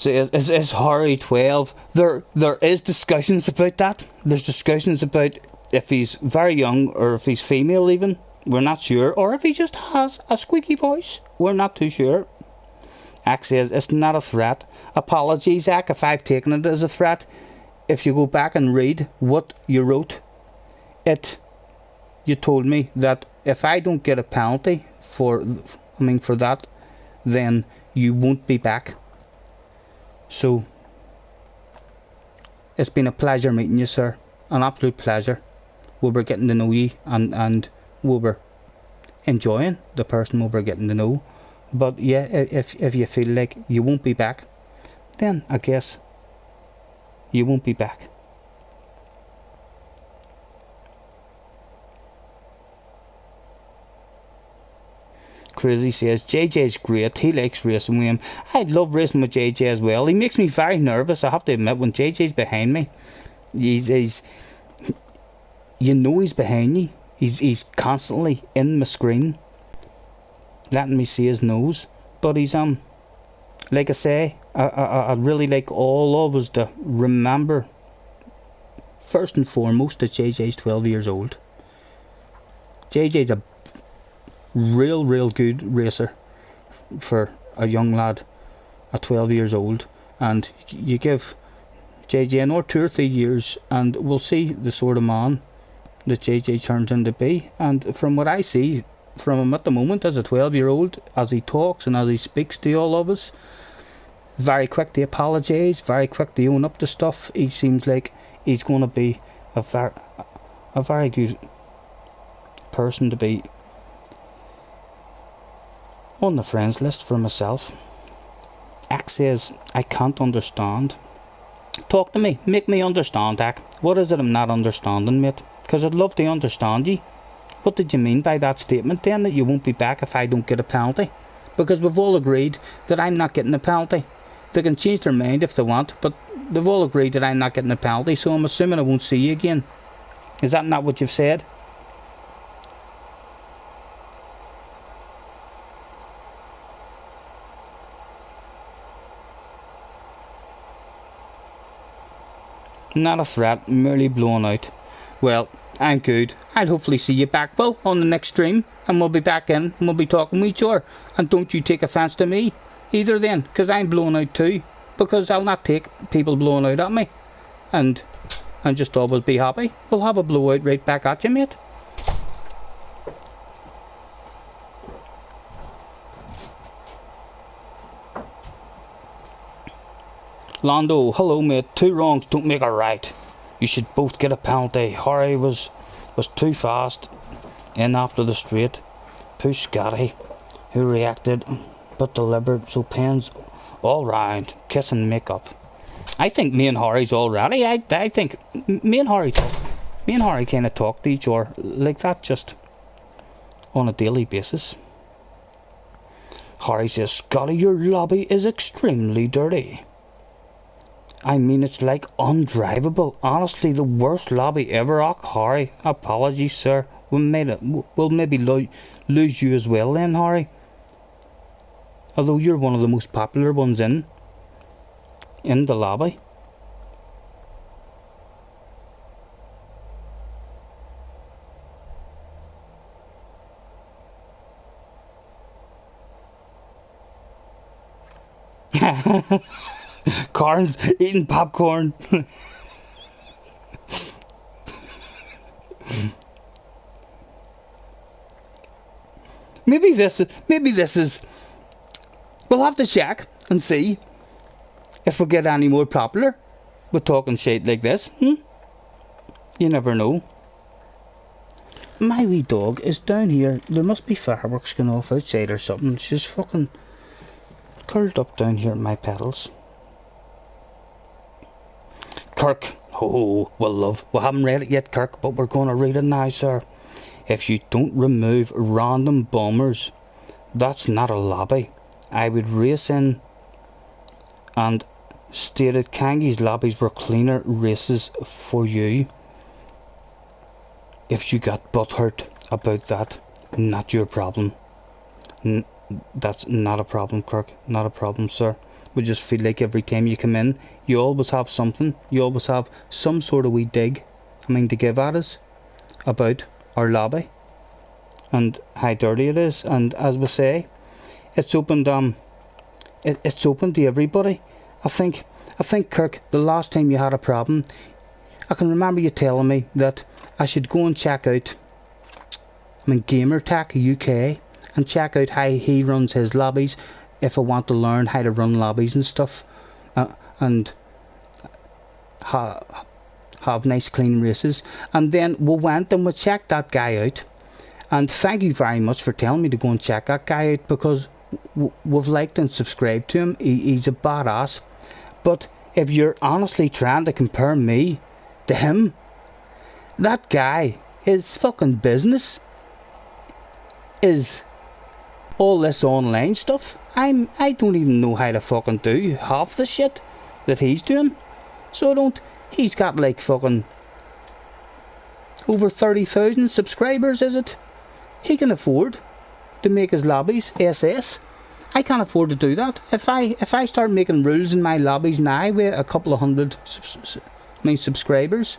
Speaker 1: is Harry 12. There is discussions about that. There's discussions about if he's very young or if he's female even. We're not sure. Or if he just has a squeaky voice. We're not too sure. Axe says it's not a threat. Apologies, Zach, if I've taken it as a threat. If you go back and read what you wrote, you told me that if I don't get a penalty for that, then you won't be back. So, it's been a pleasure meeting you, sir. An absolute pleasure. We were getting to know you and we were enjoying the person we were getting to know. But yeah, if you feel like you won't be back, then I guess you won't be back. Crazy says, JJ's great, he likes racing with him. I love racing with JJ as well. He makes me very nervous, I have to admit, when JJ's behind me. He's you know he's behind you. He's constantly in my screen, letting me see his nose. But he's like I say, I'd really like all of us to remember, first and foremost, that JJ's 12 years old. JJ's a real good racer for a young lad at 12 years old, and you give JJ another 2 or 3 years and we'll see the sort of man that JJ turns into be. And from what I see from him at the moment as a 12-year-old, as he talks and as he speaks to all of us, very quick to apologise, very quick to own up to stuff. He seems like he's going to be a very good person to be on the friends list for myself. Ack says, I can't understand. Talk to me, make me understand, Ack. What is it I'm not understanding, mate? Because I'd love to understand you. What did you mean by that statement then, that you won't be back if I don't get a penalty? Because we've all agreed that I'm not getting a penalty. They can change their mind if they want, but they've all agreed that I'm not getting a penalty, so I'm assuming I won't see you again. Is that not what you've said? Not a threat, merely blown out. Well, I'm good. I'll hopefully see you back, Bill, on the next stream, and we'll be back in, and we'll be talking with each other. And don't you take offence to me either then, because I'm blown out too. Because I'll not take people blowing out at me. And just always be happy. We'll have a blowout right back at you, mate. Lando, hello mate. 2 wrongs don't make a right. You should both get a penalty. Harry was too fast in after the straight. Push Scottie, who reacted but delivered, so pens all round. Kiss and make up. I think me and Harry's already. I think me and Harry kind of talk to each other like that, just on a daily basis. Harry says, Scottie, your lobby is extremely dirty. I mean, it's like undrivable. Honestly, the worst lobby ever. Oh, Harry, apologies, sir. We'll maybe lose you as well then, Harry. Although you're one of the most popular ones in the lobby. Carn's eating popcorn. Maybe this is. We'll have to check and see if we get any more popular with talking shit like this. You never know. My wee dog is down here. There must be fireworks going off outside or something. She's fucking curled up down here in my pedals. Kirk, oh, well love, we haven't read it yet, Kirk, but we're going to read it now, sir. If you don't remove random bombers, that's not a lobby. I would race in and stated Kangi's lobbies were cleaner races for you. If you got butthurt about that, not your problem. That's not a problem, Kirk, not a problem, sir. We just feel like every time you come in, you always have something, you always have some sort of wee dig, to give at us about our lobby and how dirty it is. And as we say, it's open it's open to everybody. I think Kirk, the last time you had a problem, I can remember you telling me that I should go and check out Gamertech UK and check out how he runs his lobbies, if I want to learn how to run lobbies and stuff, and have nice clean races. And then we went and we checked that guy out, and thank you very much for telling me to go and check that guy out, because we've liked and subscribed to him. He's a badass. But if you're honestly trying to compare me to him, that guy, his fucking business is all this online stuff. I don't even know how to fucking do half the shit that he's doing. So he's got like fucking over 30,000 subscribers, is it? He can afford to make his lobbies SS. I can't afford to do that. If I start making rules in my lobbies now with a couple of hundred subscribers,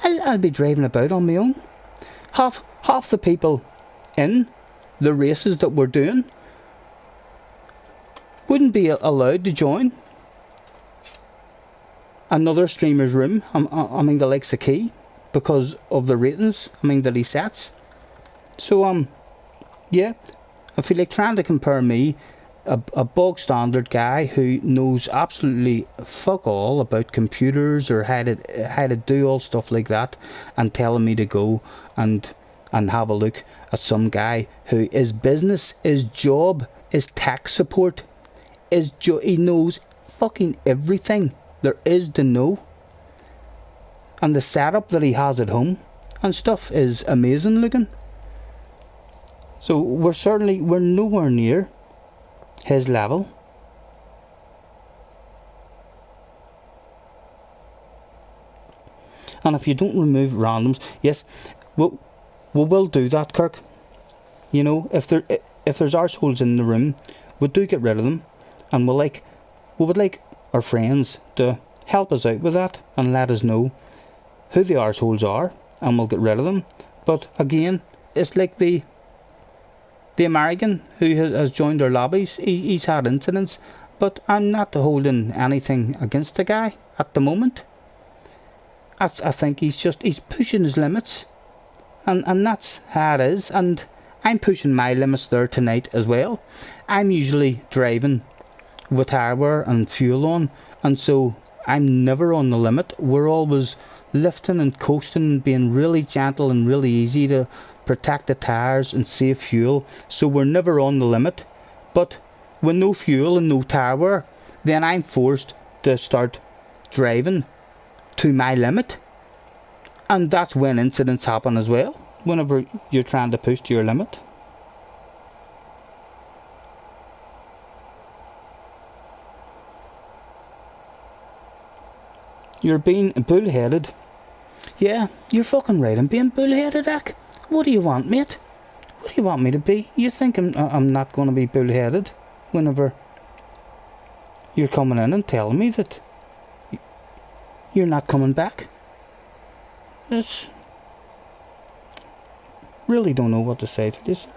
Speaker 1: I'll be driving about on my own. Half the people in the races that we're doing wouldn't be allowed to join another streamer's room. The likes of Key, because of the ratings that he sets. So yeah, I feel like trying to compare me, a bog standard guy who knows absolutely fuck all about computers or how to do all stuff like that, and telling me to go and have a look at some guy who his business, his job his tech support is he knows fucking everything there is to know, and the setup that he has at home and stuff is amazing looking. So we're nowhere near his level. And if you don't remove randoms, yes, we will do that, Kirk. You know, if there's arseholes in the room, we do get rid of them, and we would like our friends to help us out with that and let us know who the arseholes are, and we'll get rid of them. But again, it's like the American who has joined our lobbies. He's had incidents, but I'm not holding anything against the guy at the moment. I think he's pushing his limits, and that's how it is. And I'm pushing my limits there tonight as well. I'm usually driving with hardware and fuel on, and so I'm never on the limit. We're always lifting and coasting and being really gentle and really easy to protect the tires and save fuel, so we're never on the limit. But with no fuel and no tire wear, then I'm forced to start driving to my limit, and that's when incidents happen as well, whenever you're trying to push to your limit. You're being bullheaded. Yeah, you're fucking right, I'm being bullheaded, Ak. What do you want, mate? What do you want me to be? You think I'm not going to be bullheaded whenever you're coming in and telling me that you're not coming back? It's really don't know what to say to this.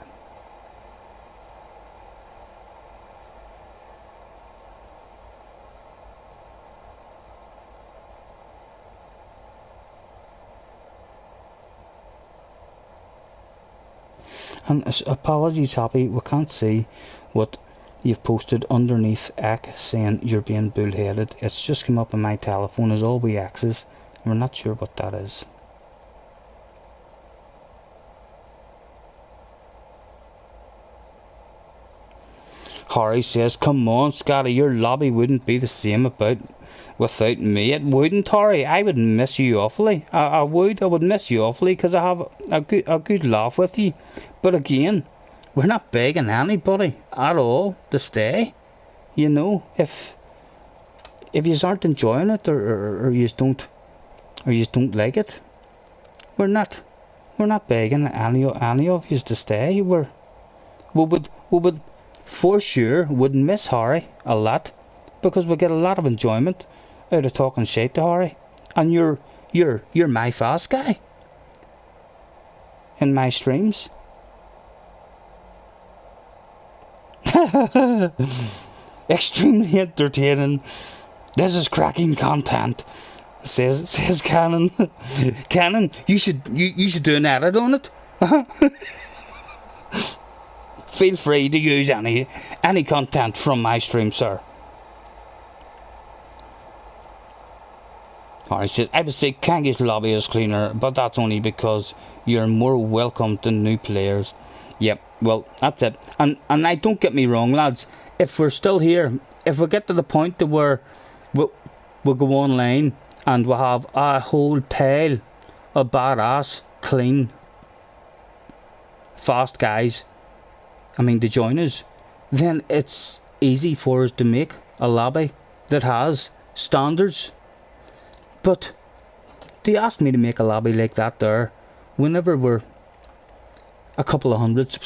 Speaker 1: And apologies, Happy, we can't see what you've posted underneath Ak saying you're being bullheaded. It's just come up on my telephone as all we access. We're not sure what that is. Harry says, come on, Scottie, your lobby wouldn't be the same without me. It wouldn't, Harry. I would miss you awfully. I would miss you awfully, because I have a good laugh with you. But again, we're not begging anybody at all to stay. You know, if you aren't enjoying it, or you don't like it, we're not begging any of you to stay. We would for sure would miss Harry a lot, because we get a lot of enjoyment out of talking shit to Harry, and you're my fast guy in my streams. Extremely entertaining. This is cracking content, says Cannon. Cannon, you should do an edit on it. Feel free to use any content from my stream, sir. Alright, says, I would say Kangi's lobby is cleaner, but that's only because you're more welcome to new players. Yep, well, that's it. And I don't get me wrong, lads. If we're still here, if we get to the point to where we'll go online and we'll have a whole pile of badass, clean, fast guys, to join us, then it's easy for us to make a lobby that has standards. But do you ask me to make a lobby like that there whenever we're a couple of hundred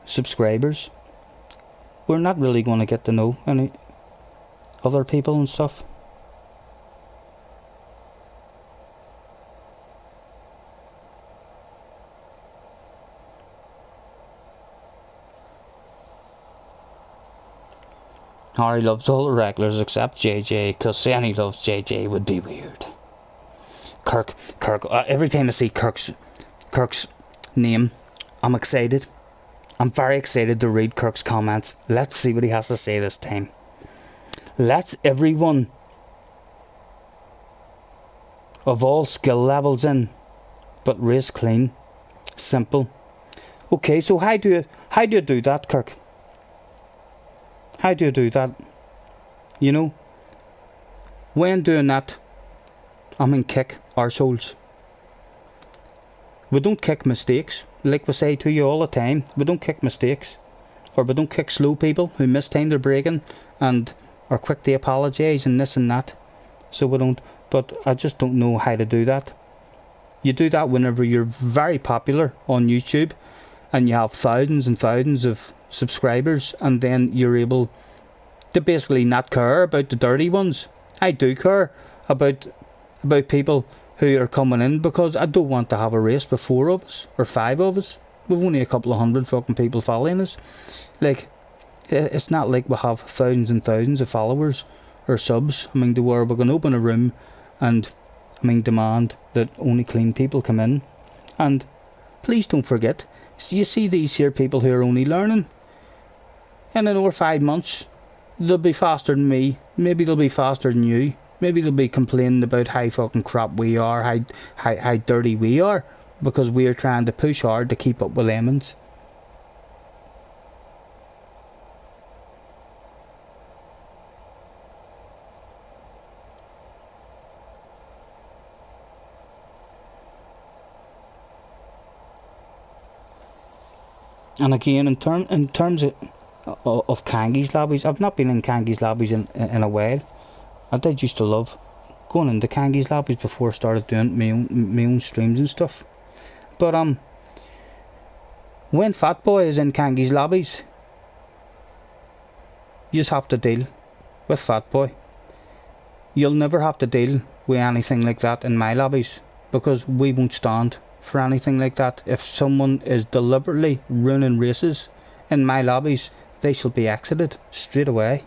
Speaker 1: subscribers? We're not really going to get to know any other people and stuff. Harry loves all the regulars except JJ, because saying he loves JJ would be weird. Kirk, every time I see Kirk's name, I'm excited. I'm very excited to read Kirk's comments. Let's see what he has to say this time. Let's everyone of all skill levels in, but race clean, simple. Okay, so how do you do that, Kirk? How do you do that? You know, when doing that, I mean kick arseholes. We don't kick mistakes, like we say to you all the time. We don't kick mistakes, or we don't kick slow people who mistime their braking and are quick to apologise and this and that. So we don't. But I just don't know how to do that. You do that whenever you're very popular on YouTube and you have thousands and thousands of subscribers, and then you're able to basically not care about the dirty ones. I do care about people who are coming in, because I don't want to have a race with 4 of us or 5 of us. We've only a couple of hundred fucking people following us. Like, it's not like we have thousands and thousands of followers or subs. I mean, to where we can open a room and, I mean, demand that only clean people come in. And please don't forget, you see these here people who are only learning. In another 5 months, they'll be faster than me. Maybe they'll be faster than you. Maybe they'll be complaining about how fucking crap we are, how dirty we are, because we are trying to push hard to keep up with lemons. And again, in terms of Kangi's lobbies, I've not been in Kangi's lobbies in a while. I did used to love going into Kangi's lobbies before I started doing my own streams and stuff. But when Fatboy is in Kangi's lobbies, you just have to deal with Fatboy. You'll never have to deal with anything like that in my lobbies, because we won't stand for anything like that. If someone is deliberately ruining races in my lobbies, they shall be exited straight away.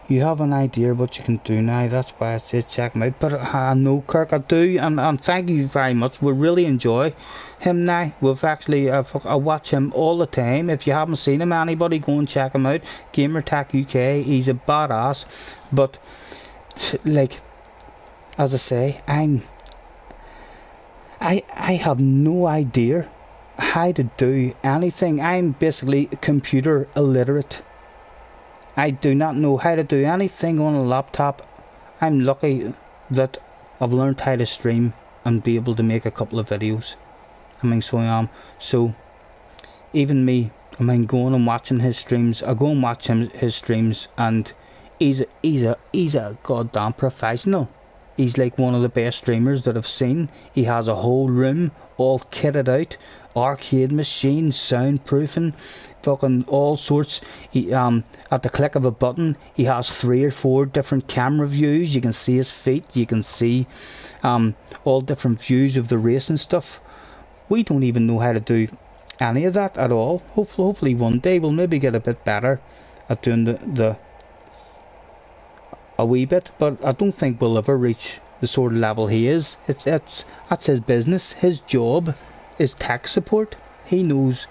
Speaker 1: You have an idea what you can do now, that's why I said check him out. But I know, Kirk, I do, and thank you very much. We really enjoy him now. We've actually, I watch him all the time. If you haven't seen him, anybody go and check him out. Gamertech UK, he's a badass. But, like, as I say, I have no idea how to do anything. I'm basically computer illiterate. I do not know how to do anything on a laptop. I'm lucky that I've learned how to stream and be able to make a couple of videos. I mean, so I am. So even me, I mean, going and watching his streams, I go and watch his streams, and he's a goddamn professional. He's like one of the best streamers that I've seen. He has a whole room all kitted out, arcade machine, soundproofing, fucking all sorts. He at the click of a button, he has 3 or 4 different camera views. You can see his feet. You can see all different views of the race and stuff. We don't even know how to do any of that at all. Hopefully one day we'll maybe get a bit better at doing the a wee bit, but I don't think we'll ever reach the sort of level he is. That's his business. His job is tech support. He knows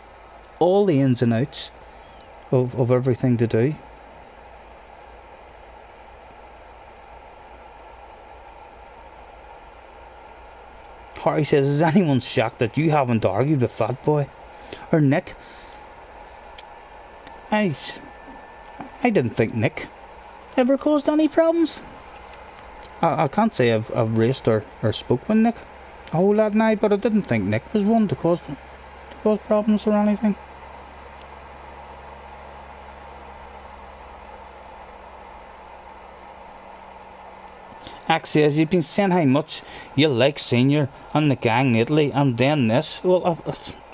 Speaker 1: all the ins and outs of everything to do. Harry says, is anyone shocked that you haven't argued with Fatboy or Nick? I didn't think Nick ever caused any problems. I can't say I've raced or spoke with Nick a whole lot now, but I didn't think Nick was one to cause problems or anything. Axe says, you've been saying how much you like Senior and the gang lately, and then this. Well,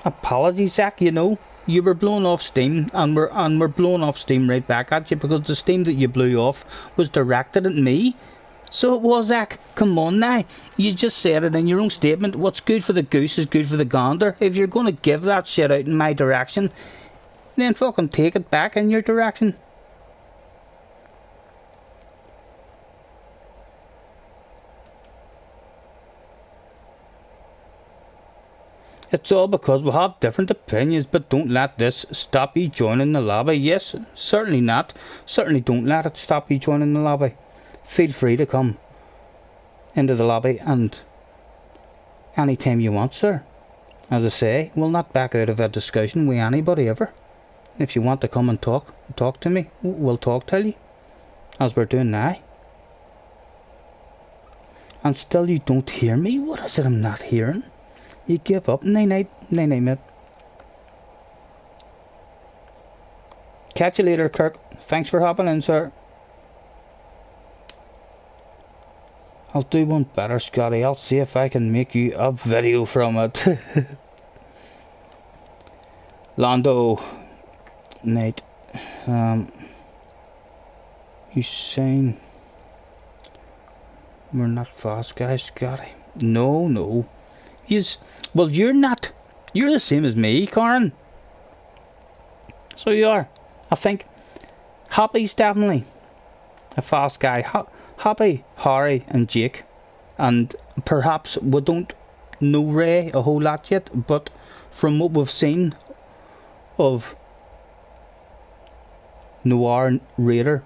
Speaker 1: apologies, Zach, you know. You were blowing off steam, and we're blowing off steam right back at you, because the steam that you blew off was directed at me. So it was, Zach. Come on now. You just said it in your own statement. What's good for the goose is good for the gander. If you're going to give that shit out in my direction, then fucking take it back in your direction. It's all because we have different opinions, but don't let this stop you joining the lobby. Yes, certainly not. Certainly don't let it stop you joining the lobby. Feel free to come into the lobby and anytime you want, sir. As I say, we'll not back out of a discussion with anybody ever. If you want to come and talk to me, we'll talk to you, as we're doing now. And still you don't hear me? What is it I'm not hearing? You give up? Night, mate. Catch you later, Kirk. Thanks for hopping in, sir. I'll do one better, Scotty. I'll see if I can make you a video from it. Lando. Nate. You saying we're not fast guys, Scotty? No. Well, you're not. You're the same as me, Karen. So you are. I think Happy's definitely a fast guy. Happy, Harry and Jake. And perhaps we don't know Ray a whole lot yet, but from what we've seen of Noir Raider,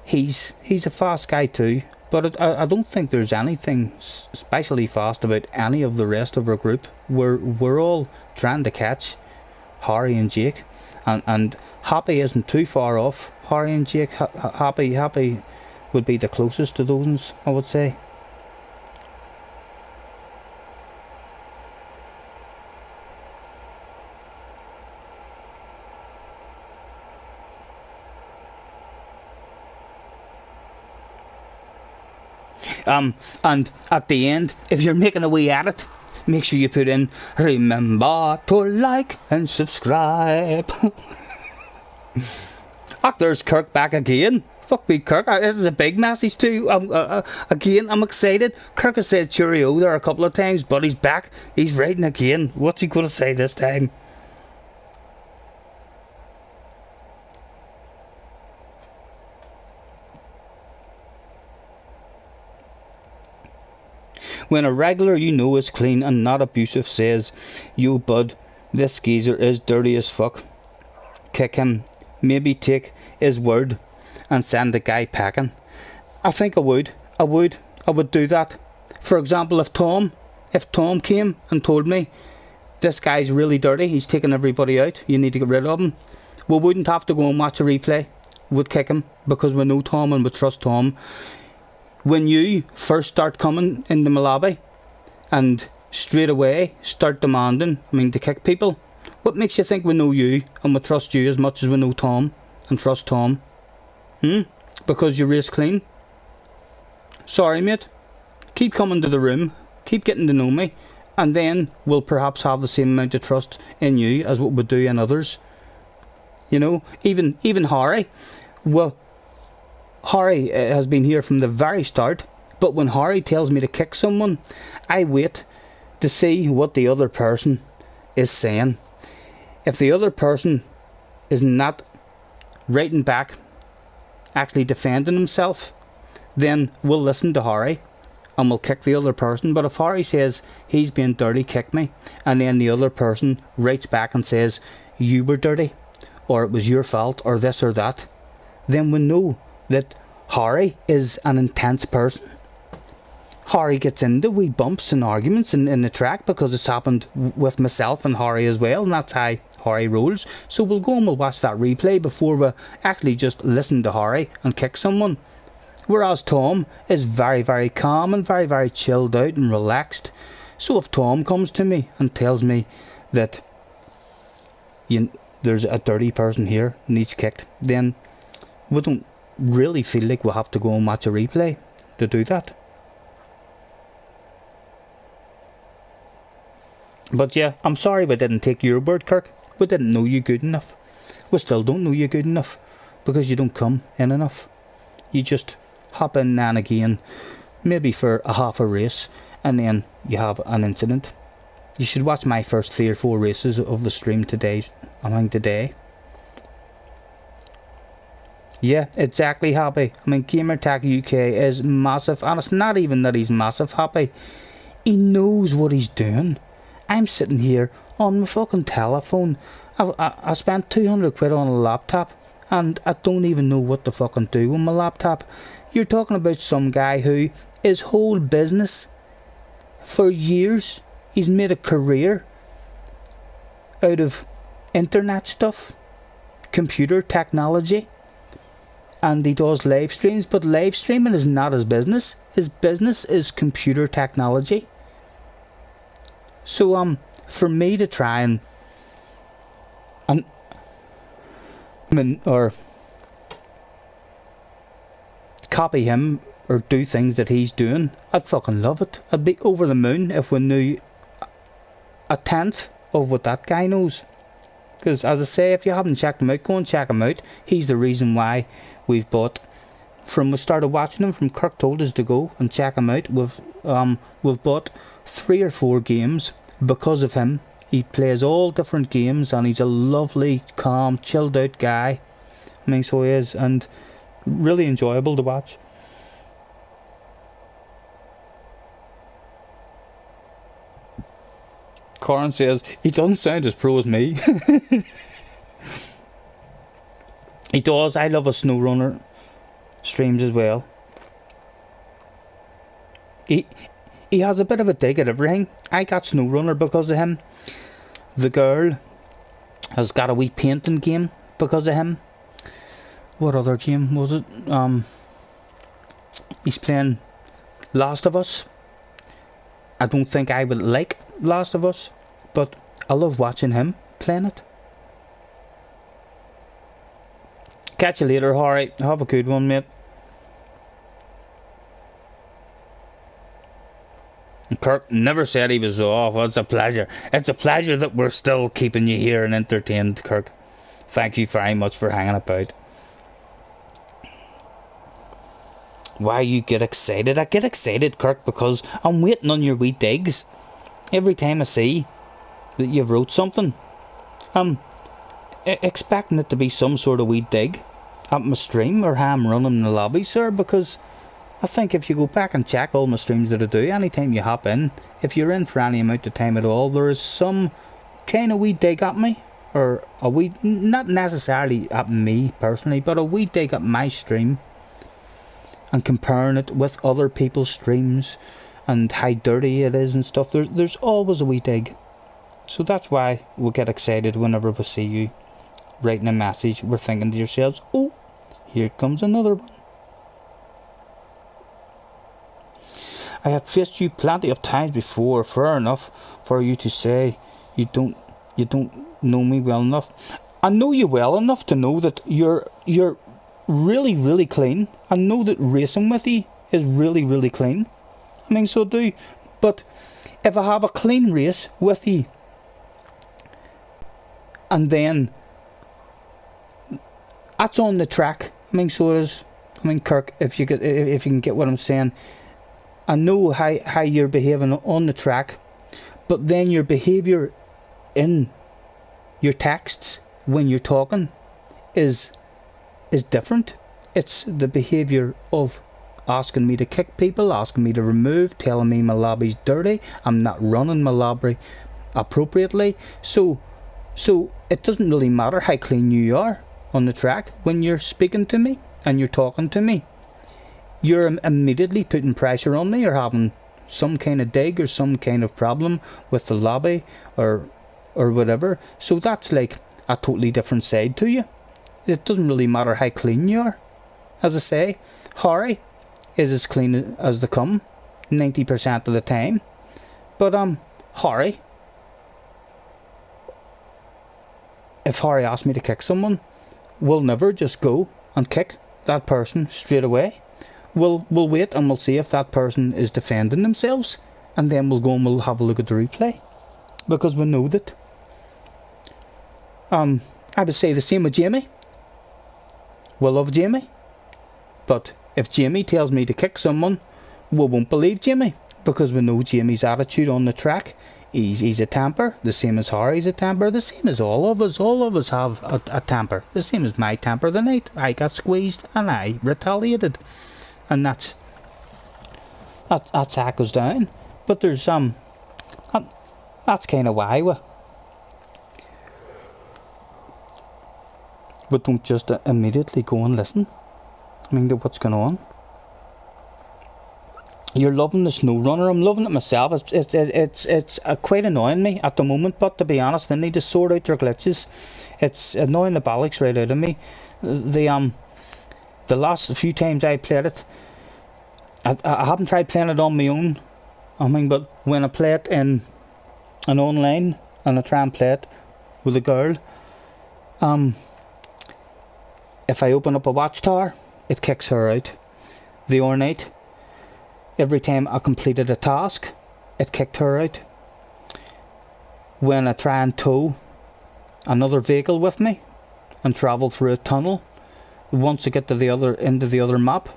Speaker 1: he's a fast guy too. But I don't think there's anything especially fast about any of the rest of our group. We're all trying to catch Harry and Jake, and Happy isn't too far off Harry and Jake. Happy would be the closest to those, I would say. And at the end, if you're making a wee at it, make sure you put in, remember to like and subscribe. There's Kirk back again. Fuck me, Kirk. This is a big message too. Again, I'm excited. Kirk has said cheerio there a couple of times, but he's back. He's riding again. What's he going to say this time? When a regular you know is clean and not abusive says, yo bud, this geezer is dirty as fuck, kick him, maybe take his word and send the guy packing. I think I would do that. For example, if Tom came and told me, this guy's really dirty, he's taking everybody out, you need to get rid of him, we wouldn't have to go and watch a replay. We'd kick him because we know Tom and we trust Tom. When you first start coming into my lobby and straight away start demanding, to kick people, what makes you think we know you and we trust you as much as we know Tom and trust Tom? Because you race clean? Sorry, mate. Keep coming to the room, keep getting to know me, and then we'll perhaps have the same amount of trust in you as what we do in others. You know, even Harry. Well, Harry has been here from the very start, but when Harry tells me to kick someone, I wait to see what the other person is saying. If the other person is not writing back, actually defending himself, then we'll listen to Harry and we'll kick the other person. But if Harry says he's being dirty, kick me, and then the other person writes back and says you were dirty, or it was your fault, or this or that, then we know that Harry is an intense person. Harry gets into wee bumps and arguments in the track because it's happened with myself and Harry as well, and that's how Harry rolls. So we'll go and we'll watch that replay before we actually just listen to Harry and kick someone. Whereas Tom is very, very calm and very, very chilled out and relaxed. So if Tom comes to me and tells me that there's a dirty person here, needs kicked, then we don't really feel like we have to go and watch a replay to do that. But yeah, I'm sorry we didn't take your word, Kirk. We didn't know you good enough. We still don't know you good enough because you don't come in enough. You just hop in now and again, maybe for a half a race, and then you have an incident. You should watch my first 3 or 4 races of the stream today. Yeah, exactly, Happy. Gamertag UK is massive, and it's not even that he's massive, Happy. He knows what he's doing, I'm sitting here on my fucking telephone. I spent 200 quid on a laptop, and I don't even know what to fucking do with my laptop. You're talking about some guy who his whole business for years, he's made a career out of internet stuff, computer technology, and he does live streams, but live streaming is not his business. His business is computer technology. So for me to try and or copy him or do things that he's doing, I'd fucking love it. I'd be over the moon if we knew a tenth of what that guy knows. Because as I say, if you haven't checked him out, go and check him out. He's the reason why we've bought, from we started watching him, from Kirk told us to go and check him out, we've bought 3 or 4 games because of him. He plays all different games, and he's a lovely, calm, chilled out guy. I mean, so he is, and really enjoyable to watch. Corin says he doesn't sound as pro as me. He does. I love a SnowRunner streams as well. He has a bit of a dig at everything. I got SnowRunner because of him. The girl has got a wee painting game because of him. What other game was it? He's playing Last of Us. I don't think I would like Last of Us, but I love watching him playing it. Catch you later, Harry. Have a good one, mate. Kirk never said he was off. It's a pleasure. It's a pleasure that we're still keeping you here and entertained, Kirk. Thank you very much for hanging about. Why you get excited? I get excited, Kirk, because I'm waiting on your wee digs. Every time I see that you've wrote something, I'm expecting it to be some sort of wee dig at my stream, or how I'm running the lobby, sir, because I think if you go back and check all my streams that I do, anytime you hop in, if you're in for any amount of time at all, there is some kind of wee dig at me, or a wee, not necessarily at me personally, but a wee dig at my stream, and comparing it with other people's streams, and how dirty it is and stuff. There's always a wee dig. So that's why we get excited whenever we see you writing a message. We're thinking to yourselves, oh, here comes another one. I have faced you plenty of times before. Fair enough for you to say you don't know me well enough. I know you well enough to know that you're really, really clean. I know that racing with you is really, really clean. I mean, so do. But if I have a clean race with you, and then that's on the track. I mean, so it is. I mean, Kirk, if you can get what I'm saying. I know how you're behaving on the track, but then your behaviour in your texts when you're talking is different. It's the behaviour of asking me to kick people, asking me to remove, telling me my lobby's dirty, I'm not running my lobby appropriately. So it doesn't really matter how clean you are on the track when you're speaking to me and you're talking to me. You're immediately putting pressure on me, or having some kind of dig or some kind of problem with the lobby or whatever. So that's like a totally different side to you. It doesn't really matter how clean you are. As I say, Harry is as clean as they come 90% of the time. But Harry, if Harry asks me to kick someone, we'll never just go and kick that person straight away. We'll wait and we'll see if that person is defending themselves, and then we'll go and we'll have a look at the replay, because we know that. I would say the same with Jamie. We love Jamie, but if Jamie tells me to kick someone, we won't believe Jamie, because we know Jamie's attitude on the track. He's a tamper, the same as Harry's a tamper, the same as all of us. All of us have a tamper, the same as my tamper the night I got squeezed and I retaliated. And that's how it goes down. But there's That's kind of why we don't just immediately go and listen. I mean, to what's going on. You're loving the snow runner. I'm loving it myself. It's quite annoying me at the moment, but to be honest, I need to sort out their glitches. It's annoying the bollocks right out of me. The last few times I played it, I haven't tried playing it on my own. I mean, but when I play it in an online and I try and play it with a girl, if I open up a watchtower, it kicks her out. The other night, every time I completed a task, it kicked her out. When I try and tow another vehicle with me and travel through a tunnel, once I get to the other end of the other map,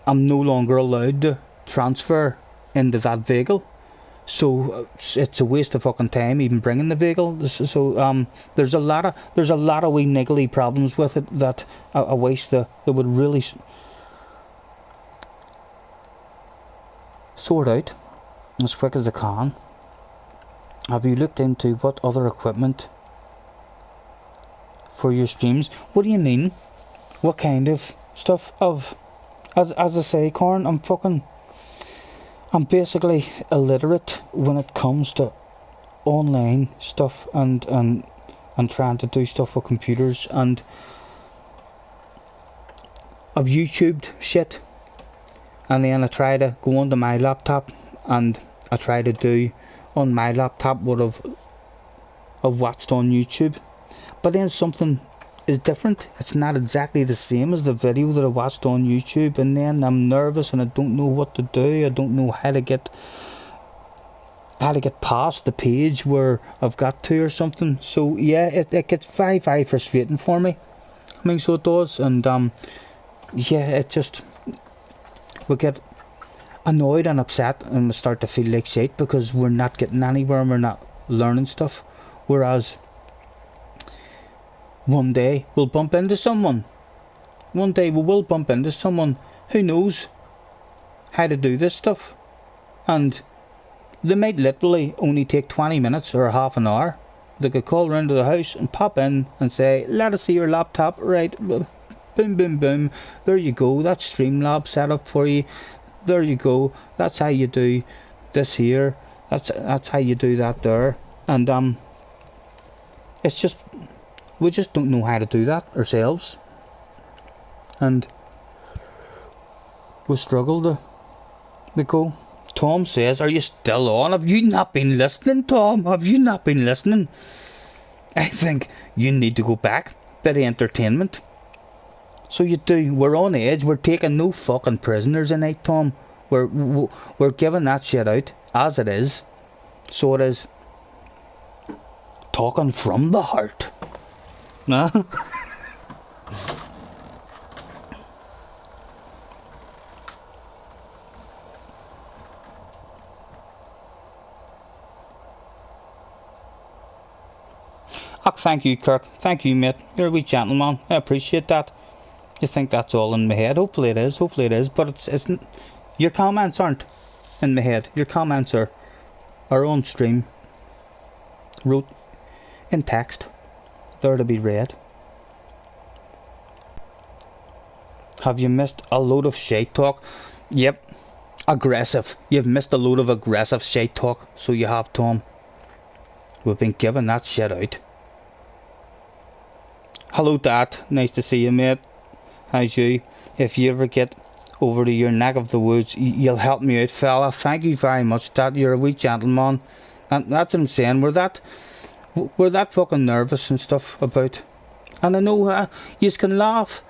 Speaker 1: I'm no longer allowed to transfer into that vehicle. So it's a waste of fucking time even bringing the vehicle. So there's a lot of wee niggly problems with it that I wish that they would really sort out as quick as they can. Have you looked into what other equipment for your streams? What do you mean? What kind of stuff? As I say, Corn, I'm basically illiterate when it comes to online stuff and trying to do stuff with computers, and I've YouTubed shit, and then I try to go onto my laptop and I try to do on my laptop what I've watched on YouTube, but then something is different. It's not exactly the same as the video that I watched on YouTube, and then I'm nervous and I don't know what to do. I don't know how to get past the page where I've got to or something. So yeah, it gets very, very frustrating for me. I mean, so it does, and yeah, it just, we get annoyed and upset and we start to feel like shit because we're not getting anywhere and we're not learning stuff. Whereas one day we'll bump into someone. One day we will bump into someone who knows how to do this stuff, and they might literally only take 20 minutes or half an hour. They could call around to the house and pop in and say, let us see your laptop. Right, boom boom boom, there you go, that's Streamlabs set up for you. There you go, that's how you do this here, that's how you do that there. And it's just, we just don't know how to do that ourselves, and we struggle to go. Tom says, are you still on? Have you not been listening, Tom? Have you not been listening? I think you need to go back. Bit of entertainment. So you do. We're on edge. We're taking no fucking prisoners tonight, Tom. We're giving that shit out as it is. So it is. Talking from the heart. Nah. Oh, thank you, Kirk. Thank you, mate. You're a wee gentleman. I appreciate that. You think that's all in my head? Hopefully it is. Hopefully it is. But it's your comments aren't in my head. Your comments are on stream. Wrote in text. There to be read. Have you missed a load of shite talk? Yep. Aggressive. You've missed a load of aggressive shite talk. So you have, Tom. We've been giving that shit out. Hello, Dad. Nice to see you, mate. How's you? If you ever get over to your neck of the woods, you'll help me out, fella. Thank you very much, Dad. You're a wee gentleman. And that's what I'm saying. We're that fucking nervous and stuff about. And I know you can laugh.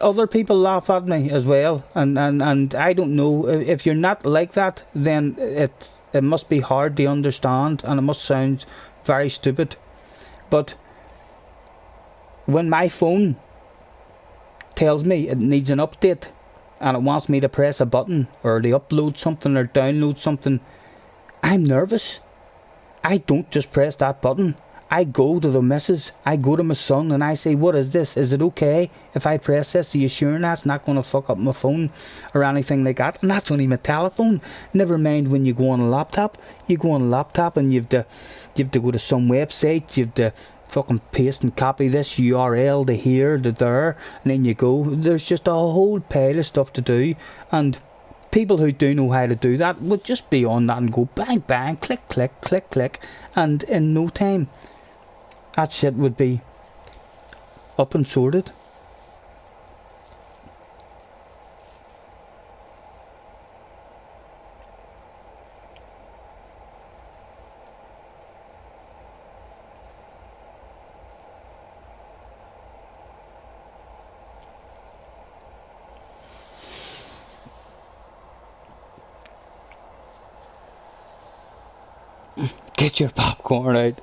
Speaker 1: Other people laugh at me as well. And I don't know. If you're not like that, then it must be hard to understand. And it must sound very stupid. But when my phone tells me it needs an update and it wants me to press a button or to upload something or download something, I'm nervous. I don't just press that button. I go to the missus, I go to my son, and I say, what is this? Is it okay if I press this? Are you sure that's not going to fuck up my phone or anything like that? And that's only my telephone. Never mind when you go on a laptop. You go on a laptop and you have to go to some website. You have to fucking paste and copy this URL to here, to there, and then you go. There's just a whole pile of stuff to do, and people who do know how to do that would just be on that and go bang bang, click click click click, and in no time that shit would be up and sorted. Get your popcorn out.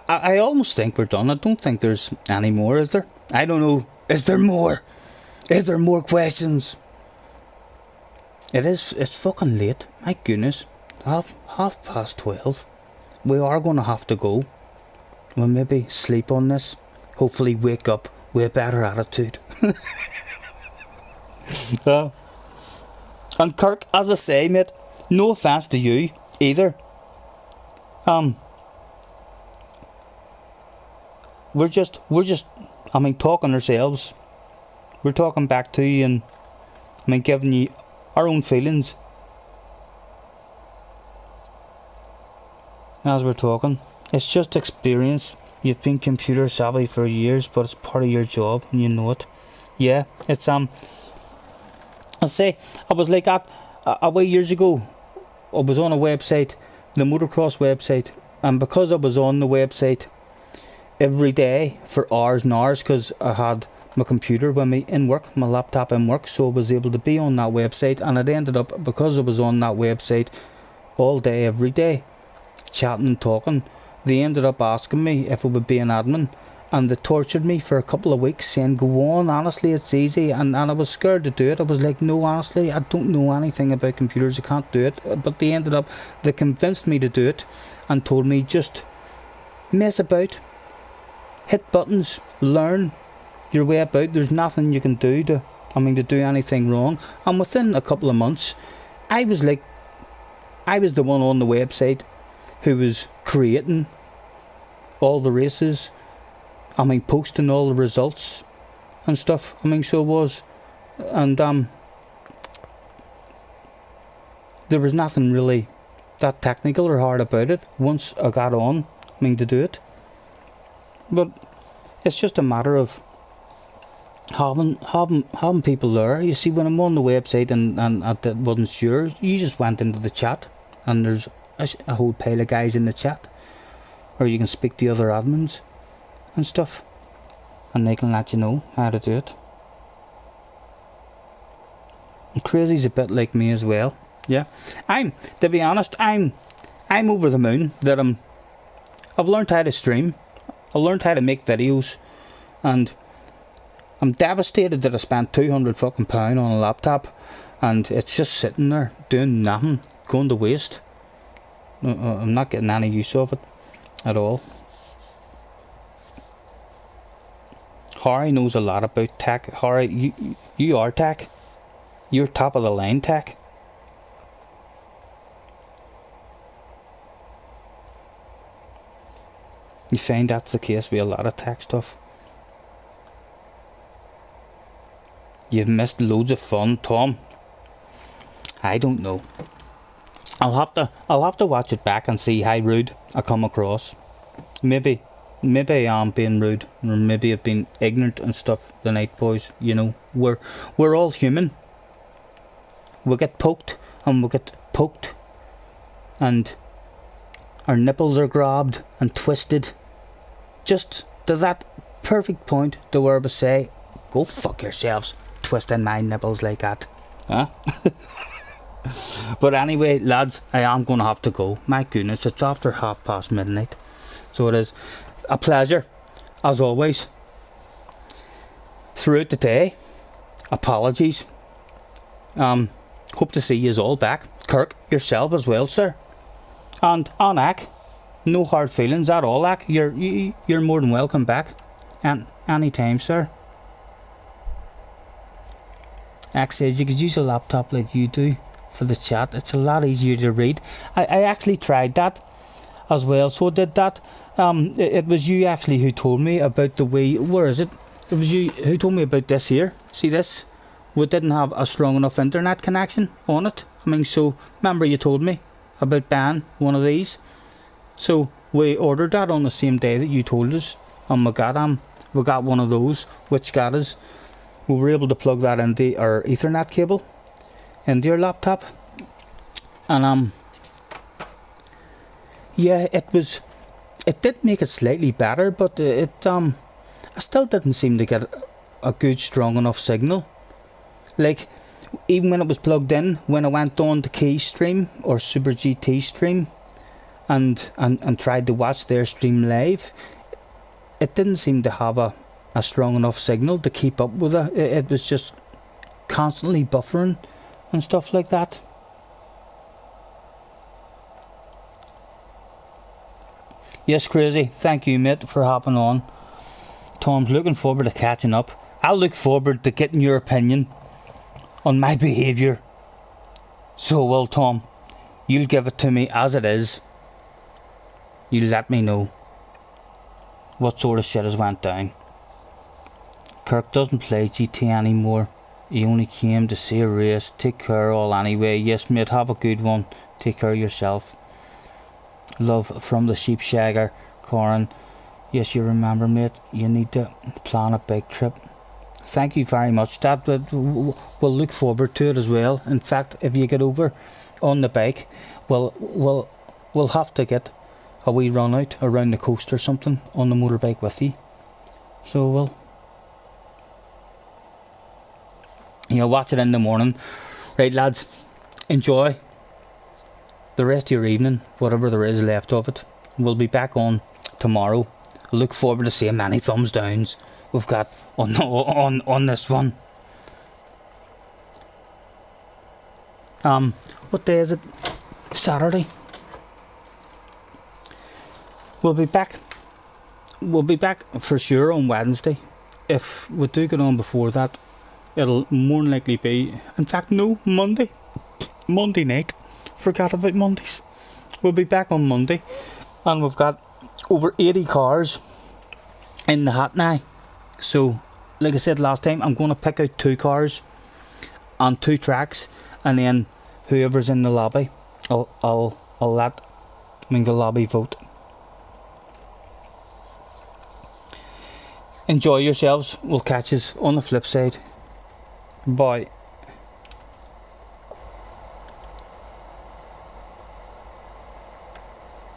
Speaker 1: I almost think we're done. I don't think there's any more, is there? I don't know. Is there more? Is there more questions? It's fucking late. My goodness. Half past 12. We are going to have to go. We'll maybe sleep on this. Hopefully wake up with a better attitude. And Kirk, as I say, mate, no offence to you either. We're just, I mean, talking ourselves. We're talking back to you and, I mean, giving you our own feelings as we're talking. It's just experience. You've been computer savvy for years, but it's part of your job and you know it. Yeah, it's, I say, I was like that a way years ago. I was on a website, the motocross website, and because I was on the website every day for hours and hours, because I had my computer with me in work, my laptop in work, so I was able to be on that website, and it ended up, because I was on that website all day every day chatting and talking, they ended up asking me if I would be an admin, and they tortured me for a couple of weeks saying, go on, honestly, it's easy, and I was scared to do it. I was like, no, honestly, I don't know anything about computers, I can't do it. But they convinced me to do it and told me, just mess about, hit buttons, learn your way about. There's nothing you can do to do anything wrong. And within a couple of months, I was the one on the website who was creating all the races, posting all the results and stuff. So it was, and there was nothing really that technical or hard about it once I got on, to do it. But it's just a matter of having people there. You see, when I'm on the website and I wasn't sure, you just went into the chat and there's a whole pile of guys in the chat, or you can speak to other admins and stuff, and they can let you know how to do it. And Crazy's a bit like me as well. Yeah, to be honest, I'm over the moon that I've learned how to stream. I learned how to make videos, and I'm devastated that I spent £200 fucking on a laptop and it's just sitting there doing nothing, going to waste. I'm not getting any use of it at all. Harry knows a lot about tech. Harry, you are tech. You're top of the line tech. You find that's the case with a lot of tech stuff. You've missed loads of fun, Tom. I don't know. I'll have to watch it back and see how rude I come across. Maybe I'm being rude, or maybe I've been ignorant and stuff tonight, boys. You know, we're all human. We get poked and we get poked, and our nipples are grabbed and twisted, just to that perfect point to where we say, "Go fuck yourselves, twisting my nipples like that." Huh? But anyway, lads, I am going to have to go. My goodness, it's after midnight. So it is a pleasure, as always, throughout the day. Apologies. Hope to see you all back. Kirk, yourself as well, sir. And Anak, No hard feelings at all, Ak. You're more than welcome back. And anytime, sir. Ak says you could use a laptop like you do for the chat. It's a lot easier to read. I actually tried that as well, so I did that. It was you actually who told me about the way. Where is it? It was you who told me about this here. See this? We didn't have a strong enough internet connection on it. I mean, so remember you told me about buying one of these. So we ordered that on the same day that you told us, and we got one of those, which got us. We were able to plug that into our Ethernet cable into your laptop, and yeah, it did make it slightly better, but I still didn't seem to get a good strong enough signal. Like, even when it was plugged in, when I went on to Keystream or Super GT Stream and tried to watch their stream live, it didn't seem to have a strong enough signal to keep up with it. It was just constantly buffering and stuff like that. Yes, Crazy, thank you, mate, for hopping on. Tom's looking forward to catching up. I'll look forward to getting your opinion on my behaviour. So, well, Tom, you'll give it to me as it is. You let me know what sort of shit has went down. Kirk doesn't play GT anymore. He only came to see a race. Take care all anyway. Yes, mate, have a good one. Take care of yourself. Love from the sheep shagger, Corin. Yes, you remember, mate, you need to plan a bike trip. Thank you very much. That we'll look forward to it as well. In fact, if you get over on the bike, we'll have to get a wee run out around the coast or something on the motorbike with you. So we'll watch it in the morning. Right, lads, enjoy the rest of your evening, whatever there is left of it. We'll be back on tomorrow. I look forward to seeing many thumbs downs we've got on this one. What day is it? Saturday. We'll be back for sure on Wednesday. If we do get on before that, it'll more than likely be, in fact no, Monday night. Forgot about Mondays. We'll be back on Monday, and we've got over 80 cars in the hat now. So, like I said last time, I'm going to pick out 2 cars on 2 tracks, and then whoever's in the lobby, I'll let the lobby vote. Enjoy yourselves. We'll catch us on the flip side. Bye.